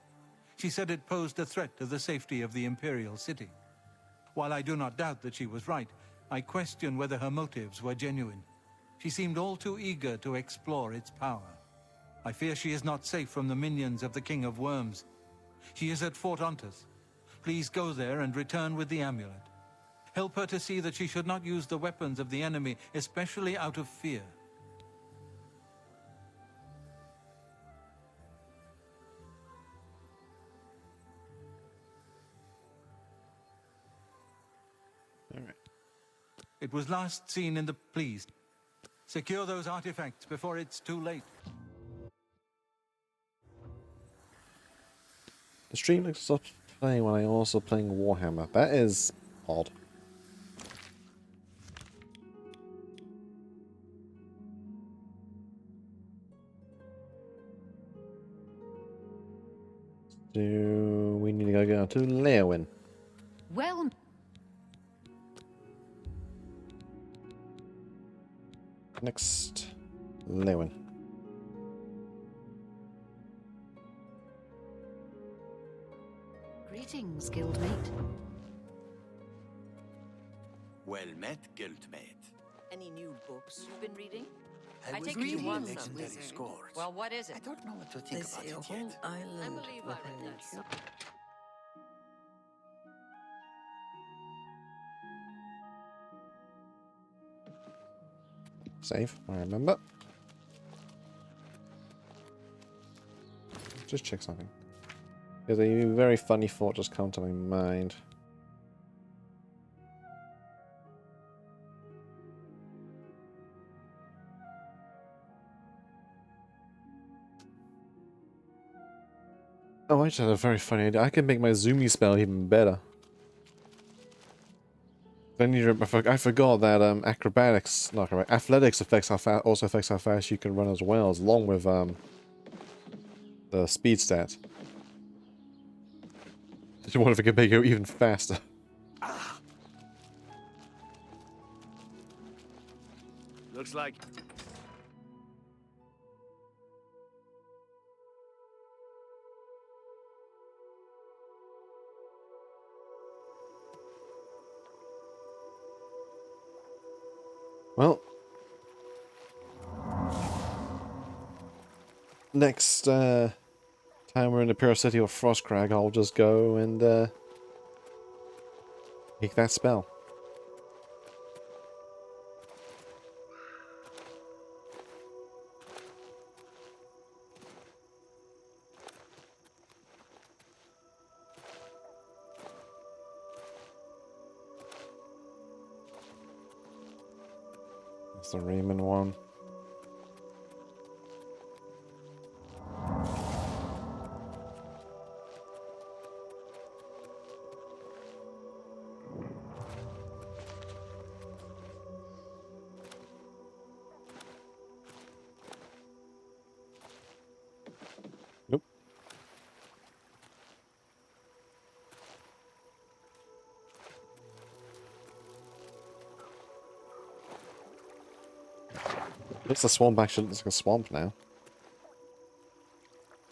She said it posed a threat to the safety of the Imperial City. While I do not doubt that she was right, I question whether her motives were genuine. She seemed all too eager to explore its power. I fear she is not safe from the minions of the King of Worms. She is at Fort Ontus. Please go there and return with the amulet. Help her to see that she should not use the weapons of the enemy, especially out of fear. It was last seen in the... Please, secure those artifacts before it's too late. The stream looks stopped playing when I'm also playing Warhammer. That is odd. We need to go to Leowin. Well, Next, Leowin. greetings, guildmate. Well met, guildmate. Any new books you've been reading? I was take it you reading want the some, legendary wizard. scores. Well, what is it? I don't know what to think about it yet. I believe I read that. Save, I remember. Just check something. There's a very funny thought just come to my mind. Oh, I just had a very funny idea. I can make my zoomy spell even better. Then I forgot that acrobatics, not acrobatics, athletics affects how fast, also affects how fast you can run as well, along with the speed stat. I just wonder if it can make it even faster. Looks like... Well, next time we're in the pure city of Frostcrag, I'll just go and make that spell. That's the Raymond one. Nope. Looks the swamp actually looks like a swamp now.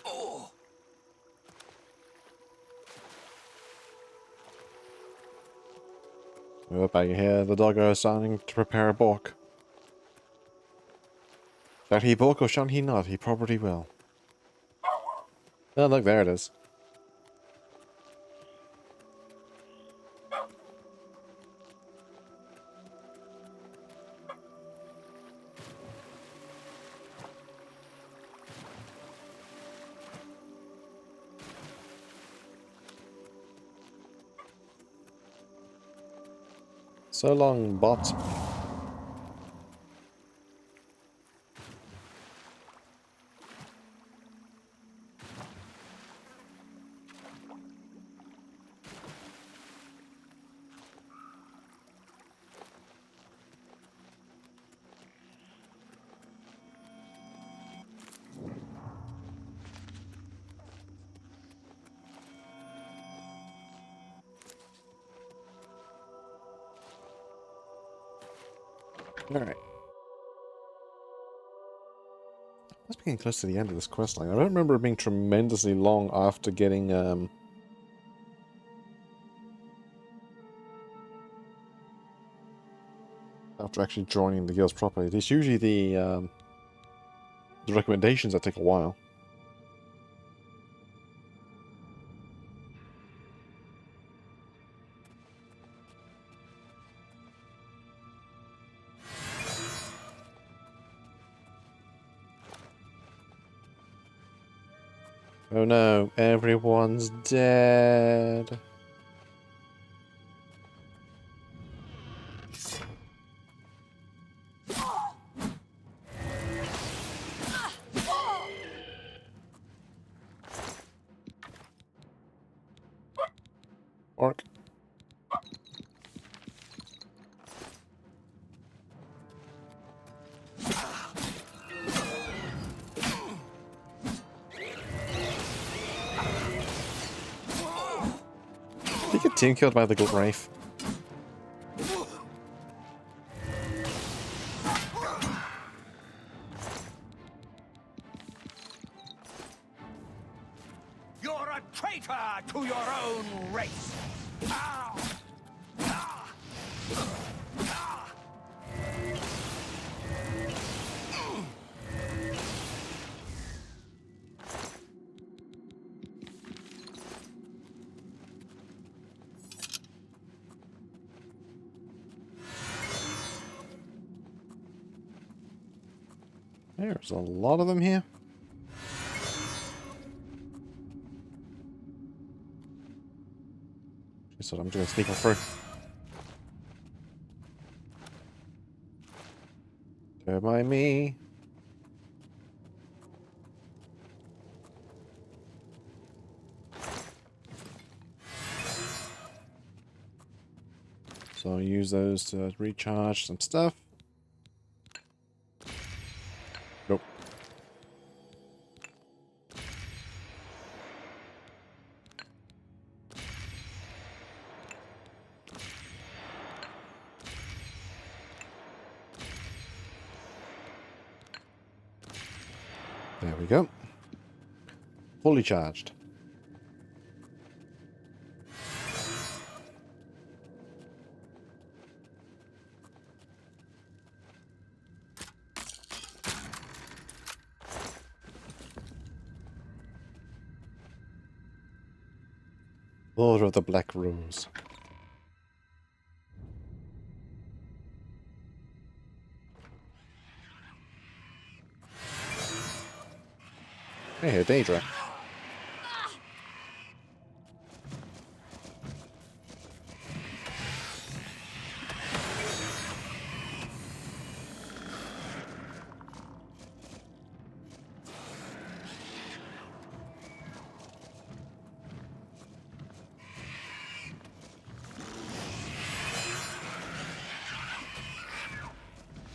Oh. We're back here. The doggo is starting to prepare a balk. Shall he balk or shall he not? He probably will. Oh, look, there it is. So long, bot. Alright. That's getting close to the end of this quest line. I don't remember it being tremendously long after getting after actually joining the guilds properly. It's usually the recommendations that take a while. Oh no, everyone's dead. Orc. Did he get team killed by the Gold Wraith? You're a traitor to your own race! Ah! Ah! Ah! There's a lot of them here. So I'm just gonna sneak on through. Don't mind me. So I'll use those to recharge some stuff. Nope. There we go. Fully charged. Order of the Black Rose. Hey, Daedra.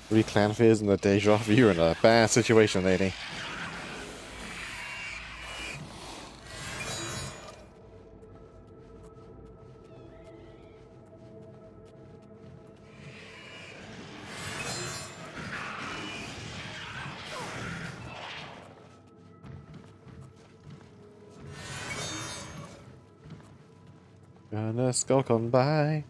Three clan fears and the Deja vu. You're in a bad situation, lady. Gonna skulk on by.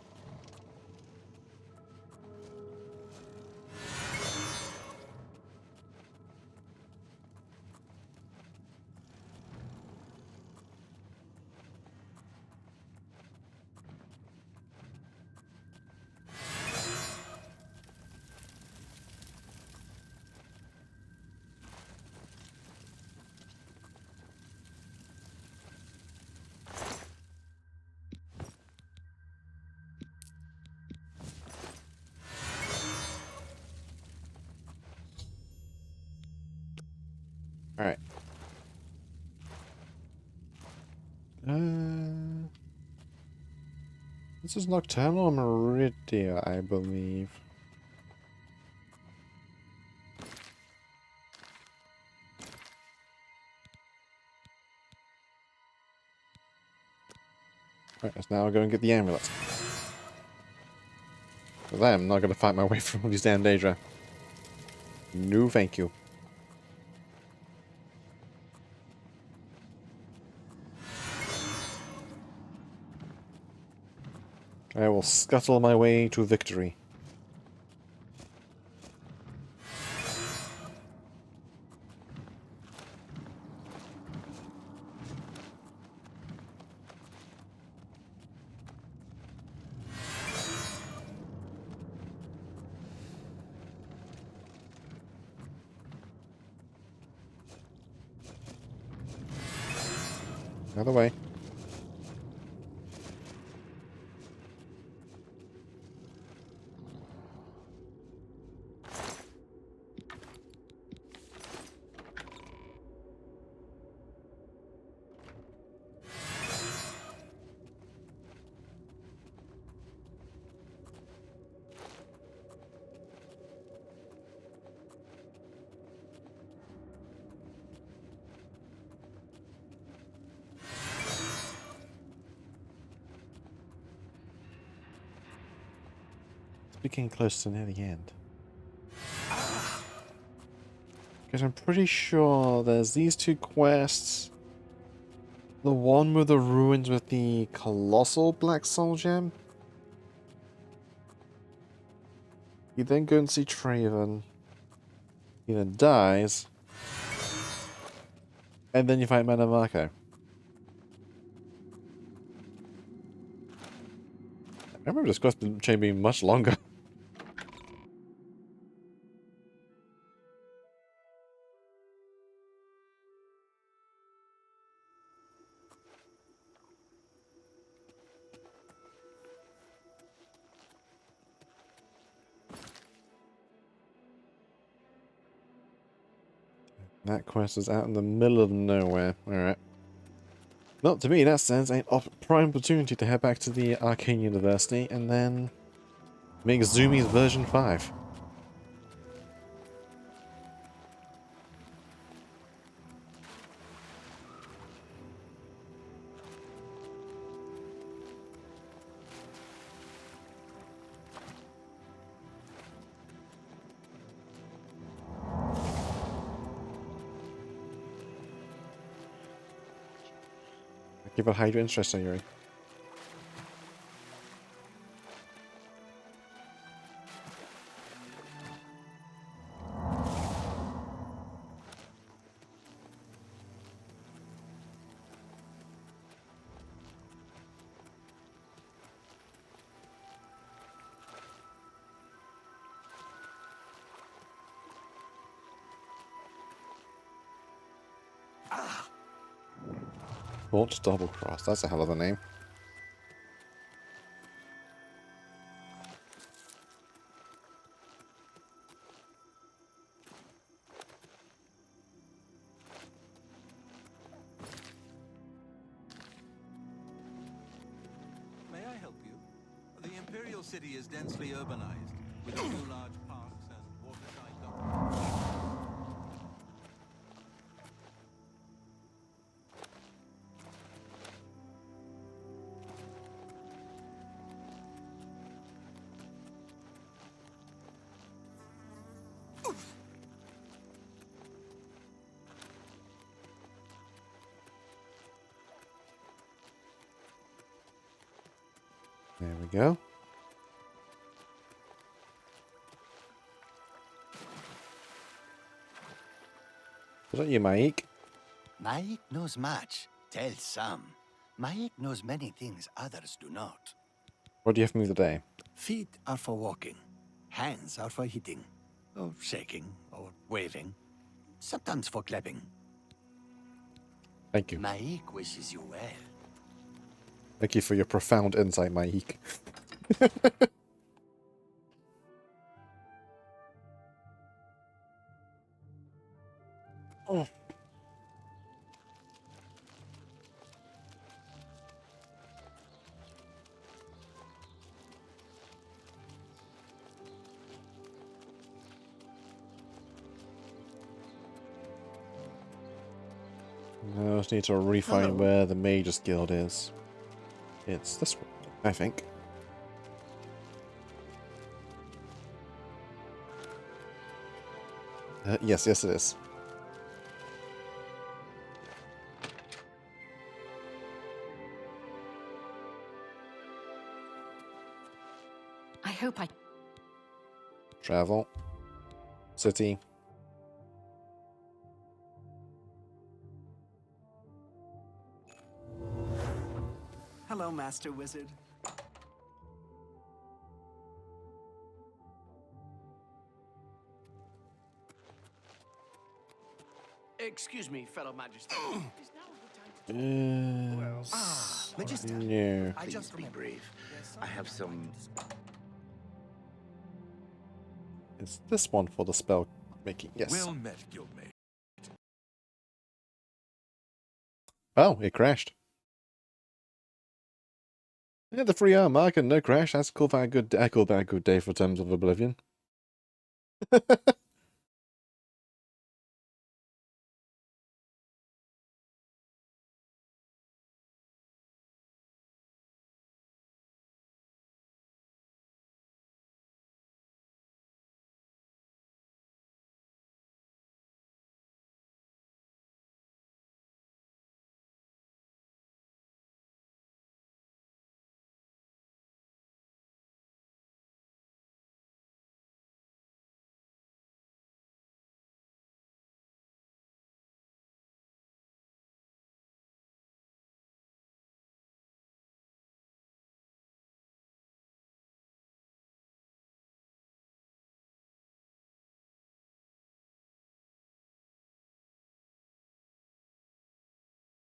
Alright. This is Nocturnal Meridia, I believe. Right, let's now go and get the amulet. Because I am not going to fight my way through all these damn Daedra. No, thank you. I will scuttle my way to victory. Other way. We're getting close to near the end. Because I'm pretty sure there's these two quests. The one with the ruins with the colossal black soul gem. You then go and see Traven. He then dies. And then you fight Mana Marco. I remember this quest chain being much longer. That quest is out in the middle of nowhere. Alright. Well, to me, that sounds a prime opportunity to head back to the Arcane University and then make Zumi's version 5. Give a hide your interest, Yuri. Fort Double Cross, that's a hell of a name. May I help you? The Imperial City is densely urbanized, with a few large parks and waterside docks. There we go. Is that you, Mike? Mike knows much. Tell some. Mike knows many things others do not. What do you have for me today? Feet are for walking. Hands are for hitting. Or shaking. Or waving. Sometimes for clapping. Thank you. Mike wishes you well. Thank you for your profound insight, Mike. Oh. I just need to refine where the Mage's Guild is. It's this one, I think. Yes, it is. I hope I... Travel. City. Hello, Master Wizard. Excuse me, fellow Magister. Is now a good time to Magister. No. I just be brief. I have some... Is this one for the spell making? Yes. Well met, Guildmate. Oh, it crashed. Yeah, the free arm mark and no crash. That's cool. That good. I call that a good day for terms of Oblivion.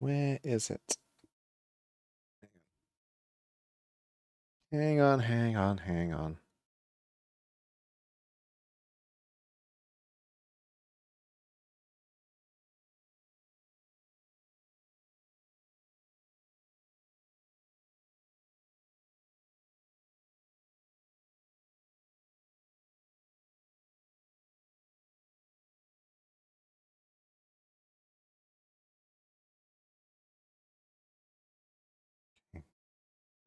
Where is it? Hang on, hang on, hang on.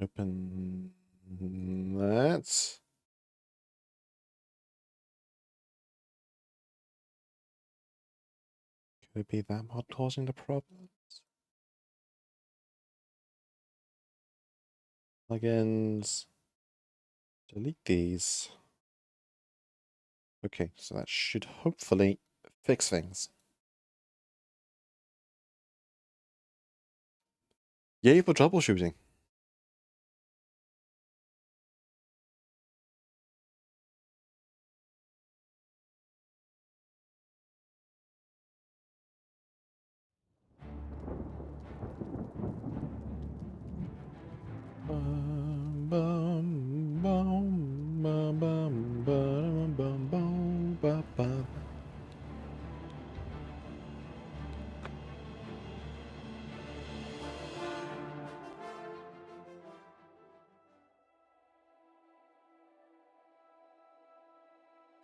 Open that. Could it be that mod causing the problems? Plugins. Delete these. Okay, so that should hopefully fix things. Yay for troubleshooting.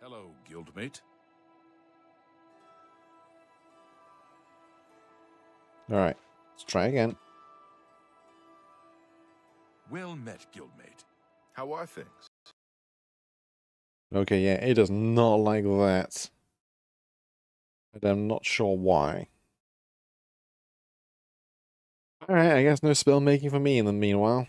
Hello, guildmate. Alright, let's try again. Well met, guildmate. How are things? Okay, yeah, it does not like that. But I'm not sure why. Alright, I guess no spell making for me in the meanwhile.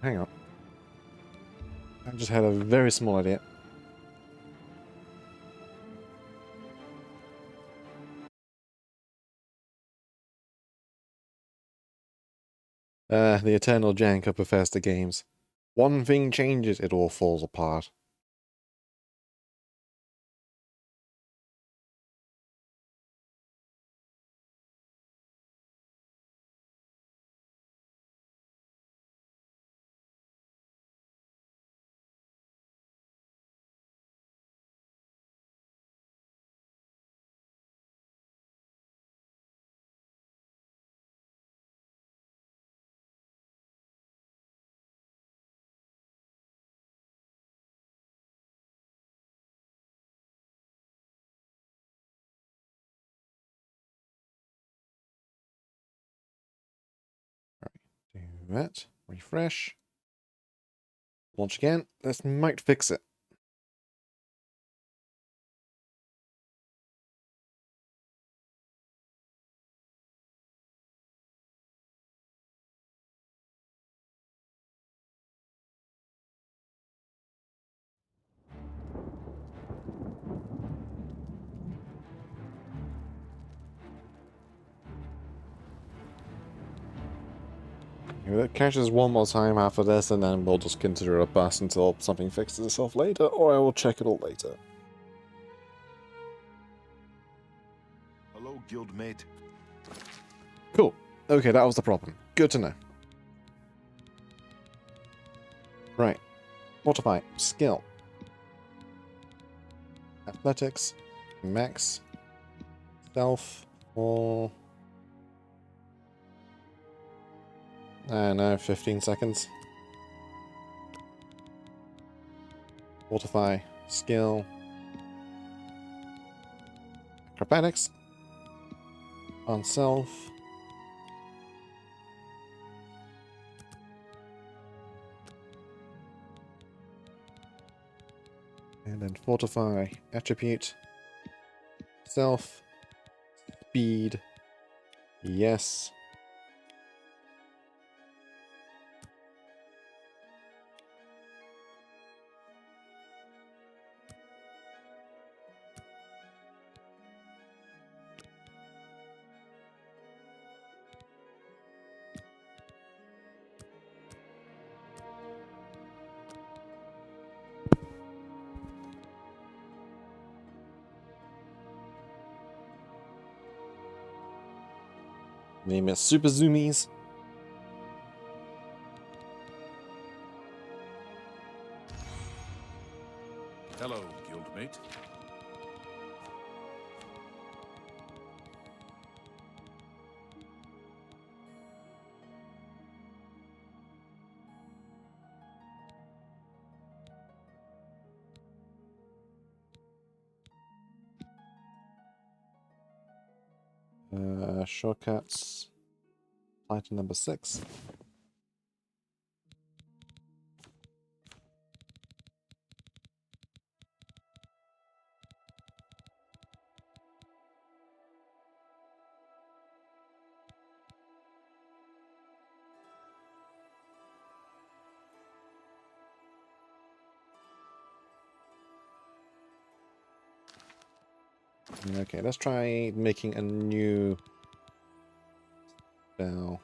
Hang on. I just had a very small idea. The eternal jank of Bethesda games. One thing changes, it all falls apart. Do that. Refresh. Launch again. This might fix it. If it catches one more time after this, and then we'll just consider it a bust until something fixes itself later, or I will check it all later. Hello, guildmate. Cool. Okay, that was the problem. Good to know. Right. Mortify. Skill. Athletics. Max. Stealth. All. I don't know, 15 seconds. Mortify. Skill. acrobatics. On self. And then fortify attribute. Self. Speed. Yes. Name it Super Zoomies. Hello, guildmate. Shortcuts. Titan number 6. Okay, let's try making a new spell.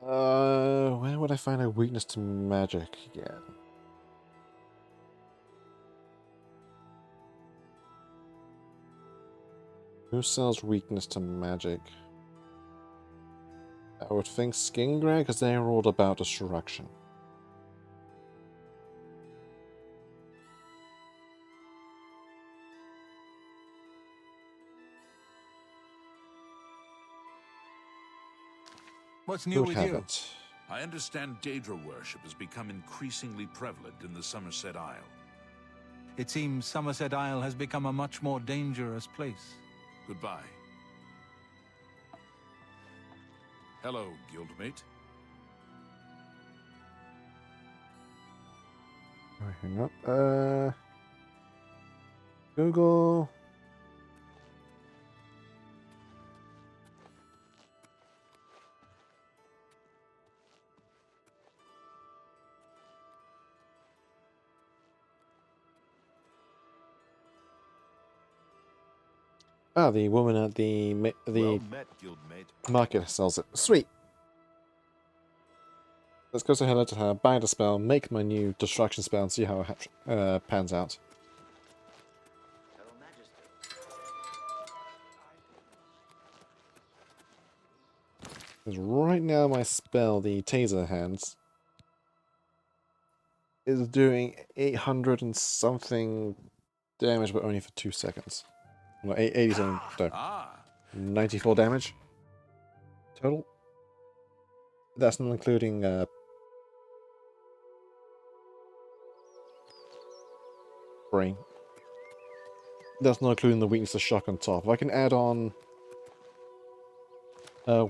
Where would I find a weakness to magic again? Who sells weakness to magic? I would think Skingrad, because they are all about destruction. What's new with you? I understand Daedra worship has become increasingly prevalent in the Somerset Isle. It seems Somerset Isle has become a much more dangerous place. Goodbye. Hello, guildmate. Hang up. Google. Ah, the woman at the Well met, guildmate. market sells it. Sweet. Let's go say hello to her, buy the spell, make my new destruction spell, and see how it pans out. Because right now my spell, the taser hands, is doing 800 and something damage, but only for 2 seconds. No, 87, no, 94 damage total. That's not including brain. That's not including the weakness to shock on top. If I can add on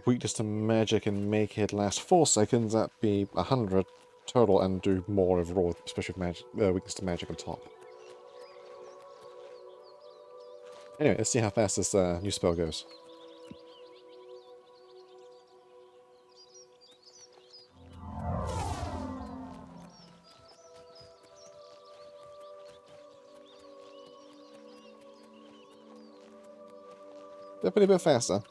weakness to magic and make it last 4 seconds, that'd be 100 total and do more overall, especially with magic, weakness to magic on top. Anyway, let's see how fast this new spell goes. Definitely a bit faster.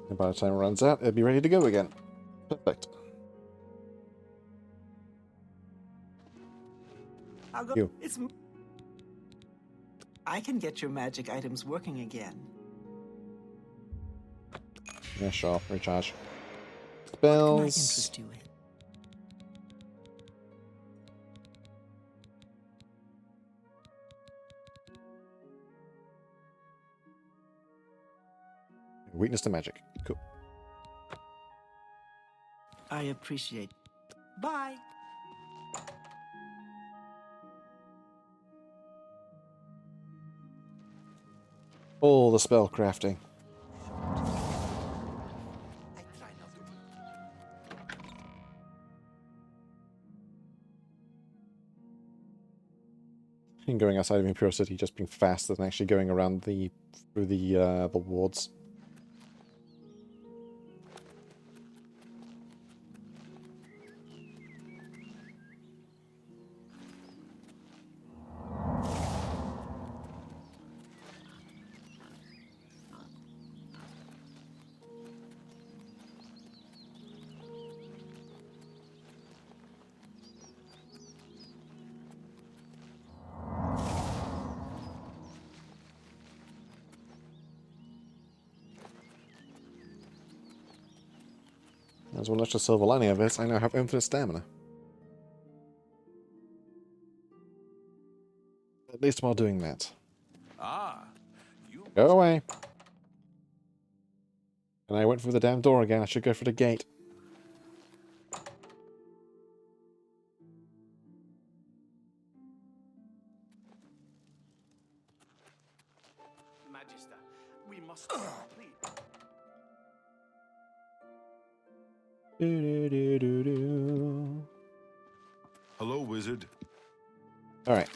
And by the time it runs out, it'll be ready to go again. Perfect. I'll go. You. I can get your magic items working again. Yeah, sure. Recharge. Spells. interest you in? Weakness to magic. Cool. I appreciate. Bye. All the spell crafting. And going outside of Imperial City just being faster than actually going around through the wards. As one extra silver lining of this, I now have infinite stamina. At least while doing that. Ah, Go away. And I went through the damn door again. I should go for the gate. Magister, we must complete. hello, wizard. Alright.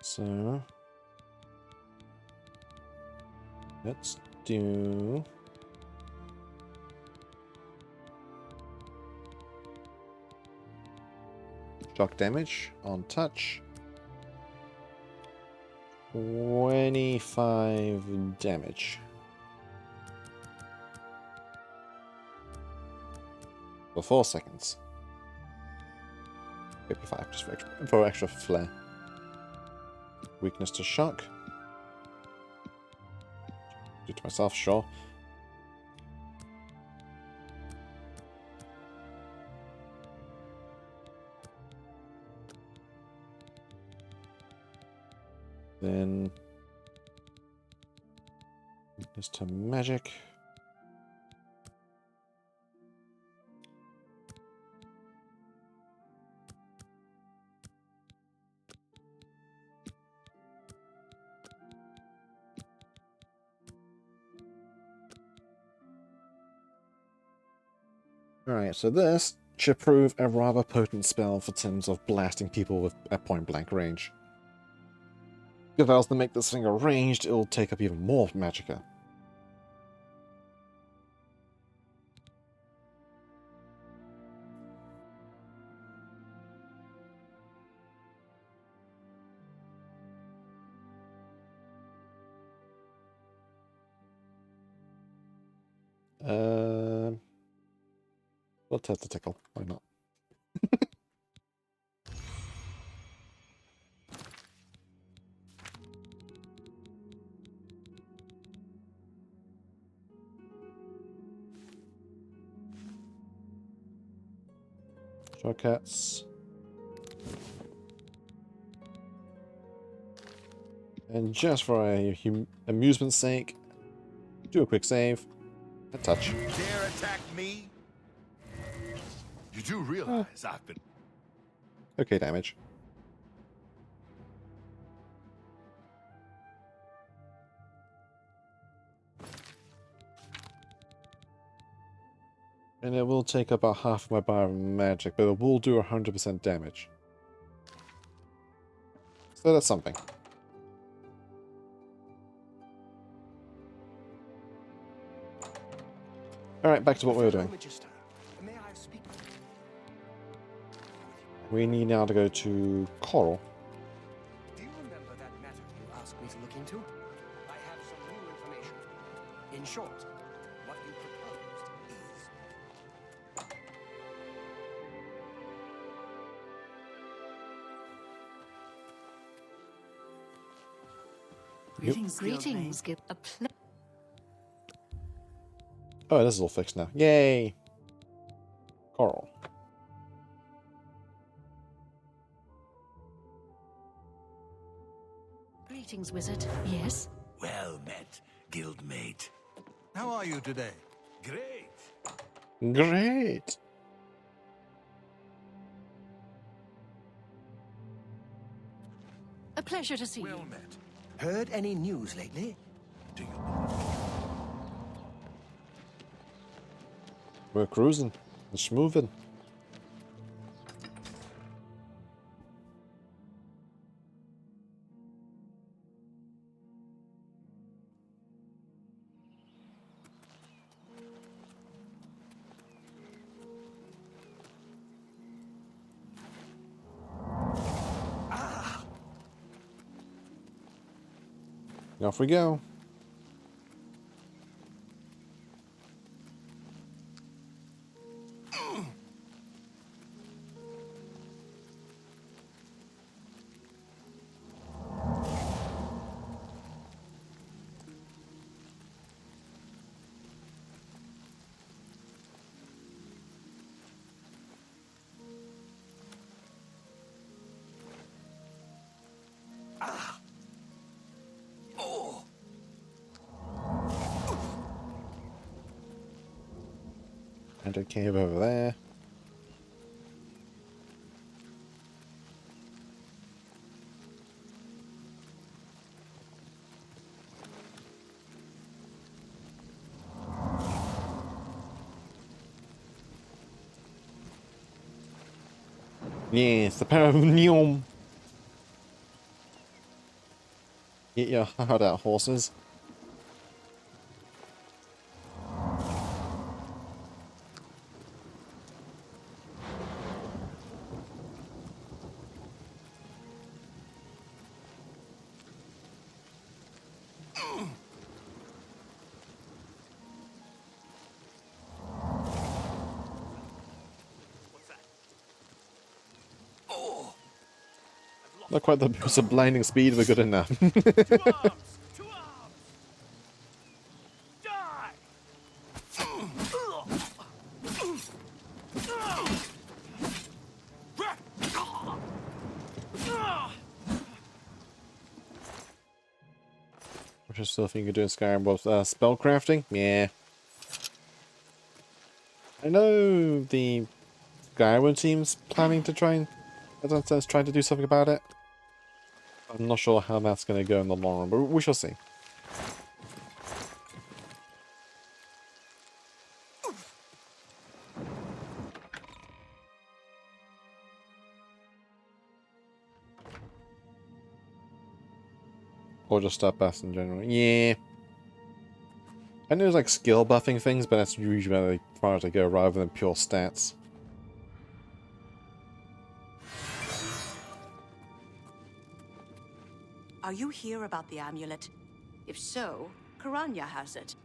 So let's do shock damage on touch. 25 damage. For 4 seconds. 55 just for extra flair. Weakness to shock. Do it to myself, sure. Then weakness to magic. Alright, so this should prove a rather potent spell for terms of blasting people with at point blank range. If I was to make this thing a ranged, it'll take up even more magicka. We'll test the tickle. Why not? Shortcuts. And just for amusement's sake, do a quick save. A touch. Dare attack me? You do realize I've been... Okay, damage. And it will take about half of my bar of magic, but it will do 100% damage. So that's something. Alright, back to what we were doing. Magister, may I speak? We need now to go to Coral. Do you remember that matter you asked me to look into? I have some new information. In short, what you proposed is... Greetings, give a Oh, this is all fixed now. Yay! Coral. Greetings, wizard. Yes? Well met, guildmate. How are you today? Great. Great! A pleasure to see you. Well met. Heard any news lately? Do you We're cruising. It's moving. Off we go. And a cave over there. Yes, the power of Neom. Get your heart out, horses. Not quite the boost of blinding speed, but good enough. Which is still think you could do in Skyrim with spell crafting? Yeah. I know the Skyrim team's planning to try and trying to do something about it. I'm not sure how that's going to go in the long run, but we shall see. Or just start buffs in general. Yeah. I know there's like skill buffing things, but that's usually where they try to go rather than pure stats. Are you here about the amulet? If so, Karanya has it.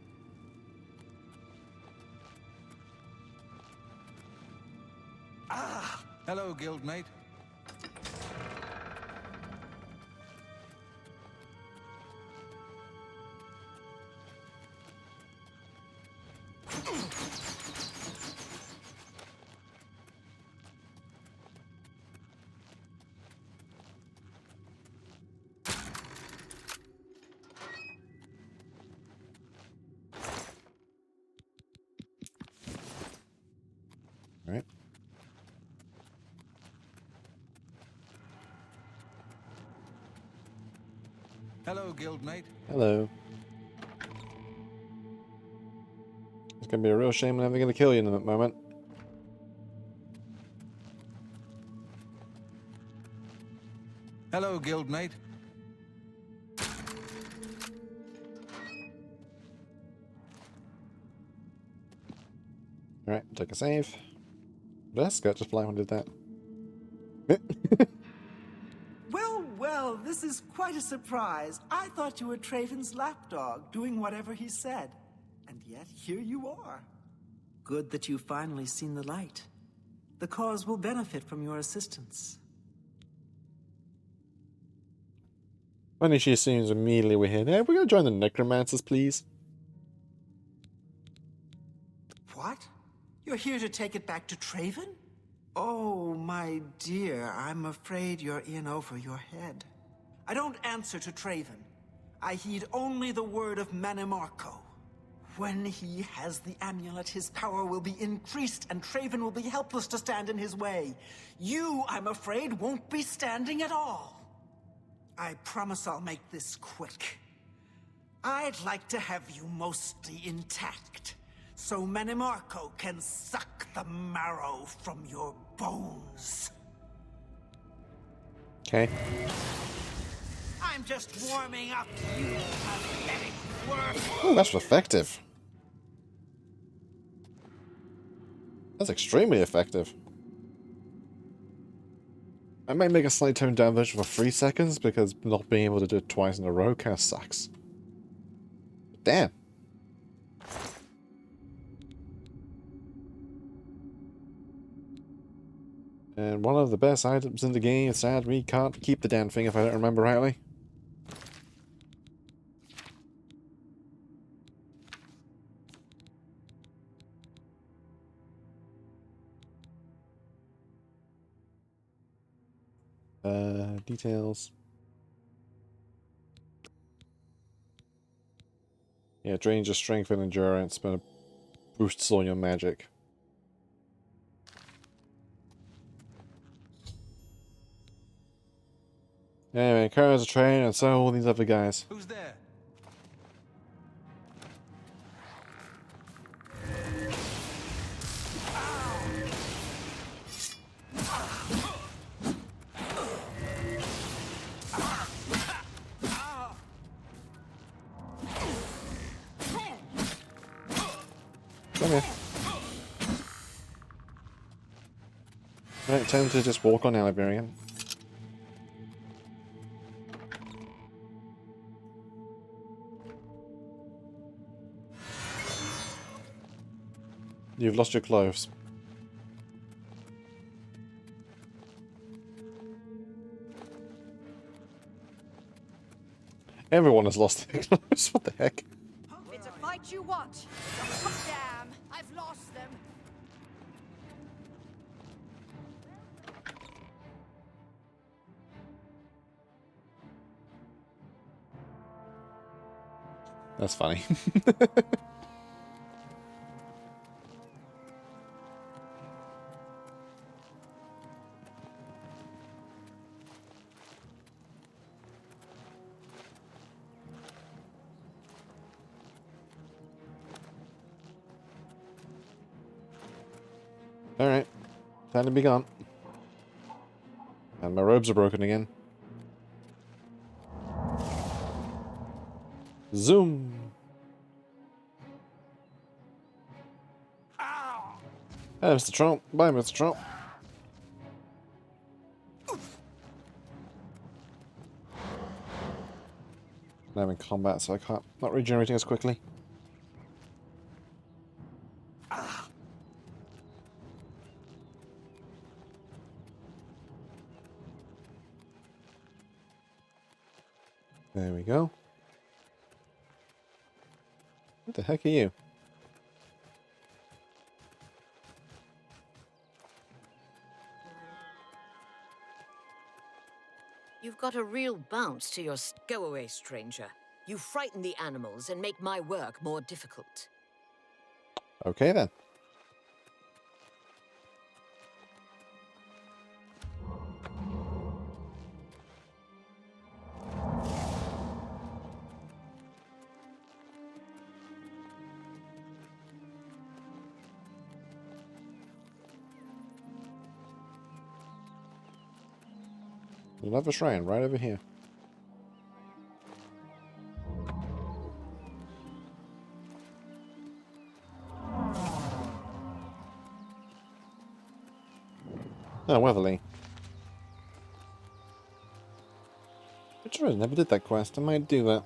Ah! Hello, guildmate. Alright. Hello, guildmate. Hello. It's gonna be a real shame when they're gonna kill you in a moment. Hello, guildmate. Alright, take a save. That's got just blind one did that. Well, well, this is quite a surprise. I thought you were Traven's lapdog, doing whatever he said. And yet, here you are. Good that you've finally seen the light. The cause will benefit from your assistance. Funny she assumes immediately we're here. Hey, we're gonna join the necromancers, please. What? You're here to take it back to Traven? Oh, my dear, I'm afraid you're in over your head. I don't answer to Traven. I heed only the word of Manimarco. When he has the amulet, his power will be increased, and Traven will be helpless to stand in his way. You, I'm afraid, won't be standing at all. I promise I'll make this quick. I'd like to have you mostly intact, so Manimarco can suck the marrow from your bones. Okay. I'm just warming up to you, pathetic work. Oh, that's effective. That's extremely effective. I might make a slight toned down version for 3 seconds because not being able to do it twice in a row kind of sucks. Damn. And one of the best items in the game, it's sad we can't keep the damn thing if I don't remember rightly. Details. Yeah, drains your strength and endurance, but boosts all your magic. Anyway, Kara's a train, and so are all these other guys. Who's there? Come here. Right, time to just walk on Oblivion. You've lost your clothes. Everyone has lost their clothes. What the heck? It's a fight you want. Damn, I've lost them. That's funny. Alright. Time to be gone. And my robes are broken again. Zoom! Hi, Mr. Trump. Bye, Mr. Trump. I'm in combat, so I can't. Not regenerating as quickly. There we go. What the heck are you? You've got a real bounce to your... Go away, stranger. You frighten the animals and make my work more difficult. Okay then. Another shrine right over here. Oh, Weatherly. I never did that quest. I might do that.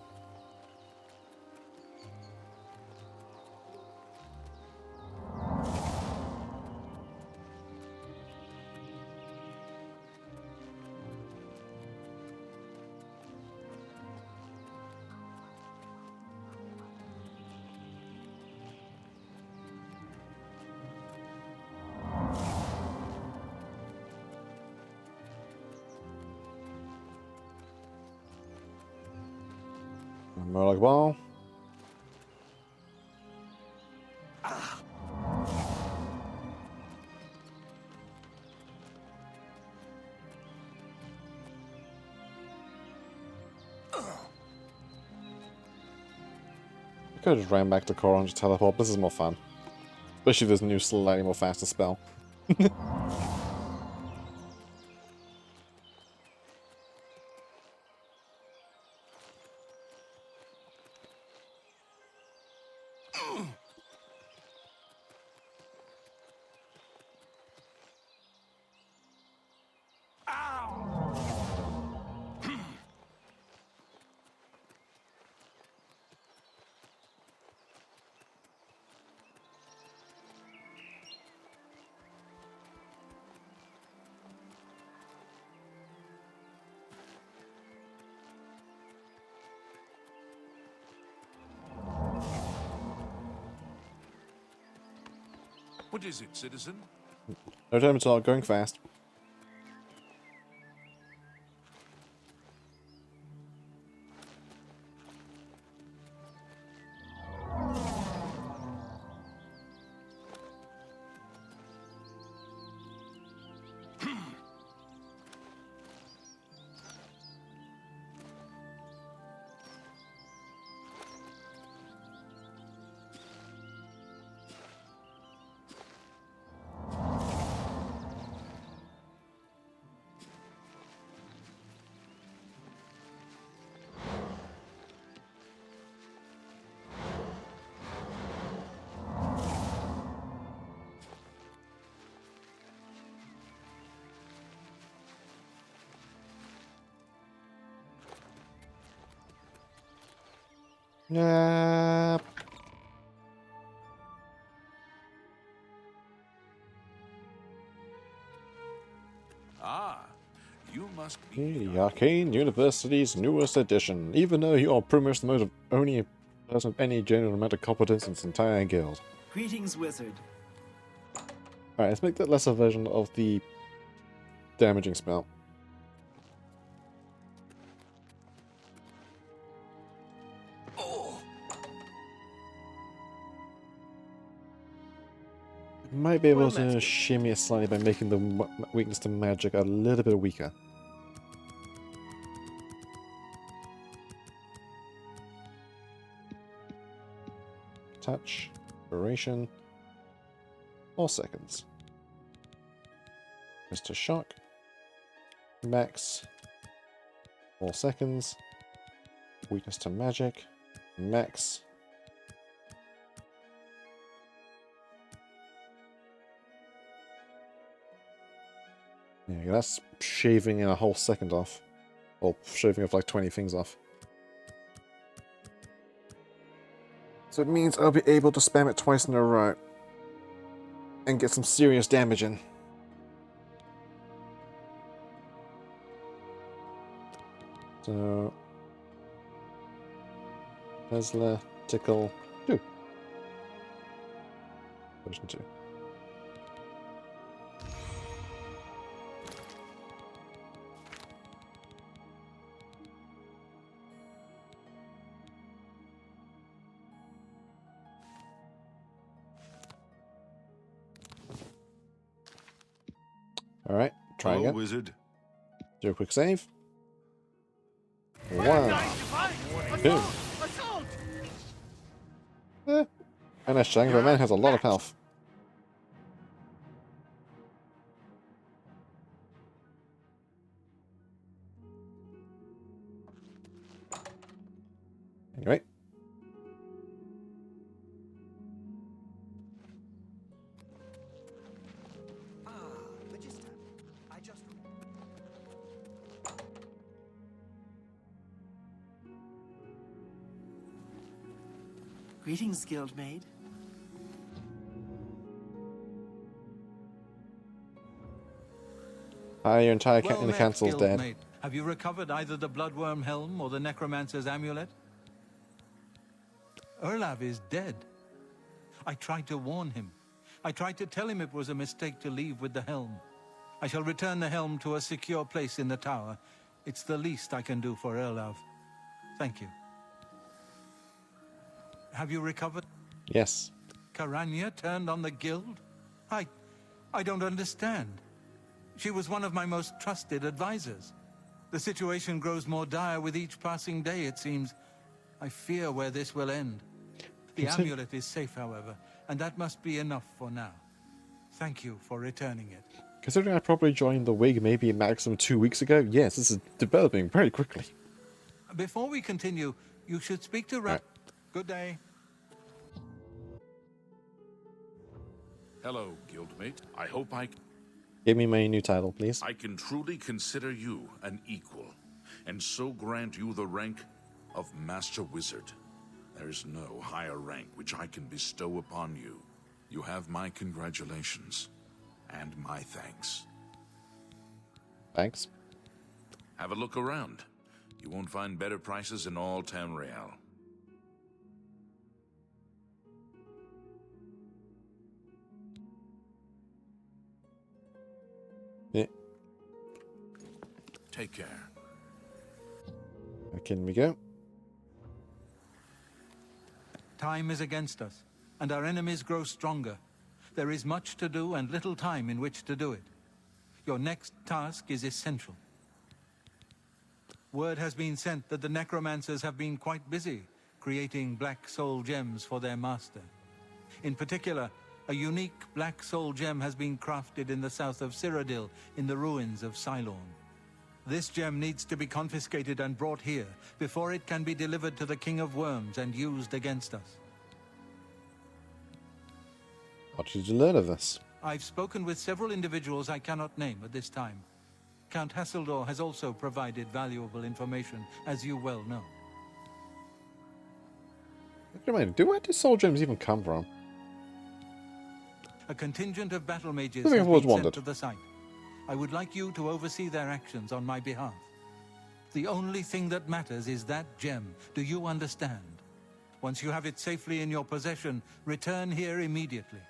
More like ball. I could have just ran back to Korra and just teleport. This is more fun. Especially this new slightly more faster spell. What is it, citizen? No time at all, going fast. Yeah. Ah, you must be The Arcane University's newest edition, even though you are pretty much the most only person of any general amount of competence in its entire guild. Greetings, wizard. Alright, let's make that lesser version of the damaging spell. Might be able to shimmy it slightly by making the weakness to magic a little bit weaker. Touch, duration, 4 seconds. Mr. Shock, max, 4 seconds. Weakness to magic, max. Yeah, that's shaving a whole second off. Or shaving off like 20 things off. So it means I'll be able to spam it twice in a row. And get some serious damage in. So... Tesla, Tickle, 2. Version 2. Alright, try Hello, again. wizard. Do a quick save. 1, 2. And that Shangri Man has a lot of health. Anyway. Greetings, Guildmaid. Hi, your entire Well in the met, council's dead. Guildmate. Have you recovered either the Bloodworm Helm or the Necromancer's Amulet? Erlav is dead. I tried to warn him. I tried to tell him it was a mistake to leave with the helm. I shall return the helm to a secure place in the tower. It's the least I can do for Erlav. Thank you. Have you recovered? Yes. Karanya turned on the guild? I don't understand. She was one of my most trusted advisors. The situation grows more dire with each passing day, it seems. I fear where this will end. The amulet is safe, however, and that must be enough for now. Thank you for returning it. Considering I probably joined the Wig maybe maximum 2 weeks ago, yes, this is developing very quickly. Before we continue, you should speak to Right. Good day. Hello, guildmate. I hope Give me my new title, please. I can truly consider you an equal, and so grant you the rank of Master Wizard. There is no higher rank which I can bestow upon you. You have my congratulations, and my thanks. Thanks. Have a look around. You won't find better prices in all Tamriel. Yeah. Take care. Can we go? Time is against us, and our enemies grow stronger. There is much to do and little time in which to do it. Your next task is essential. Word has been sent that the necromancers have been quite busy creating black soul gems for their master. In particular, a unique black soul gem has been crafted in the south of Cyrodiil in the ruins of Cylorn. This gem needs to be confiscated and brought here before it can be delivered to the King of Worms and used against us. What did you learn of this? I've spoken with several individuals I cannot name at this time. Count Hasseldor has also provided valuable information, as you well know. Where do soul gems even come from? A contingent of battle mages Moving has forward, been sent wandered. to the site. I would like you to oversee their actions on my behalf. The only thing that matters is that gem. Do you understand? Once you have it safely in your possession, return here immediately.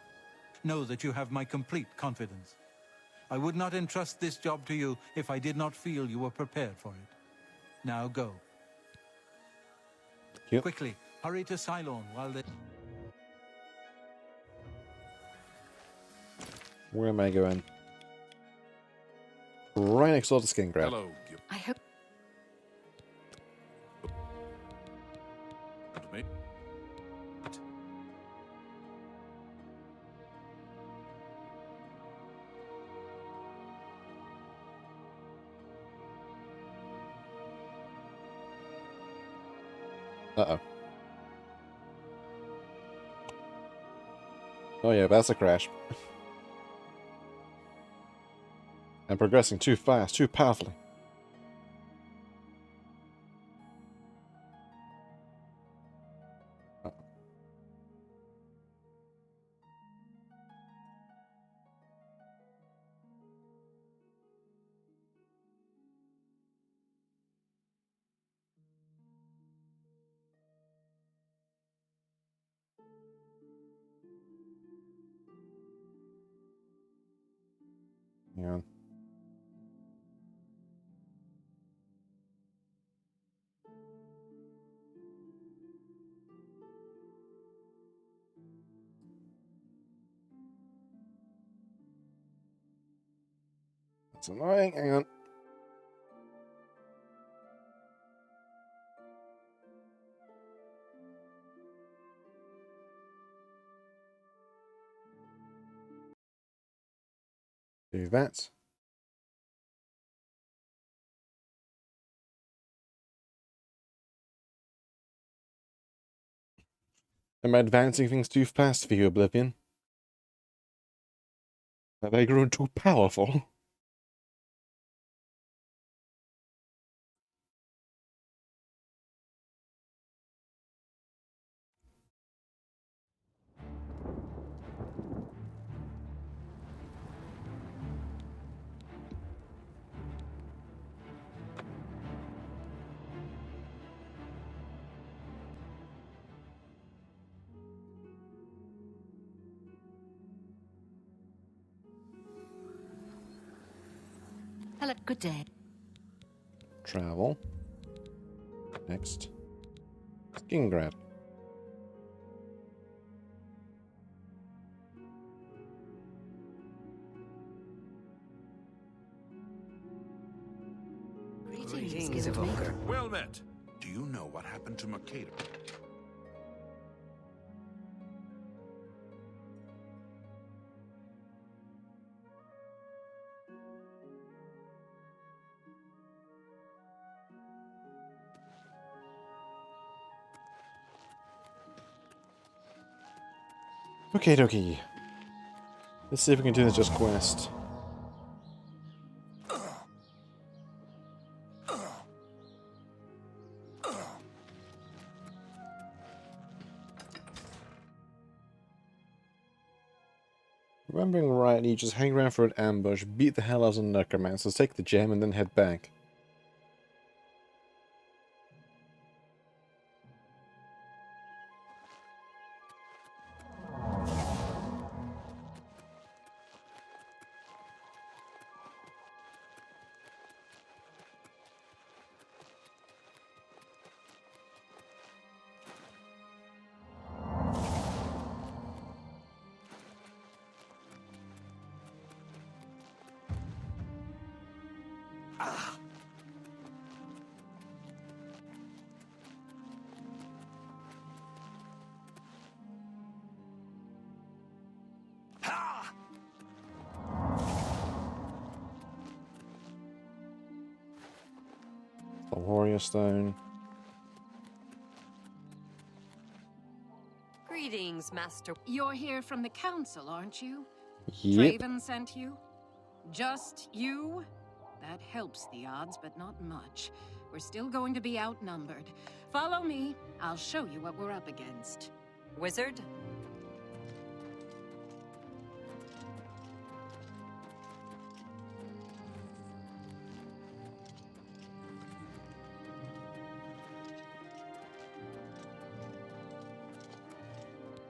Know that you have my complete confidence. I would not entrust this job to you if I did not feel you were prepared for it. Now go. Yep. Quickly, hurry to Cylorn while they... Where am I going? Right next door to Skin Grab. Hello, I hope. guildmate. Uh-oh. Oh yeah, that's a crash. I'm progressing too fast, too powerfully. Hang on. That's annoying. Hang on. Do that. Am I advancing things too fast for you, Oblivion? Have I grown too powerful? Hello. Good day. Travel. Next. Skin grab. Greetings, Evoker. Well met. Do you know what happened to Makeda? Okay, dokie. Let's see if we can do this just quest. Remembering rightly, you just hang around for an ambush, beat the hell out of the necromancers, take the gem, and then head back. The Warrior Stone. Greetings, Master. You're here from the council, aren't you? Yep. Traven sent you? Just you? That helps the odds, but not much. We're still going to be outnumbered. Follow me. I'll show you what we're up against. Wizard?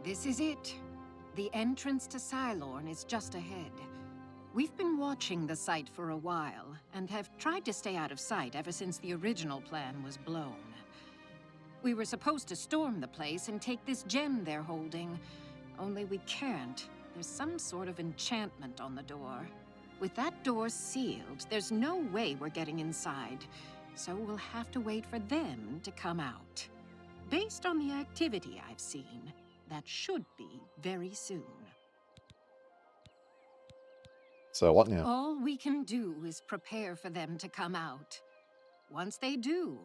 This is it. The entrance to Cylorn is just ahead. We've been watching the site for a while, and have tried to stay out of sight ever since the original plan was blown. We were supposed to storm the place and take this gem they're holding, only we can't. There's some sort of enchantment on the door. With that door sealed, there's no way we're getting inside, so we'll have to wait for them to come out. Based on the activity I've seen, that should be very soon. So what now? All we can do is prepare for them to come out. Once they do,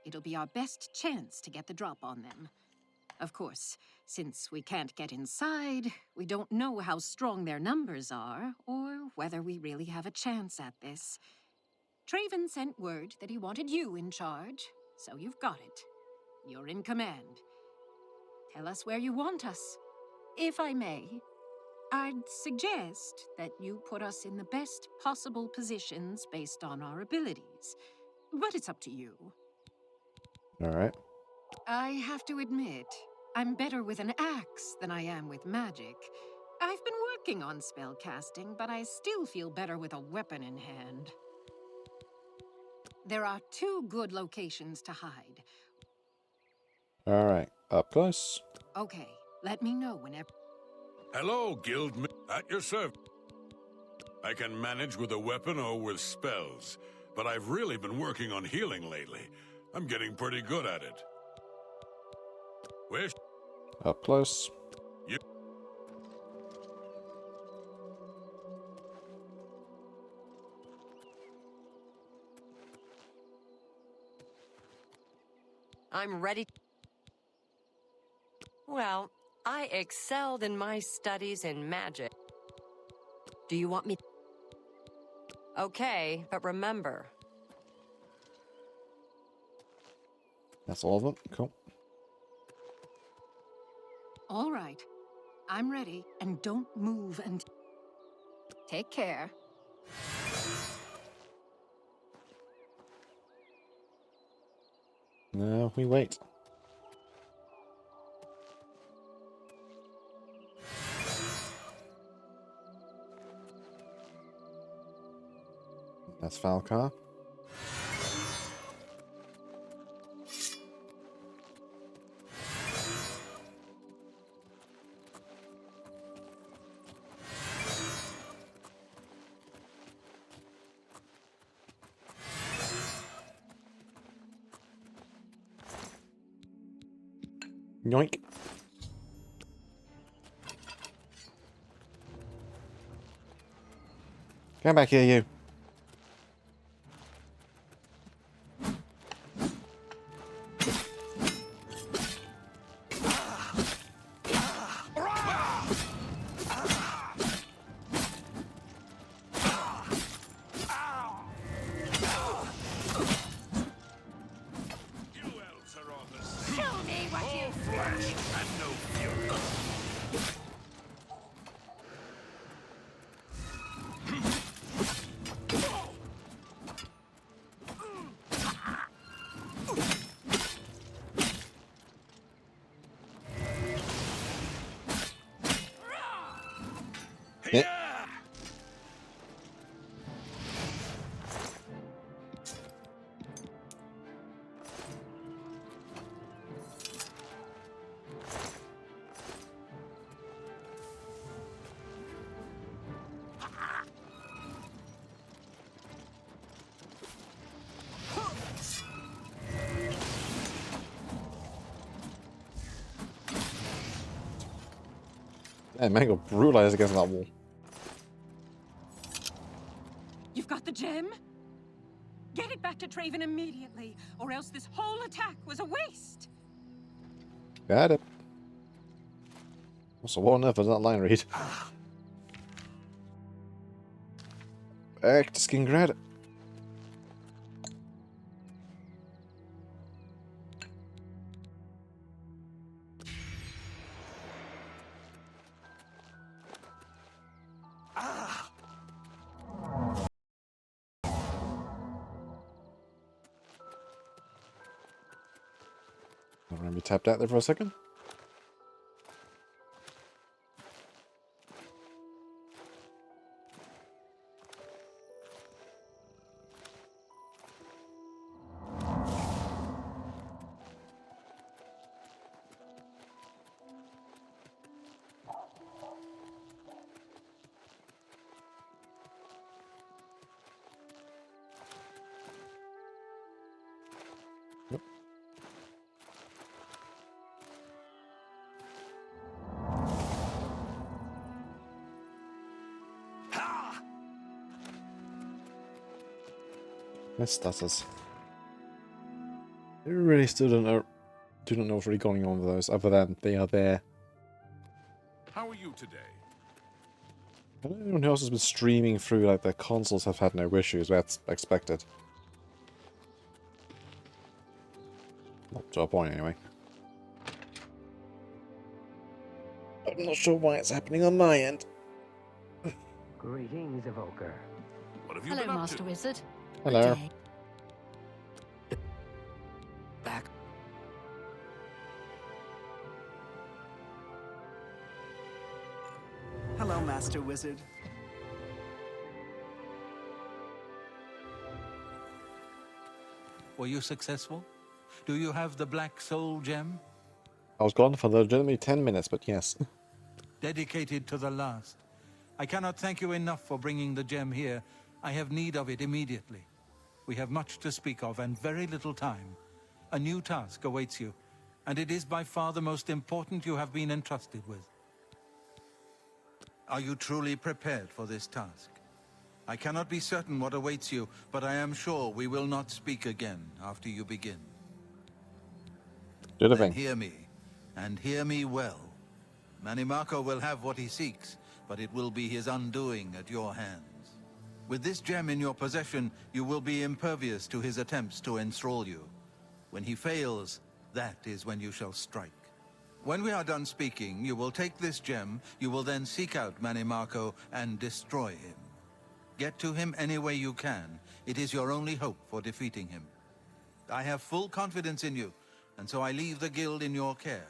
it'll be our best chance to get the drop on them. Of course, since we can't get inside, we don't know how strong their numbers are, or whether we really have a chance at this. Traven sent word that he wanted you in charge, so you've got it. You're in command. Tell us where you want us. If I may, I'd suggest that you put us in the best possible positions based on our abilities. But it's up to you. Alright. I have to admit, I'm better with an axe than I am with magic. I've been working on spellcasting, but I still feel better with a weapon in hand. There are 2 good locations to hide. Alright. Up close. Okay, let me know whenever... Hello, Guildman. At your service. I can manage with a weapon or with spells, but I've really been working on healing lately. I'm getting pretty good at it. Wish? Up close. You... I'm ready. Well, I excelled in my studies in magic. Do you want me? Okay, but remember. That's all of them. Cool. All right. I'm ready, and don't move and... Take care. Now we wait. That's Falcar. Yoink. Come back here, you. Yeah, man got brutalized against that wall. You've got the gem? Get it back to Traven immediately, or else this whole attack was a waste. Got it. Also, what on earth was that line read? Back to Skingrad. I'm gonna be tapped out there for a second. That stutters. I really still do not know what's really going on with those, other than they are there. How are you today? Everyone else has been streaming through, like, their consoles have had no issues, that's expected. Not to a point, anyway. I'm not sure why it's happening on my end. Greetings, Evoker. What have you Hello, been up Master to? Wizard. Hello. Back. Hello, Master Wizard. Were you successful? Do you have the Black Soul Gem? I was gone for legitimately 10 minutes, but yes. Dedicated to the last. I cannot thank you enough for bringing the gem here. I have need of it immediately. We have much to speak of and very little time. A new task awaits you, and it is by far the most important you have been entrusted with. Are you truly prepared for this task? I cannot be certain what awaits you, but I am sure we will not speak again after you begin. Then hear me, and hear me well. Manimarco will have what he seeks, but it will be his undoing at your hands. With this gem in your possession, you will be impervious to his attempts to enthrall you. When he fails, that is when you shall strike. When we are done speaking, you will take this gem, you will then seek out Manimarco and destroy him. Get to him any way you can. It is your only hope for defeating him. I have full confidence in you, and so I leave the guild in your care.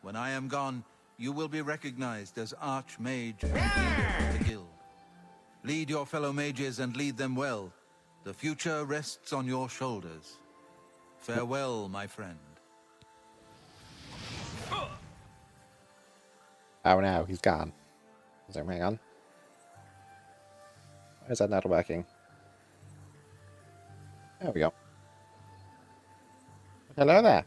When I am gone, you will be recognized as Archmage and leader of the guild. Lead your fellow mages and lead them well. The future rests on your shoulders. Farewell, my friend. Oh no, he's gone. So hang on. Why is that not working? There we go. Hello there.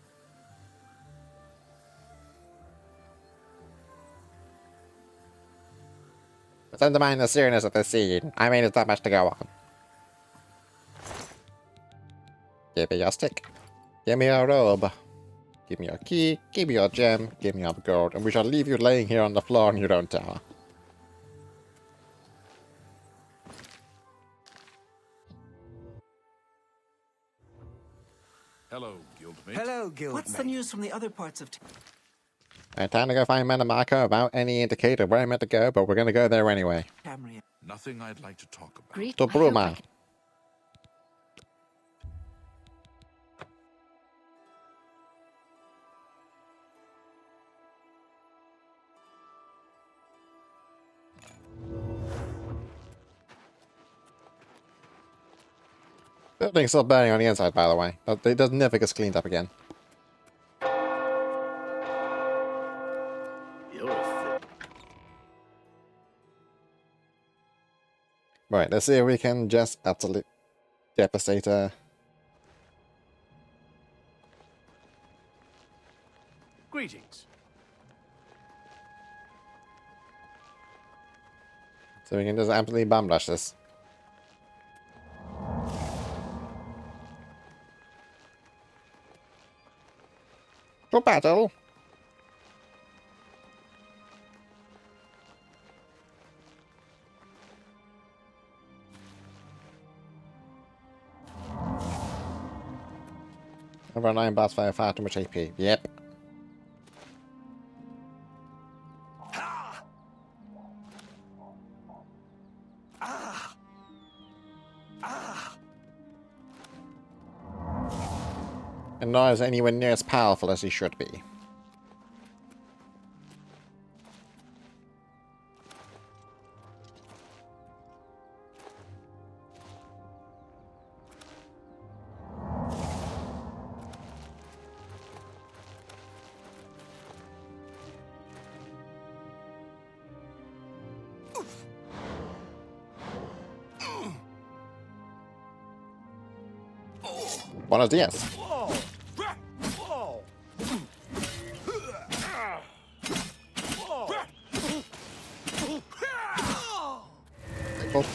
Let's undermine the seriousness of this scene. I mean, there's not much to go on. Give me your stick. Give me your robe. Give me your key. Give me your gem. Give me your gold. And we shall leave you laying here on the floor in your own tower. Hello, guildmate. Hello, guildmate. What's the news from the other parts of town? Alright, time to go find Manamako about any indicator where I'm meant to go, but we're gonna go there anyway. Nothing I'd like to talk about. Great. To Bruma. Building's still burning on the inside, by the way. It does never get cleaned up again. Right, let's see if we can just utterly devastate her. Greetings. So we can just absolutely bomb rush this. To battle! Over 9 boss fire far too much AP. Yep. And nor is anywhere near as powerful as he should be. Buenos dias. Cool.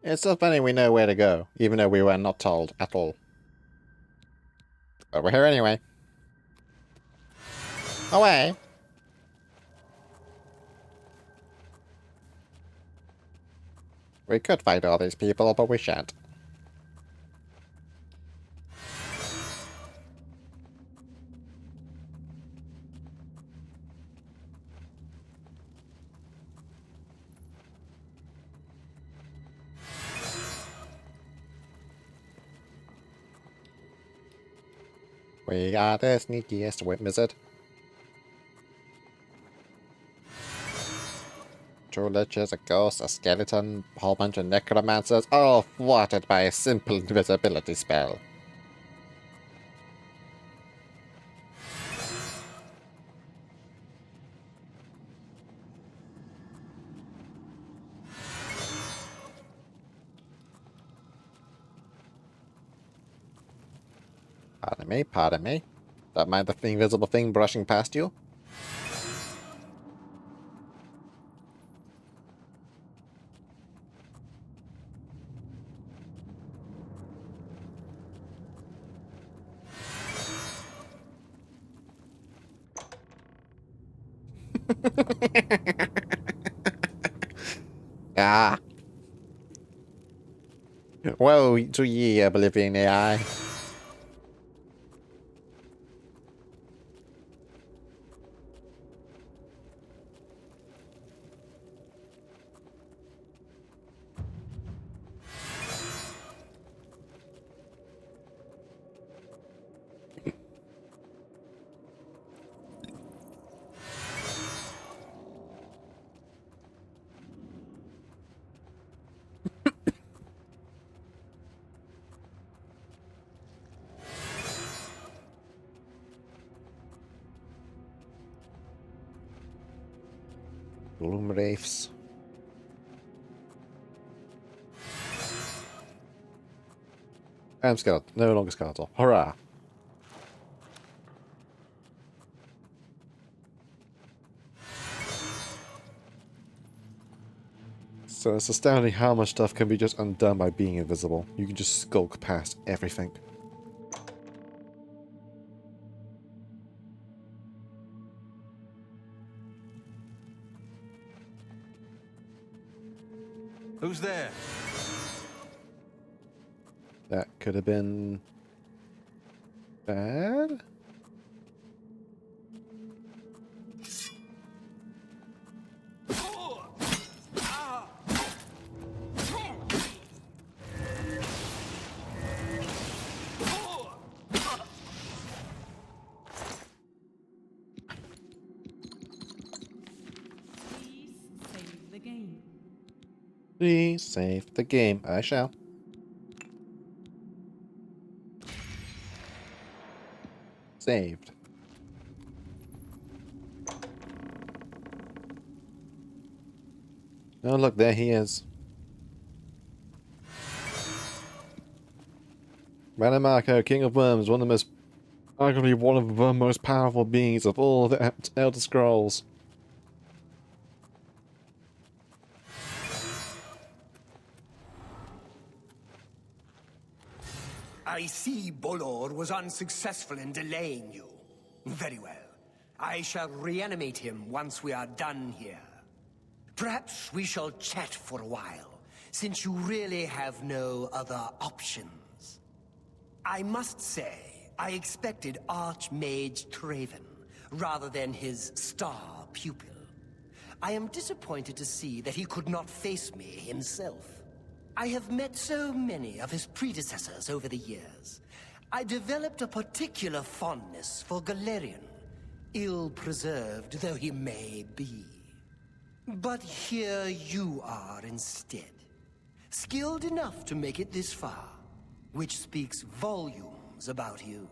It's so funny we know where to go, even though we were not told at all. But we're here anyway. Away! We could fight all these people, but we shan't. We are the sneakiest wizard. Two liches, a ghost, a skeleton, a whole bunch of necromancers, all thwarted by a simple invisibility spell. Pardon me, pardon me. Don't mind the invisible thing brushing past you? Ah. Woe to ye, Oblivion AI. Gloom Wraiths. I'm Skeleton. No longer Skeletor. Hurrah! So it's astounding how much stuff can be just undone by being invisible. You can just skulk past everything. Who's there? That could have been bad. Please save the game. I shall. Saved. Oh, look, there he is. Marco, King of Worms, arguably one of the most powerful beings of all the Elder Scrolls. I see Bolor was unsuccessful in delaying you. Very well. I shall reanimate him once we are done here. Perhaps we shall chat for a while, since you really have no other options. I must say, I expected Archmage Traven, rather than his star pupil. I am disappointed to see that he could not face me himself. I have met so many of his predecessors over the years. I developed a particular fondness for Galerion, ill-preserved though he may be. But here you are instead, skilled enough to make it this far, which speaks volumes about you.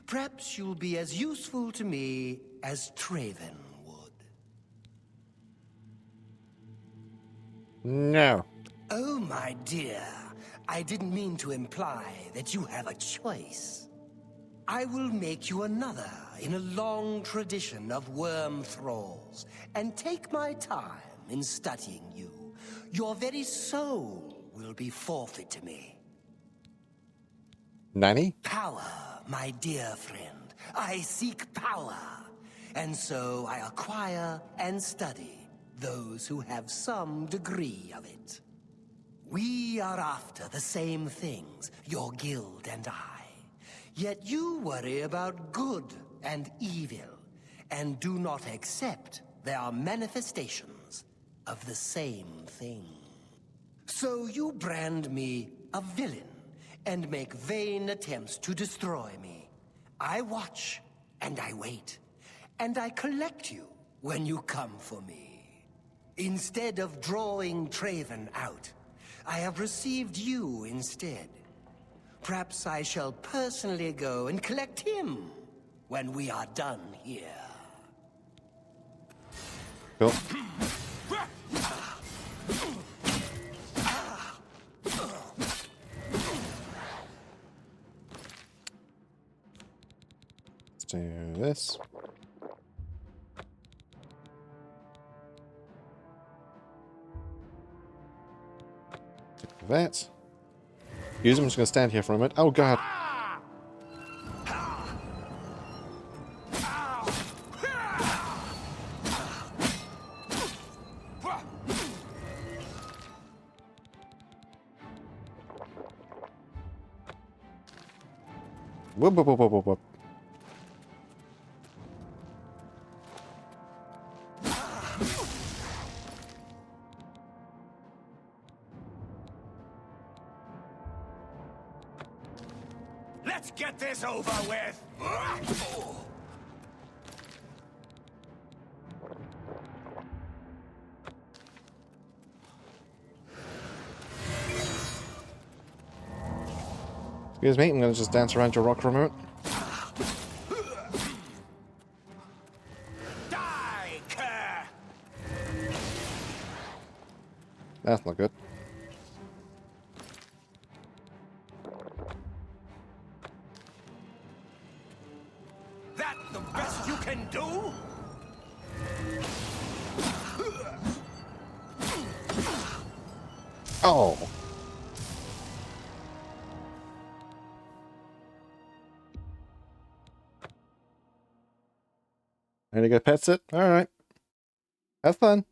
Perhaps you'll be as useful to me as Traven would. No. Oh, my dear. I didn't mean to imply that you have a choice. I will make you another in a long tradition of worm thralls, and take my time in studying you. Your very soul will be forfeit to me. Nanny? Power, my dear friend. I seek power. And so I acquire and study those who have some degree of it. We are after the same things, your guild and I. Yet you worry about good and evil, and do not accept their manifestations of the same thing. So you brand me a villain, and make vain attempts to destroy me. I watch, and I wait, and I collect you when you come for me. Instead of drawing Traven out, I have received you instead. Perhaps I shall personally go and collect him when we are done here. Cool. Let's do this. That. Use him. I'm just going to stand here for a minute. Oh, God. Whoop, whoop, whoop, whoop, whoop, whoop. Let's get this over with! Excuse me, I'm going to just dance around your rock for a moment. Die, cur! That's not good. That the best you can do? Oh. And you go pets it? Alright. Have fun.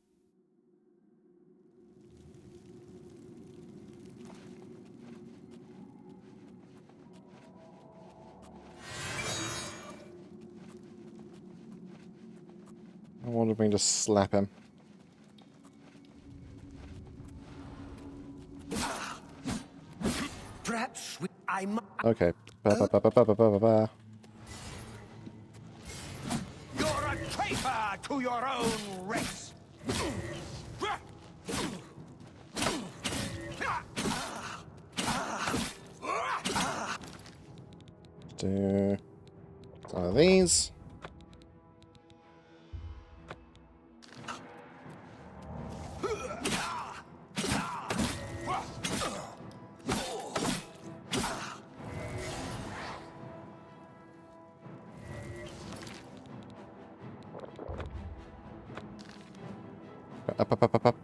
I wonder if we can just slap him. Perhaps I might. Okay. Ba, ba, ba, ba, ba, ba, ba, ba. You're a traitor to your own race. Do some of these. Up, up, up, up, up.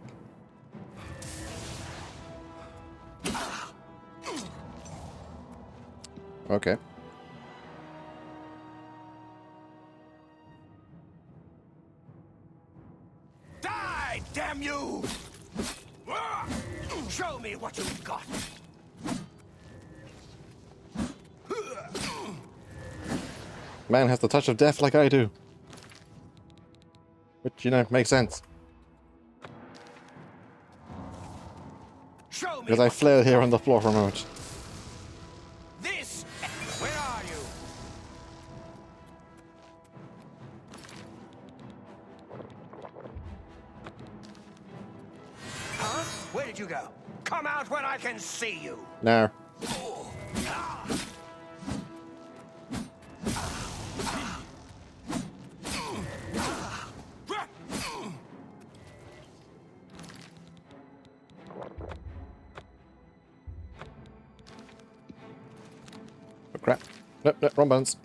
Okay. Die, damn you! Show me what you've got. Man has the touch of death like I do. Which, you know, makes sense. Show me. Because I flail here on the floor for a moment. This. Where are you? Huh? Where did you go? Come out when I can see you. No. Oh, crap. Nope, nope, wrong buttons.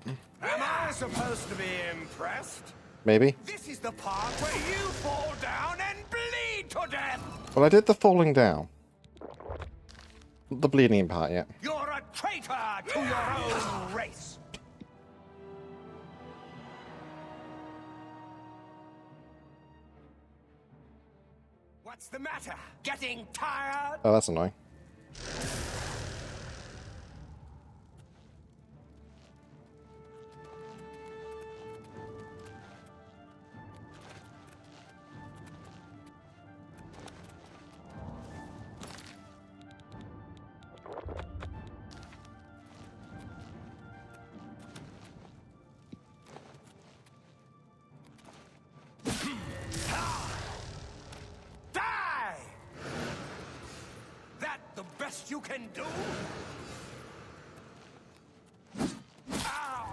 Am I supposed to be impressed? Maybe. This is the part where you fall down and bleed to death. Well, I did the falling down. Not the bleeding part yet. You're a traitor to your own race. What's the matter? Getting tired? Oh, that's annoying. Die! That the best you can do? Ow!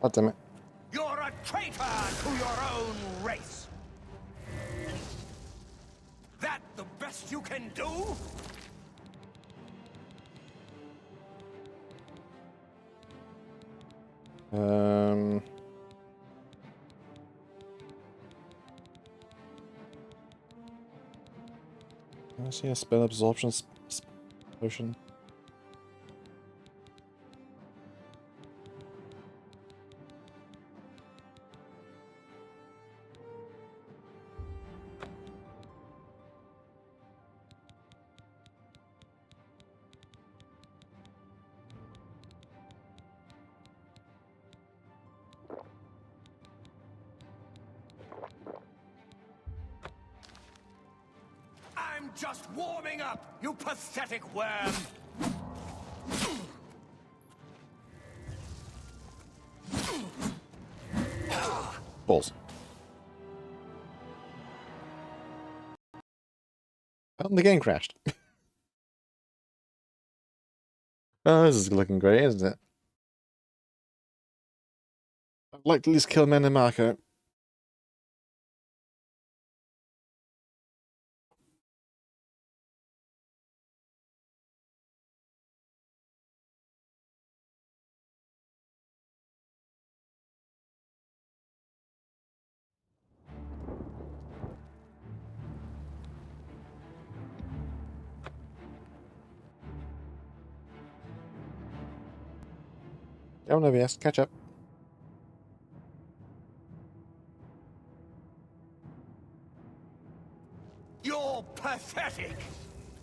God damn it. You're a traitor to your own race. That the best you can do? I see a spell absorption potion. I'm just warming up, you pathetic worm. Balls. Well, the game crashed. Oh, this is looking great, isn't it? I'd like to at least kill Men and Marco. Oh no, yes, catch up. You're pathetic!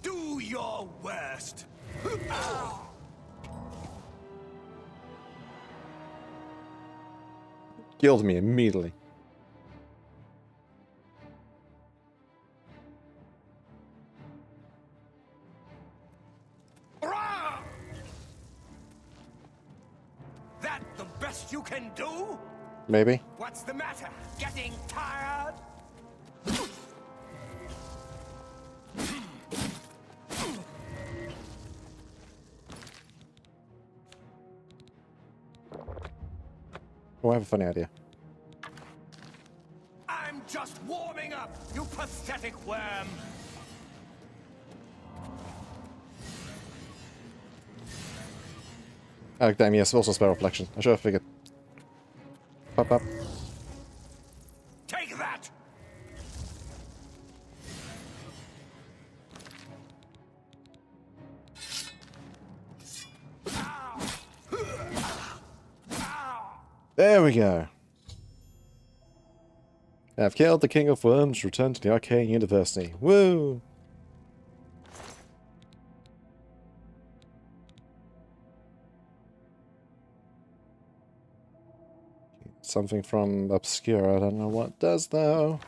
Do your worst! Killed me immediately. That the best you can do? Maybe. What's the matter? Getting tired? Oh, I have a funny idea. I'm just warming up, you pathetic worm! Oh, damn, yes, also spell reflection. I should have figured. Pop up. Take that! There we go. I've killed the King of Worms, returned to the Arcane University. Woo! Something from Obscura, I don't know what it does though.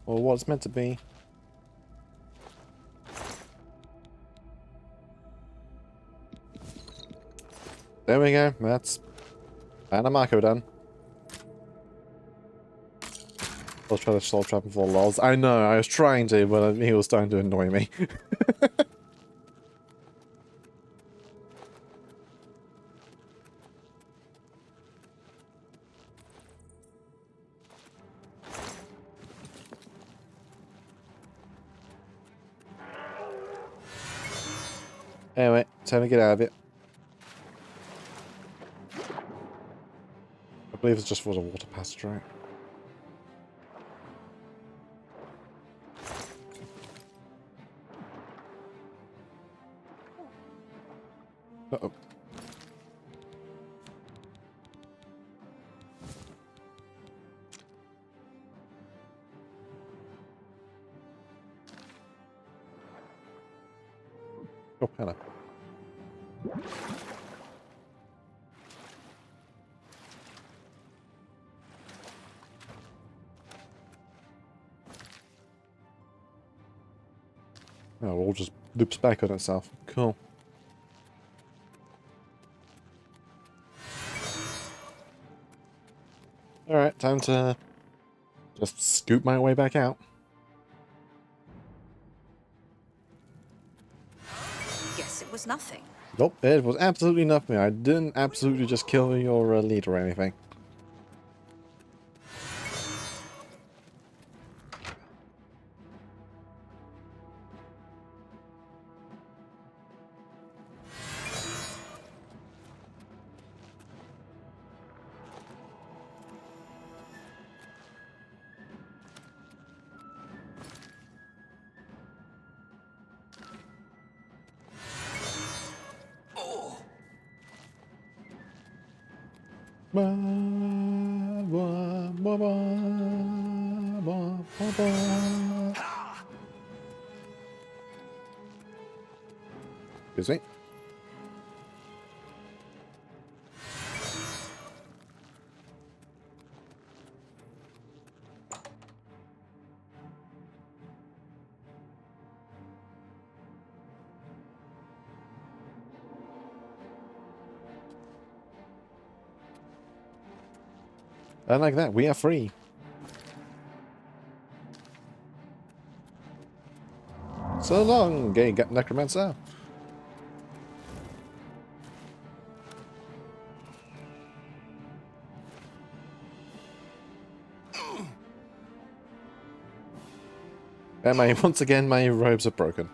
Or what it's meant to be. There we go, that's Anamako done. I'll try to soul trap him for lols. I know, I was trying to, but he was starting to annoy me. Anyway, time to get out of it. I believe it's just for the water passage, right? Uh-oh. Oh, hello. Oh, it all just loops back on itself. Cool. Alright, time to just scoop my way back out. Guess it was nothing. Nope, it was absolutely nothing. I didn't absolutely just kill your leader or anything. Excuse me. And like that, we are free. So long, gay necromancer. And once again, my robes are broken.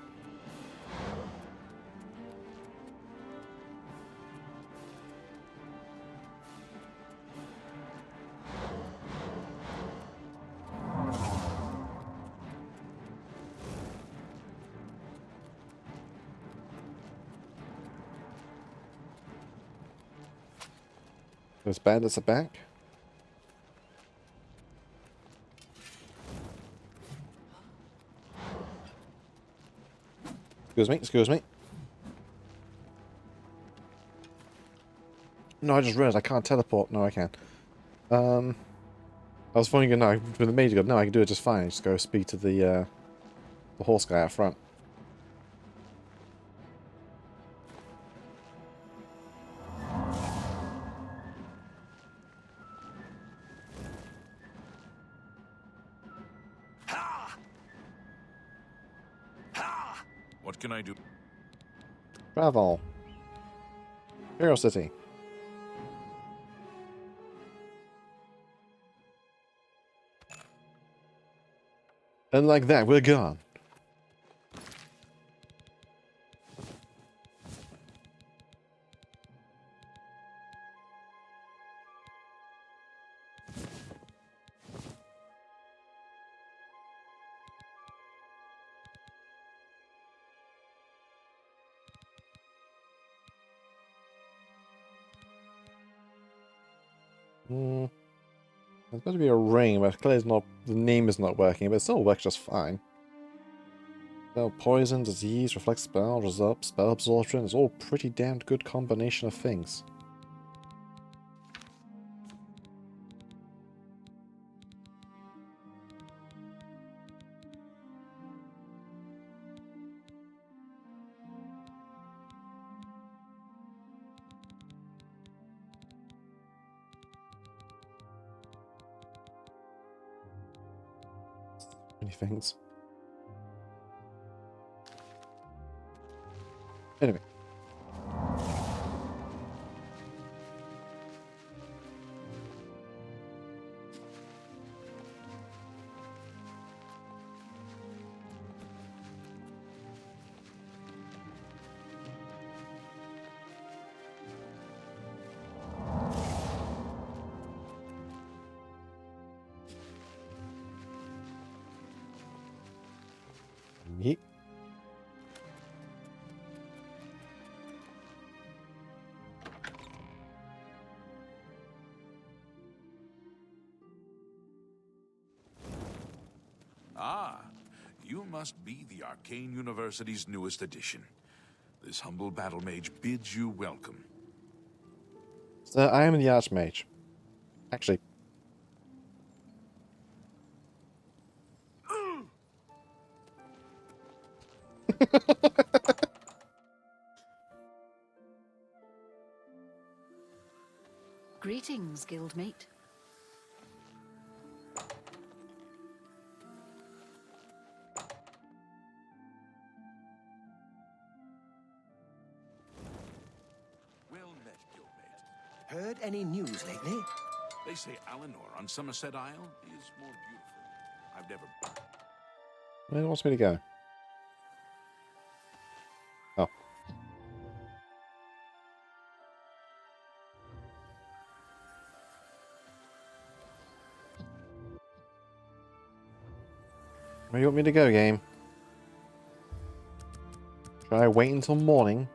Those bandits are back. Excuse me. No, I just realized I can't teleport. No, I can. I was thinking, no, with the Mage God, no, I can do it just fine. Just go speak to the horse guy out front. What can I do? Diavol. Hero City. And like that, we're gone. There's supposed to be a ring, but clearly not. The name is not working, but it still works just fine. So poison, disease, reflect spell, result, spell absorption. It's all pretty damned good combination of things. Many things. Anyway. Yeet. Ah, you must be the Arcane University's newest addition. This humble battle mage bids you welcome. So I am the Archmage. Actually. Greetings, guildmate. Well met, guildmate. Heard any news lately? They say Eleanor on Somerset Isle is more beautiful. I've never... Where wants me to go? Oh. Where do you want me to go, game? Should I wait until morning?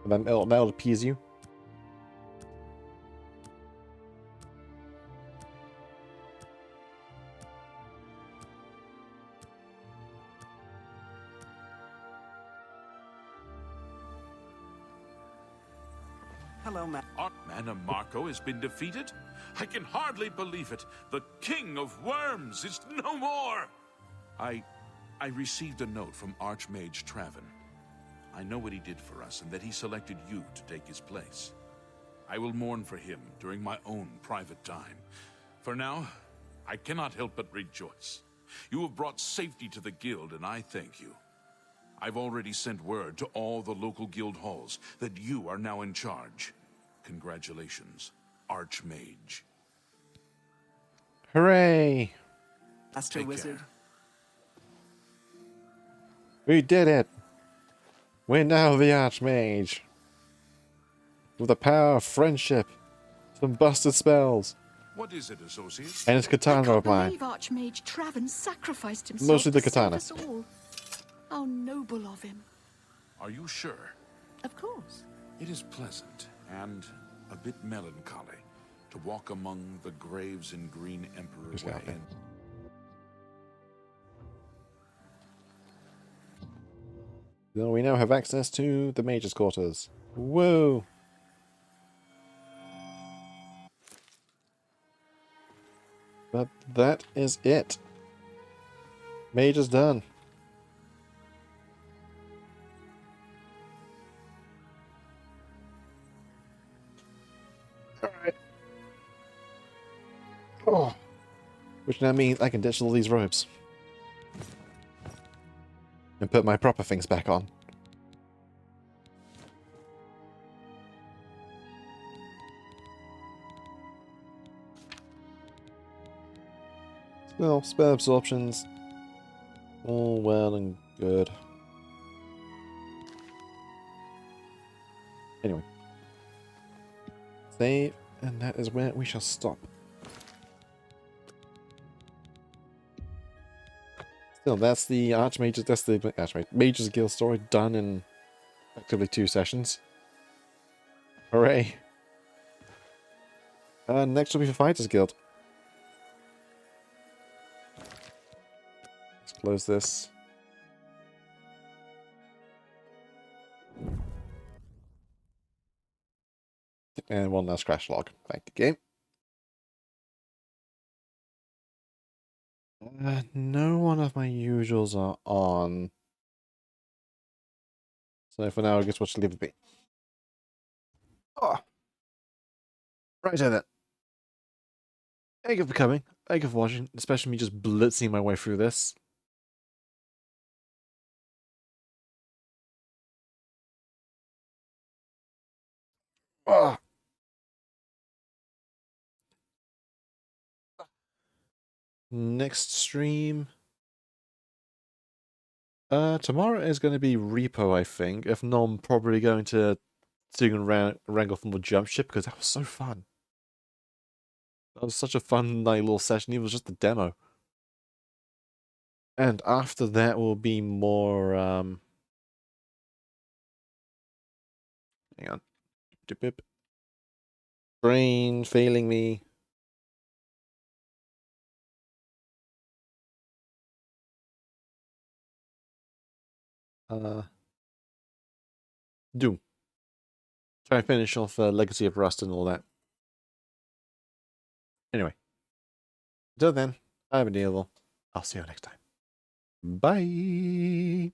And then that'll appease you? Hello, Matt. Mana Marco has been defeated? I can hardly believe it. The King of Worms is no more! I received a note from Archmage Traven. I know what he did for us and that he selected you to take his place. I will mourn for him during my own private time. For now, I cannot help but rejoice. You have brought safety to the guild, and I thank you. I've already sent word to all the local guild halls that you are now in charge. Congratulations, Archmage. Hooray! Master Take Wizard. care. We did it! We're now the Archmage. With the power of friendship, some busted spells, What is it, associate? and his katana of mine. Believe Archmage Traven sacrificed himself Mostly the to katana. save us all. How noble of him. Are you sure? Of course. It is pleasant and a bit melancholy to walk among the graves in Green Emperor Way. And So we now have access to the Mage's quarters. Whoa! But that is it. Mage is done. Alright. Oh. Which now means I can ditch all these robes. And put my proper things back on. Well, spell absorptions. All well and good. Anyway. Save, and that is where we shall stop. Still, that's the Archmage's, that's the Mage's Guild story done in effectively 2 sessions. Hooray! Next will be for Fighters Guild. Let's close this. And one last crash log. Thank you, game. No one of my usuals are on. So for now, I guess we'll just leave it be. Oh. Right then. Thank you for coming. Thank you for watching. Especially me just blitzing my way through this. Oh. Next stream. Tomorrow is going to be Repo, I think. If not, I'm probably going to sing and wrangle from the jump ship because that was so fun. That was such a fun little session. It was just a demo. And after that will be more hang on. Brain failing me. Doom. Try and finish off Legacy of Rust and all that. Anyway. Until then, I've been Diavol. I'll see you next time. Bye.